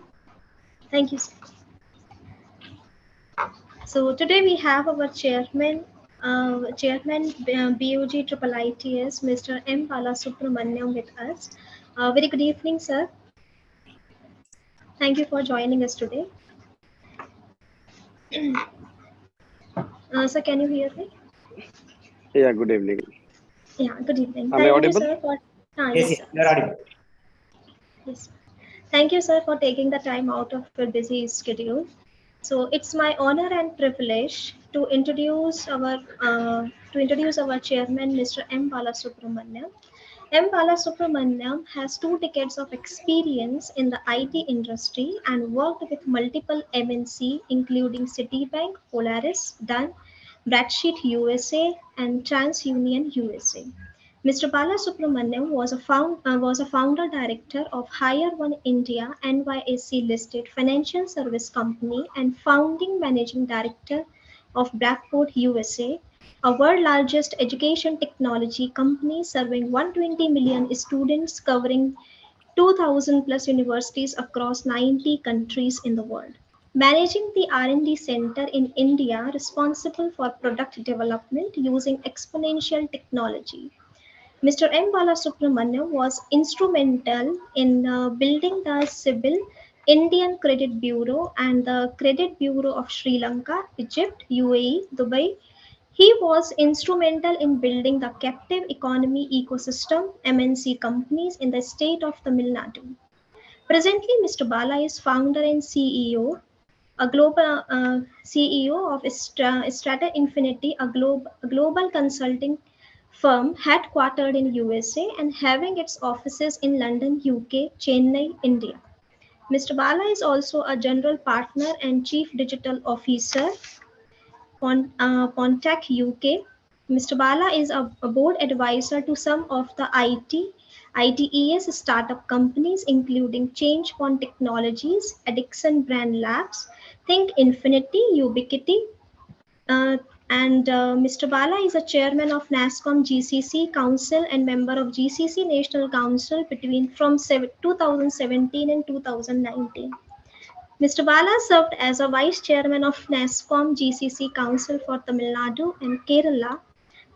Thank you, sir. So today we have our chairman, BOG Triple ITS, Mr. M. Balasubramaniam with us. Very good evening, sir. Thank you for joining us today. Sir, can you hear me? Yeah, good evening. Yeah, good evening. Am I audible? You, sir, for... Yes, sir. you're audible. Yes. Thank you, sir, for taking the time out of your busy schedule. So it's my honor and privilege to introduce our chairman, Mr. M. Balasubramaniam. M. Balasubramaniam has 2 decades of experience in the IT industry and worked with multiple MNC, including Citibank, Polaris, Dun, Bradsheet USA, and TransUnion USA. Mr. Balasubramaniam was a founder director of Hire One India, NYSE listed financial service company, and founding managing director of Blackboard USA, a world largest education technology company serving 120 million students covering 2,000 plus universities across 90 countries in the world. Managing the R&D center in India responsible for product development using exponential technology. Mr. M. Balasubramaniam was instrumental in building the CIBIL, Indian Credit Bureau, and the Credit Bureau of Sri Lanka, Egypt, UAE, Dubai. He was instrumental in building the captive economy ecosystem, MNC companies in the state of Tamil Nadu. Presently, Mr. Bala is founder and CEO CEO of Strata Infinity, a global consulting firm headquartered in USA and having its offices in London, UK, Chennai, India. Mr. Bala is also a general partner and chief digital officer Pontac UK. Mr. Bala is a board advisor to some of the ITES startup companies, including ChangePoint Technologies, Addiction Brand Labs, Think Infinity, Ubiquity, and Mr. Bala is a chairman of NASSCOM GCC Council and member of GCC National Council from 2017 and 2019. Mr. Bala served as a vice chairman of NASSCOM GCC Council for Tamil Nadu and Kerala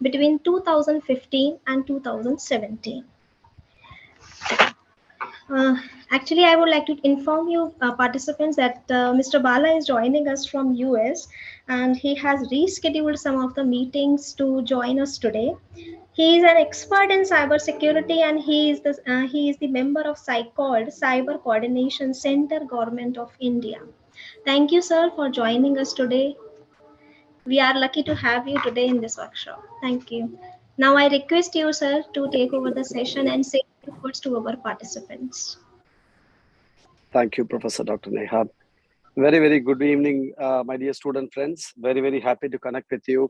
between 2015 and 2017. Actually, I would like to inform you participants that Mr. Bala is joining us from US and he has rescheduled some of the meetings to join us today. He is an expert in cybersecurity and he is the member of CyCold, Cyber Coordination Center, Government of India. Thank you, sir, for joining us today. We are lucky to have you today in this workshop. Thank you. Now I request you, sir, to take over the session and say a few words to our participants. Thank you, Professor Dr. Neha. Very, very good evening, my dear student friends. Very, very happy to connect with you.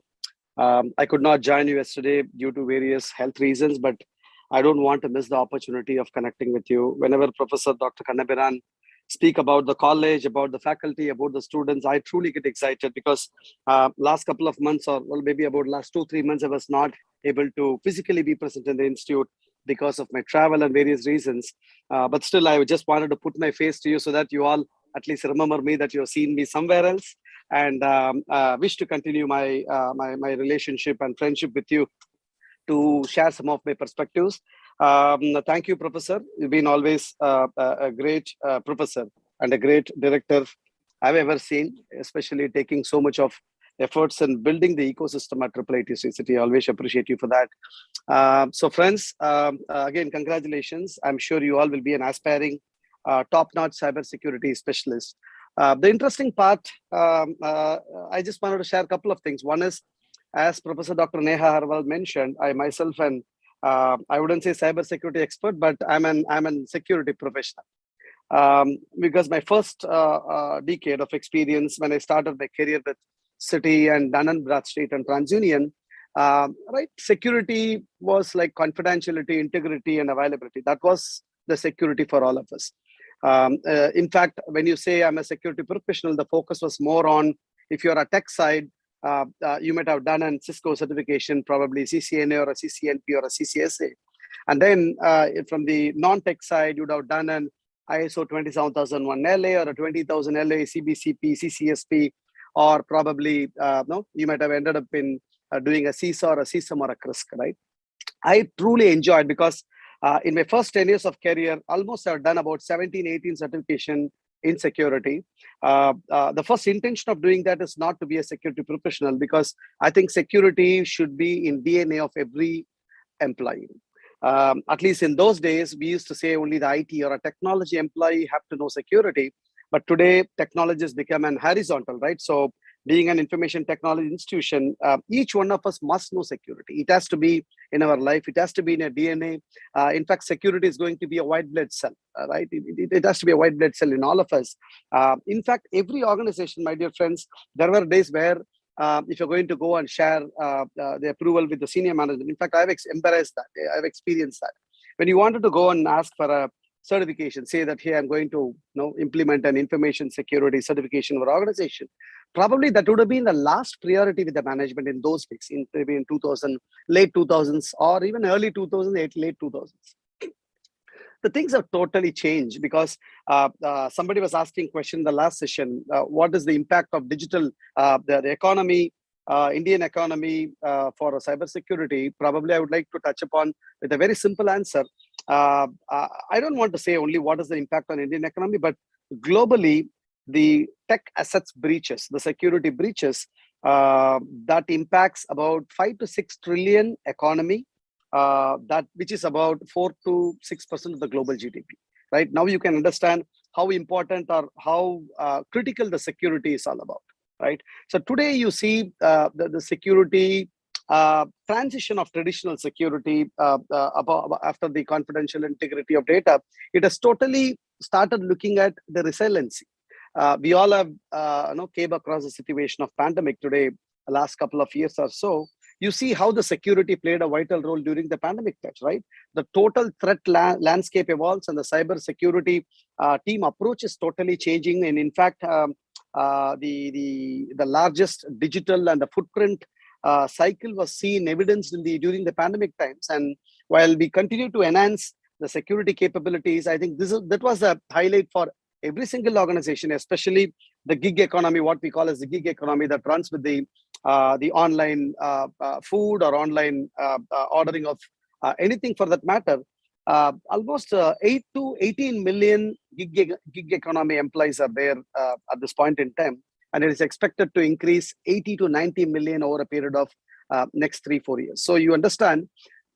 I could not join you yesterday due to various health reasons, but I don't want to miss the opportunity of connecting with you. Whenever Professor Dr. Kannabiran speak about the college, about the faculty, about the students, I truly get excited because last couple of months, or well, maybe about last 2-3 months, I was not able to physically be present in the institute because of my travel and various reasons. But still, I just wanted to put my face to you so that you all at least remember me, that you have seen me somewhere else, and wish to continue my my relationship and friendship with you to share some of my perspectives. Thank you, Professor. You've been always a great professor and a great director I've ever seen, especially taking so much of efforts in building the ecosystem at IIIT Sri City. I always appreciate you for that. So friends, again, congratulations. I'm sure you all will be an aspiring top-notch cybersecurity specialist. The interesting part, I just wanted to share a couple of things. One is, as Professor Dr. Neha Harwal mentioned, I myself am, I wouldn't say cybersecurity expert, but I'm an security professional. Because my first decade of experience when I started my career with Citi and Dun & Bradstreet and TransUnion, right, security was like confidentiality, integrity, and availability. That was the security for all of us. In fact, when you say I'm a security professional, the focus was more on, if you're a tech side, you might have done a Cisco certification, probably CCNA or a CCNP or a CCSA. And then from the non-tech side, you'd have done an ISO 27001 LA or a 20000 LA, CBCP, CCSP, or probably, no, you might have ended up in doing a CISA or a CISM or a CRISC, right? I truly enjoyed, because in my first 10 years of career, almost I've done about 17, 18 certification in security. The first intention of doing that is not to be a security professional, because I think security should be in DNA of every employee. At least in those days, we used to say only the IT or a technology employee have to know security. But today, technology has become an horizontal, right? So being an information technology institution, each one of us must know security. It has to be in our life. It has to be in a DNA. In fact, security is going to be a white blood cell, right? It has to be a white blood cell in all of us. In fact, every organization, my dear friends, there were days where if you're going to go and share the approval with the senior management, in fact, I've embarrassed that. I've experienced that. When you wanted to go and ask for a certification, say that, hey, I'm going to implement an information security certification for organization, probably that would have been the last priority with the management in those days, maybe in 2000, late 2000s, or even early 2008, late 2000s. The things have totally changed, because somebody was asking question in the last session, what is the impact of digital, the economy, Indian economy for cybersecurity? Probably I would like to touch upon with a very simple answer. I don't want to say only what is the impact on Indian economy, but globally, the tech assets breaches, the security breaches, that impacts about 5 to 6 trillion economy, which is about 4 to 6% of the global GDP. Right now, you can understand how important or how critical the security is all about, right? So today you see the security transition of traditional security after the confidential integrity of data. It has totally started looking at the resiliency. We all have came across the situation of pandemic today, the last couple of years or so. You see how the security played a vital role during the pandemic phase, right? The total threat landscape evolves, and the cyber security team approach is totally changing. And in fact, the largest digital and the footprint cycle was seen evidenced during the pandemic times. And while we continue to enhance the security capabilities, I think that was a highlight for every single organization, especially the gig economy, what we call as the gig economy that runs with the online food or online ordering of anything for that matter. Almost 8 to 18 million gig economy employees are there at this point in time, and it is expected to increase 80 to 90 million over a period of next 3-4 years. So you understand,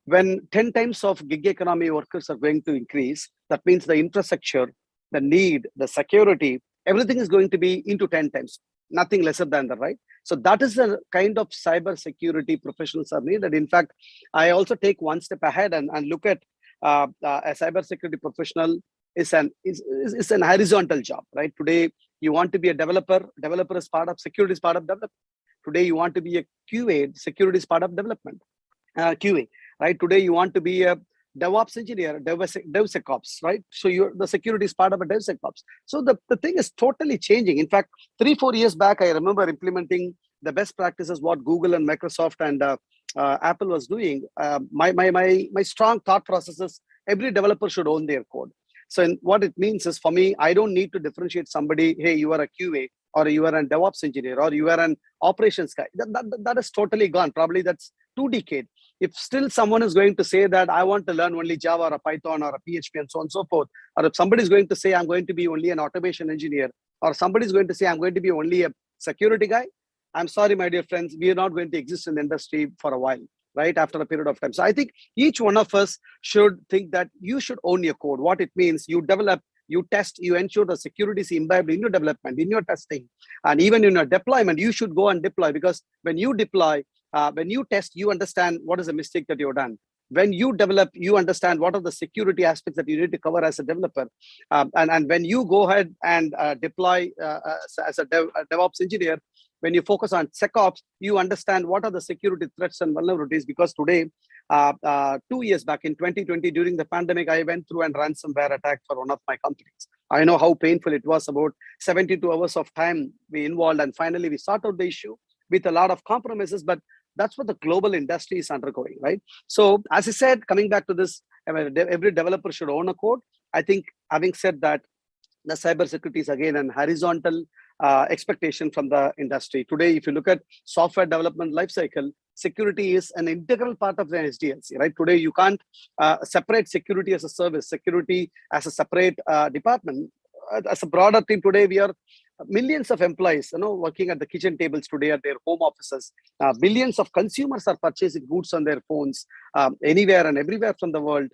when 10 times of gig economy workers are going to increase, that means the infrastructure, the need, the security, everything is going to be into 10 times, nothing lesser than that, right? So that is the kind of cyber security professionals are needed. In fact, I also take one step ahead and look at a cyber security professional is an horizontal job, right? Today, you want to be a developer is part of security, is part of development. Today, you want to be a QA, security is part of development, QA, right? Today, you want to be a DevOps engineer, DevSecOps, right? So the security is part of a DevSecOps. So the thing is totally changing. In fact, 3-4 years back, I remember implementing the best practices, what Google and Microsoft and Apple was doing. My strong thought process is every developer should own their code. So what it means is, for me, I don't need to differentiate somebody, hey, you are a QA, or you are a DevOps engineer, or you are an operations guy. That is totally gone. Probably that's 2 decades. If still someone is going to say that I want to learn only Java or a Python or a PHP and so on and so forth, or if somebody is going to say I'm going to be only an automation engineer, or somebody is going to say I'm going to be only a security guy, I'm sorry, my dear friends, we are not going to exist in the industry for a while, right? After a period of time. So I think each one of us should think that you should own your code. What it means, you develop, you test, you ensure the security is imbibed in your development, in your testing, and even in your deployment, you should go and deploy, because when you deploy, when you test, you understand what is the mistake that you've done. When you develop, you understand what are the security aspects that you need to cover as a developer. And when you go ahead and deploy as a DevOps engineer, when you focus on SecOps, you understand what are the security threats and vulnerabilities. Because today, 2 years back in 2020, during the pandemic, I went through a ransomware attack for one of my companies. I know how painful it was. About 72 hours of time we involved, and finally we sorted out the issue with a lot of compromises. But that's what the global industry is undergoing, right? So as I said, coming back to this, every developer should own a code. I think, having said that, the cybersecurity is again an horizontal expectation from the industry. Today, if you look at software development lifecycle, security is an integral part of the SDLC, right? Today, you can't separate security as a service, security as a separate department. As a broader team today, we are millions of employees, working at the kitchen tables today at their home offices. Billions of consumers are purchasing goods on their phones anywhere and everywhere from the world.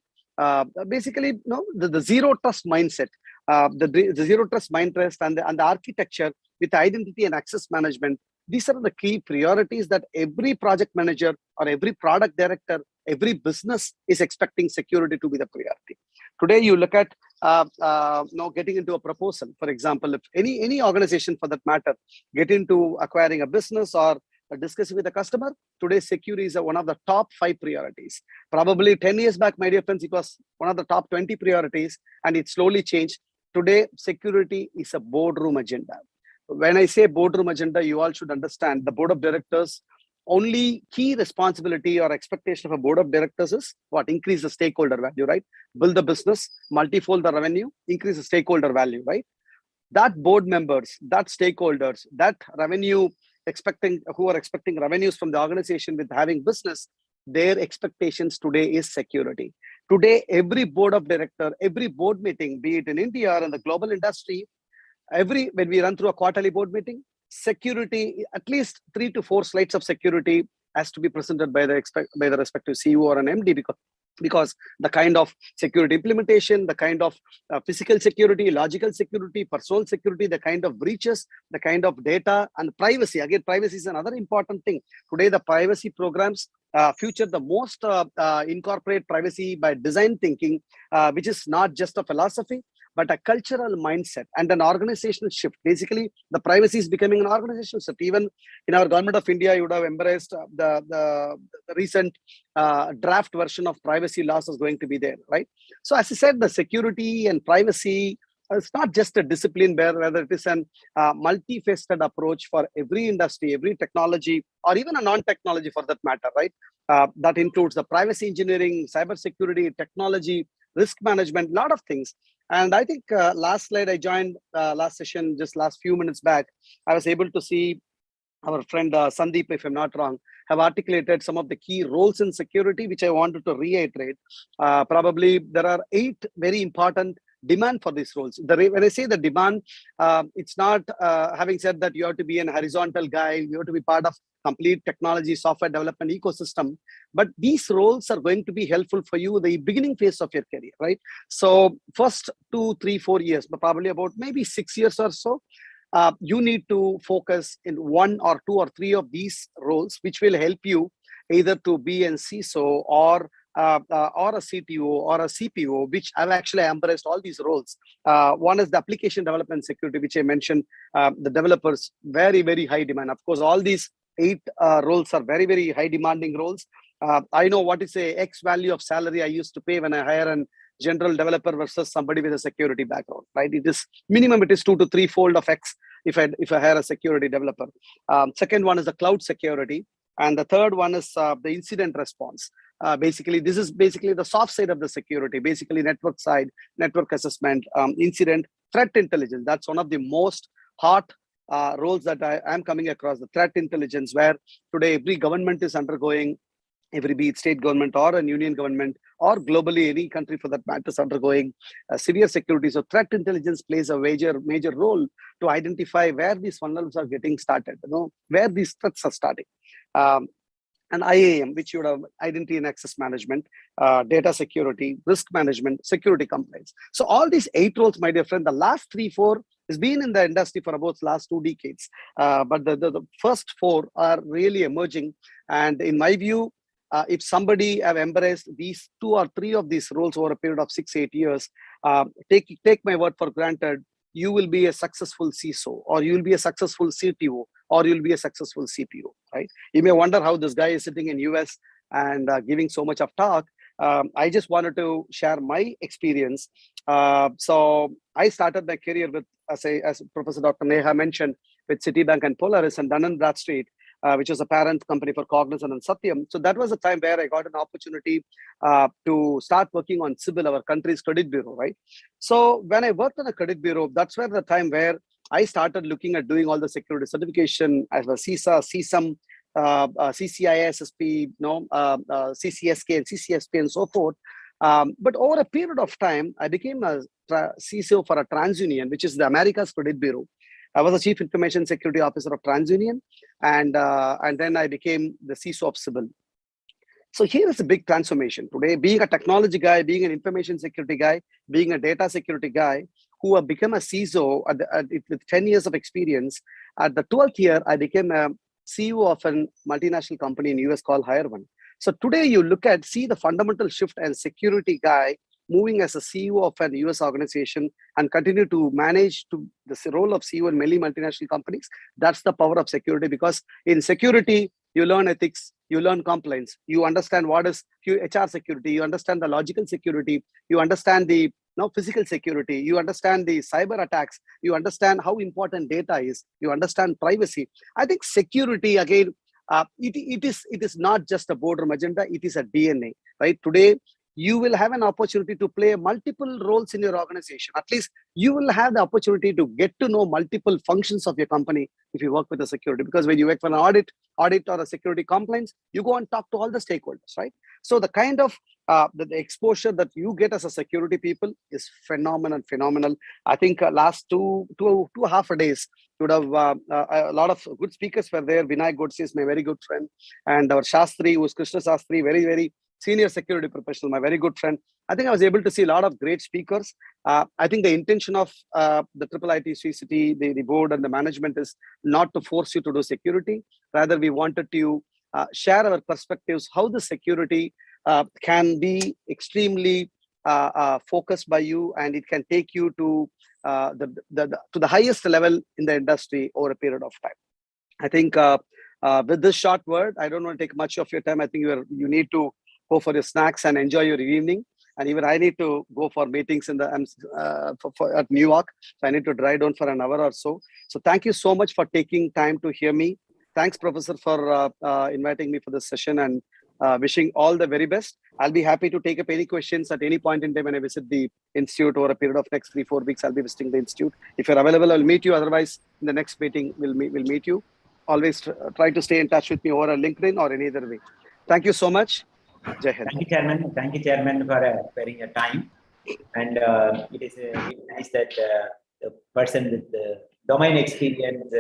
Basically, the zero trust mindset, the zero trust mindset and the architecture with identity and access management. These are the key priorities that every project manager or every product director, every business is expecting security to be the priority. Today, you look at getting into a proposal. For example, if any organization for that matter get into acquiring a business or discussing with a customer, today security is one of the top 5 priorities. Probably 10 years back, my dear friends, it was one of the top 20 priorities, and it slowly changed. Today, security is a boardroom agenda. When I say boardroom agenda, you all should understand the board of directors. Only key responsibility or expectation of a board of directors is what? Increase the stakeholder value, right? Build the business, multifold the revenue, increase the stakeholder value, right? That board members, that stakeholders, that revenue who are expecting revenues from the organization with having business, their expectations today is security. Today, every board of director, every board meeting, be it in India or in the global industry, when we run through a quarterly board meeting, security, at least 3 to 4 slides of security has to be presented by the respective CEO or an MD, because because the kind of security implementation, the kind of physical security, logical security, personal security, the kind of breaches, the kind of data and privacy. Again, privacy is another important thing. Today, the privacy programs future the most incorporate privacy by design thinking, which is not just a philosophy, but a cultural mindset and an organizational shift. Basically, the privacy is becoming an organizational shift. Even in our government of India, you would have embraced the recent draft version of privacy laws is going to be there, right? So as I said, the security and privacy, it's not just a discipline where whether it is an multifaceted approach for every industry, every technology, or even a non-technology for that matter, right? That includes the privacy engineering, cybersecurity, technology, risk management, a lot of things. And I think last slide I joined last session, just last few minutes back, I was able to see our friend Sandeep, if I'm not wrong, have articulated some of the key roles in security, which I wanted to reiterate. Probably there are 8 very important demand for these roles. When I say the demand, it's not having said that you have to be an horizontal guy, you have to be part of complete technology, software development ecosystem. But these roles are going to be helpful for you the beginning phase of your career, right? So first 2, 3, 4 years, but probably about maybe 6 years or so, you need to focus in 1 or 2 or 3 of these roles, which will help you either to be an CISO or a CTO or a CPO, which I've actually embraced all these roles. One is the application development security, which I mentioned, the developers, very, very high demand. Of course, all these 8 roles are very, very high demanding roles. I know what is a X value of salary I used to pay when I hire an general developer versus somebody with a security background, right? It is minimum, it is 2 to 3 fold of X if I hire a security developer. Second one is the cloud security. And the third one is the incident response. Basically, this is basically the soft side of the security, basically network side, network assessment, incident, threat intelligence. That's one of the most hot roles that I am coming across, the threat intelligence, where today every government is undergoing, every be it state government or a union government or globally any country for that matter is undergoing severe security. So threat intelligence plays a major role to identify where these vulnerabilities are getting started, where these threats are starting. And IAM, which you would have identity and access management, data security, risk management, security compliance. So all these 8 roles, my dear friend, the last 3, 4 has been in the industry for about the last 2 decades. But the first 4 are really emerging. And in my view, if somebody have embraced these 2 or 3 of these roles over a period of 6, 8 years, take my word for granted, you will be a successful CISO, or you will be a successful CTO, or you'll be a successful CPO, right? You may wonder how this guy is sitting in US and giving so much of talk. I just wanted to share my experience. So I started my career with, as Professor Dr. Neha mentioned, with Citibank and Polaris and Dun & Bradstreet, which was a parent company for Cognizant and Satyam. So that was a time where I got an opportunity to start working on CIBIL, our country's credit bureau, right? So when I worked on a credit bureau, that's where the time where I started looking at doing all the security certification as a CISA, CSAM, CCISSP, CCSK and CCSP and so forth. But over a period of time, I became a CISO for a TransUnion, which is the America's Credit Bureau. I was the Chief Information Security Officer of TransUnion, and then I became the CISO of CIBIL. So here is a big transformation. Today, being a technology guy, being an information security guy, being a data security guy, who have become a CISO with 10 years of experience. At the 12th year, I became a CEO of a multinational company in US called HireOne. So today you see the fundamental shift and security guy moving as a CEO of an US organization and continue to manage the role of CEO in many multinational companies. That's the power of security, because in security, you learn ethics, you learn compliance, you understand what is HR security, you understand the logical security, you understand the physical security, you understand the cyber attacks, you understand how important data is, you understand privacy. I think security, again, it is not just a boardroom agenda, it is a DNA, right? Today, you will have an opportunity to play multiple roles in your organization. At least you will have the opportunity to get to know multiple functions of your company if you work with the security. Because when you work for an audit or a security compliance, you go and talk to all the stakeholders, right? So the kind of the exposure that you get as a security people is phenomenal. I think last two and a half days, you would have a lot of good speakers were there. Vinayak Godse is my very good friend, and our Shastri, who is Krishna Shastri, very, very senior security professional, my very good friend. I think I was able to see a lot of great speakers. I think the intention of the IIT the board and the management is not to force you to do security. Rather, we wanted to share our perspectives, how the security can be extremely focused by you, and it can take you to the highest level in the industry over a period of time. I think with this short word, I don't want to take much of your time. I think you need to go for your snacks and enjoy your evening. And even I need to go for meetings in the at New York. So I need to drive down for an hour or so. So thank you so much for taking time to hear me. Thanks, Professor, for inviting me for this session, and wishing all the very best. I'll be happy to take up any questions at any point in time when I visit the institute over a period of next 3-4 weeks. I'll be visiting the institute. If you're available, I'll meet you. Otherwise, in the next meeting, we'll meet you. Always try to stay in touch with me over a LinkedIn or any other way. Thank you so much. Jai Hind. Thank you, Chairman. Thank you, Chairman, for sparing your time. And it is nice that the person with the domain experience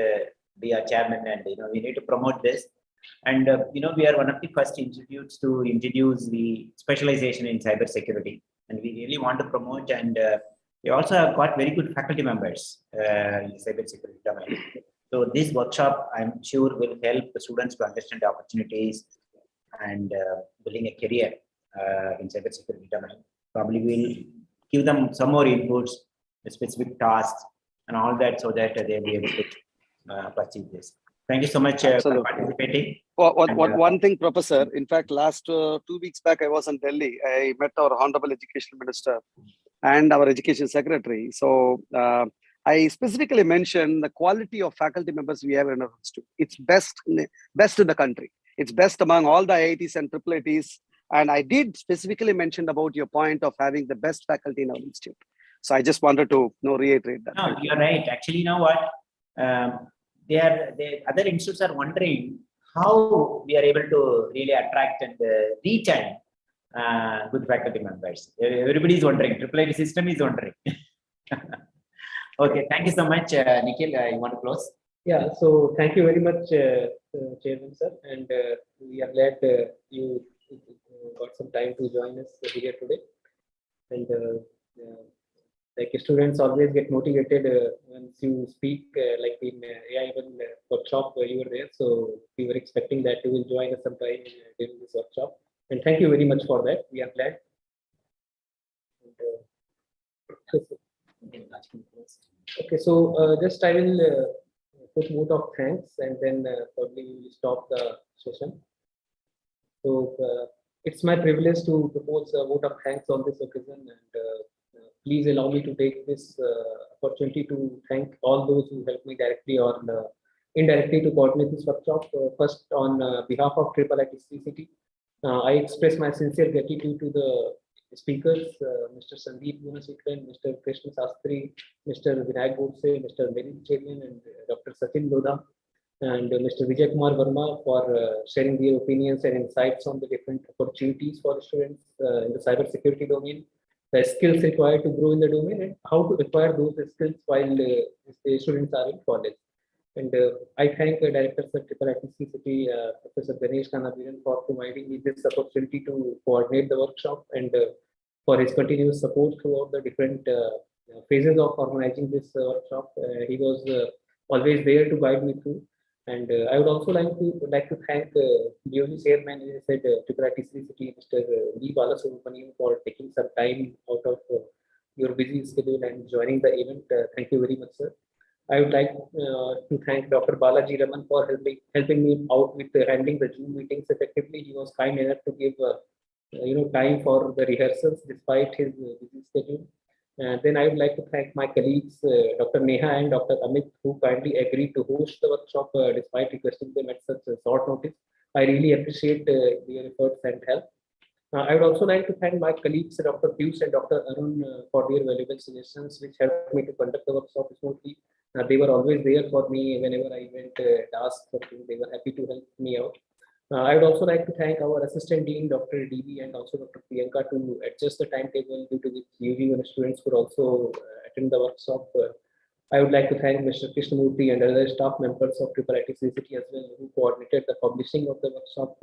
be our chairman, and we need to promote this. And we are one of the first institutes to introduce the specialization in cybersecurity, and we really want to promote. And we also have got very good faculty members in the cybersecurity domain. So this workshop, I'm sure, will help the students to understand the opportunities and building a career in cybersecurity domain. Probably we'll give them some more inputs, specific tasks, and all that, so that they'll be able to pursue this. Thank you so much for participating. One thing, Professor. In fact, last 2 weeks back, I was in Delhi. I met our Honorable Education Minister and our Education Secretary. So I specifically mentioned the quality of faculty members we have in our institute. It's best in the country. It's best among all the IITs and IIITs. And I did specifically mention about your point of having the best faculty in our institute. So I just wanted to reiterate that. No, you're right. Actually, you know what? The other institutes are wondering how we are able to really attract and retain good faculty members. Everybody is wondering. IIIT system is wondering. Okay, thank you so much, Nikhil. You want to close? Yeah, so thank you very much, Chairman sir, and we are glad you got some time to join us here today. And like students always get motivated once you speak, like in AI1 workshop where you were there. So we were expecting that you will join us sometime during this workshop. And thank you very much for that. We are glad. And, okay, so just I will put vote of thanks, and then probably we will stop the session. So it's my privilege to propose a vote of thanks on this occasion, and please allow me to take this opportunity to thank all those who helped me directly or indirectly to coordinate this workshop. First, on behalf of IIIT City, I express my sincere gratitude to the speakers, Mr. Sandeep Gunaswamy, Mr. Krishna Sastry, Mr. Vinayak Godse, Mr. Merin Cherian, and Dr. Sachin Lodha, and Mr. Vijay Kumar Verma for sharing their opinions and insights on the different opportunities for students in the cybersecurity domain, the skills required to grow in the domain, and how to acquire those skills while the students are in college. And I thank Director of IIT City, Professor Ganesh Kanabiran, for providing me this opportunity to coordinate the workshop, and for his continuous support throughout the different phases of organizing this workshop. He was always there to guide me through. And I would also like to thank DOE Chairman, as I said, IIT City, Mr. V. Balasubramanian, for taking some time out of your busy schedule and joining the event. Thank you very much, sir. I would like to thank Dr. Balaji Raman for helping me out with handling the Zoom meetings effectively. He was kind enough to give time for the rehearsals despite his busy schedule. Then I would like to thank my colleagues, Dr. Neha and Dr. Amit, who kindly agreed to host the workshop despite requesting them at such a short notice. I really appreciate their efforts and help. I would also like to thank my colleagues, Dr. Piyush and Dr. Arun, for their valuable suggestions, which helped me to conduct the workshop smoothly. They were always there for me whenever I went and asked for things. They were happy to help me out. I would also like to thank our Assistant Dean, Dr. DB, and also Dr. Priyanka to adjust the timetable due to which UG students could also attend the workshop. I would like to thank Mr. Krishnamurthy and other staff members of IIT City as well, who coordinated the publishing of the workshop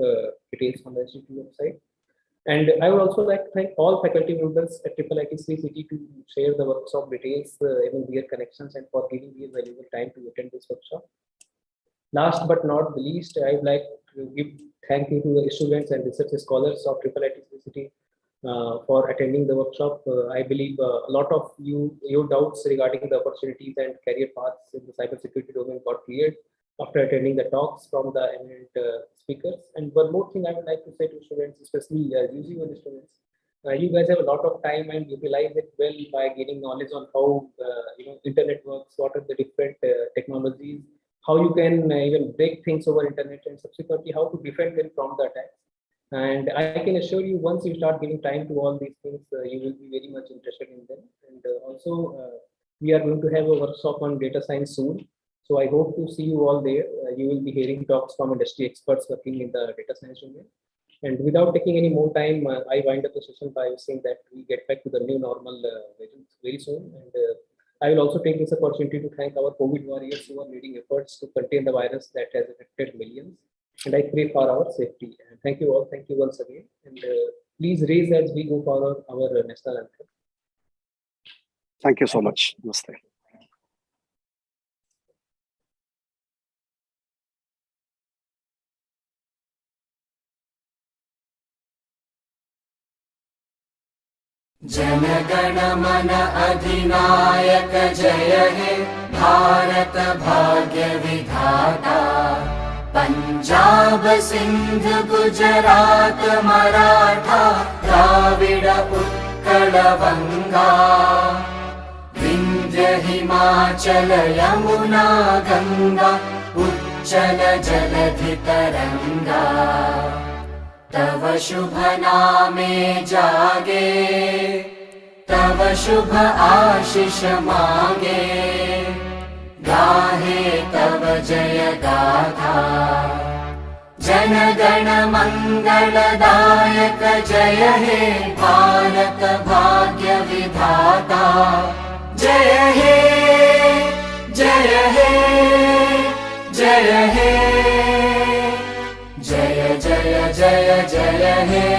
details on the institute website. And I would also like to thank all faculty members at IIIT City to share the workshop details, even their connections, and for giving me valuable time to attend this workshop. Last but not the least, I would like to give thank you to the students and research scholars of IIIT City for attending the workshop. I believe a lot of your doubts regarding the opportunities and career paths in the cybersecurity domain got cleared after attending the talks from the eminent speakers. And one more thing I would like to say to students, especially UG1 students, you guys have a lot of time and utilize it well by gaining knowledge on how internet works, what are the different technologies, how you can even break things over internet, and subsequently how to defend them from the attacks. And I can assure you, once you start giving time to all these things, you will be very much interested in them. And also, we are going to have a workshop on data science soon. So I hope to see you all there. You will be hearing talks from industry experts working in the data science domain. And without taking any more time, I wind up the session by saying that we get back to the new normal very soon. And I will also take this opportunity to thank our COVID warriors who are leading efforts to contain the virus that has affected millions. And I pray for our safety. And thank you all. Thank you once again. And please raise as we go for our national anthem. Thank you so much. Namaste. जनगण मन अधिनायक जय हे भारत भाग्य विधाता पंजाब सिंध गुजरात मराठा द्राविड उत्कल बंगा विंध्य हिमाचल यमुना गंगा उच्चल जलधि तरंगा तव शुभ नामे जागे तव शुभ आशीष मांगे गाहे तव जय गाथा जन गण मंगलदायक जय हे भारत भाग्य विधाता जय हे जय हे जय हे जय जय जय जय हे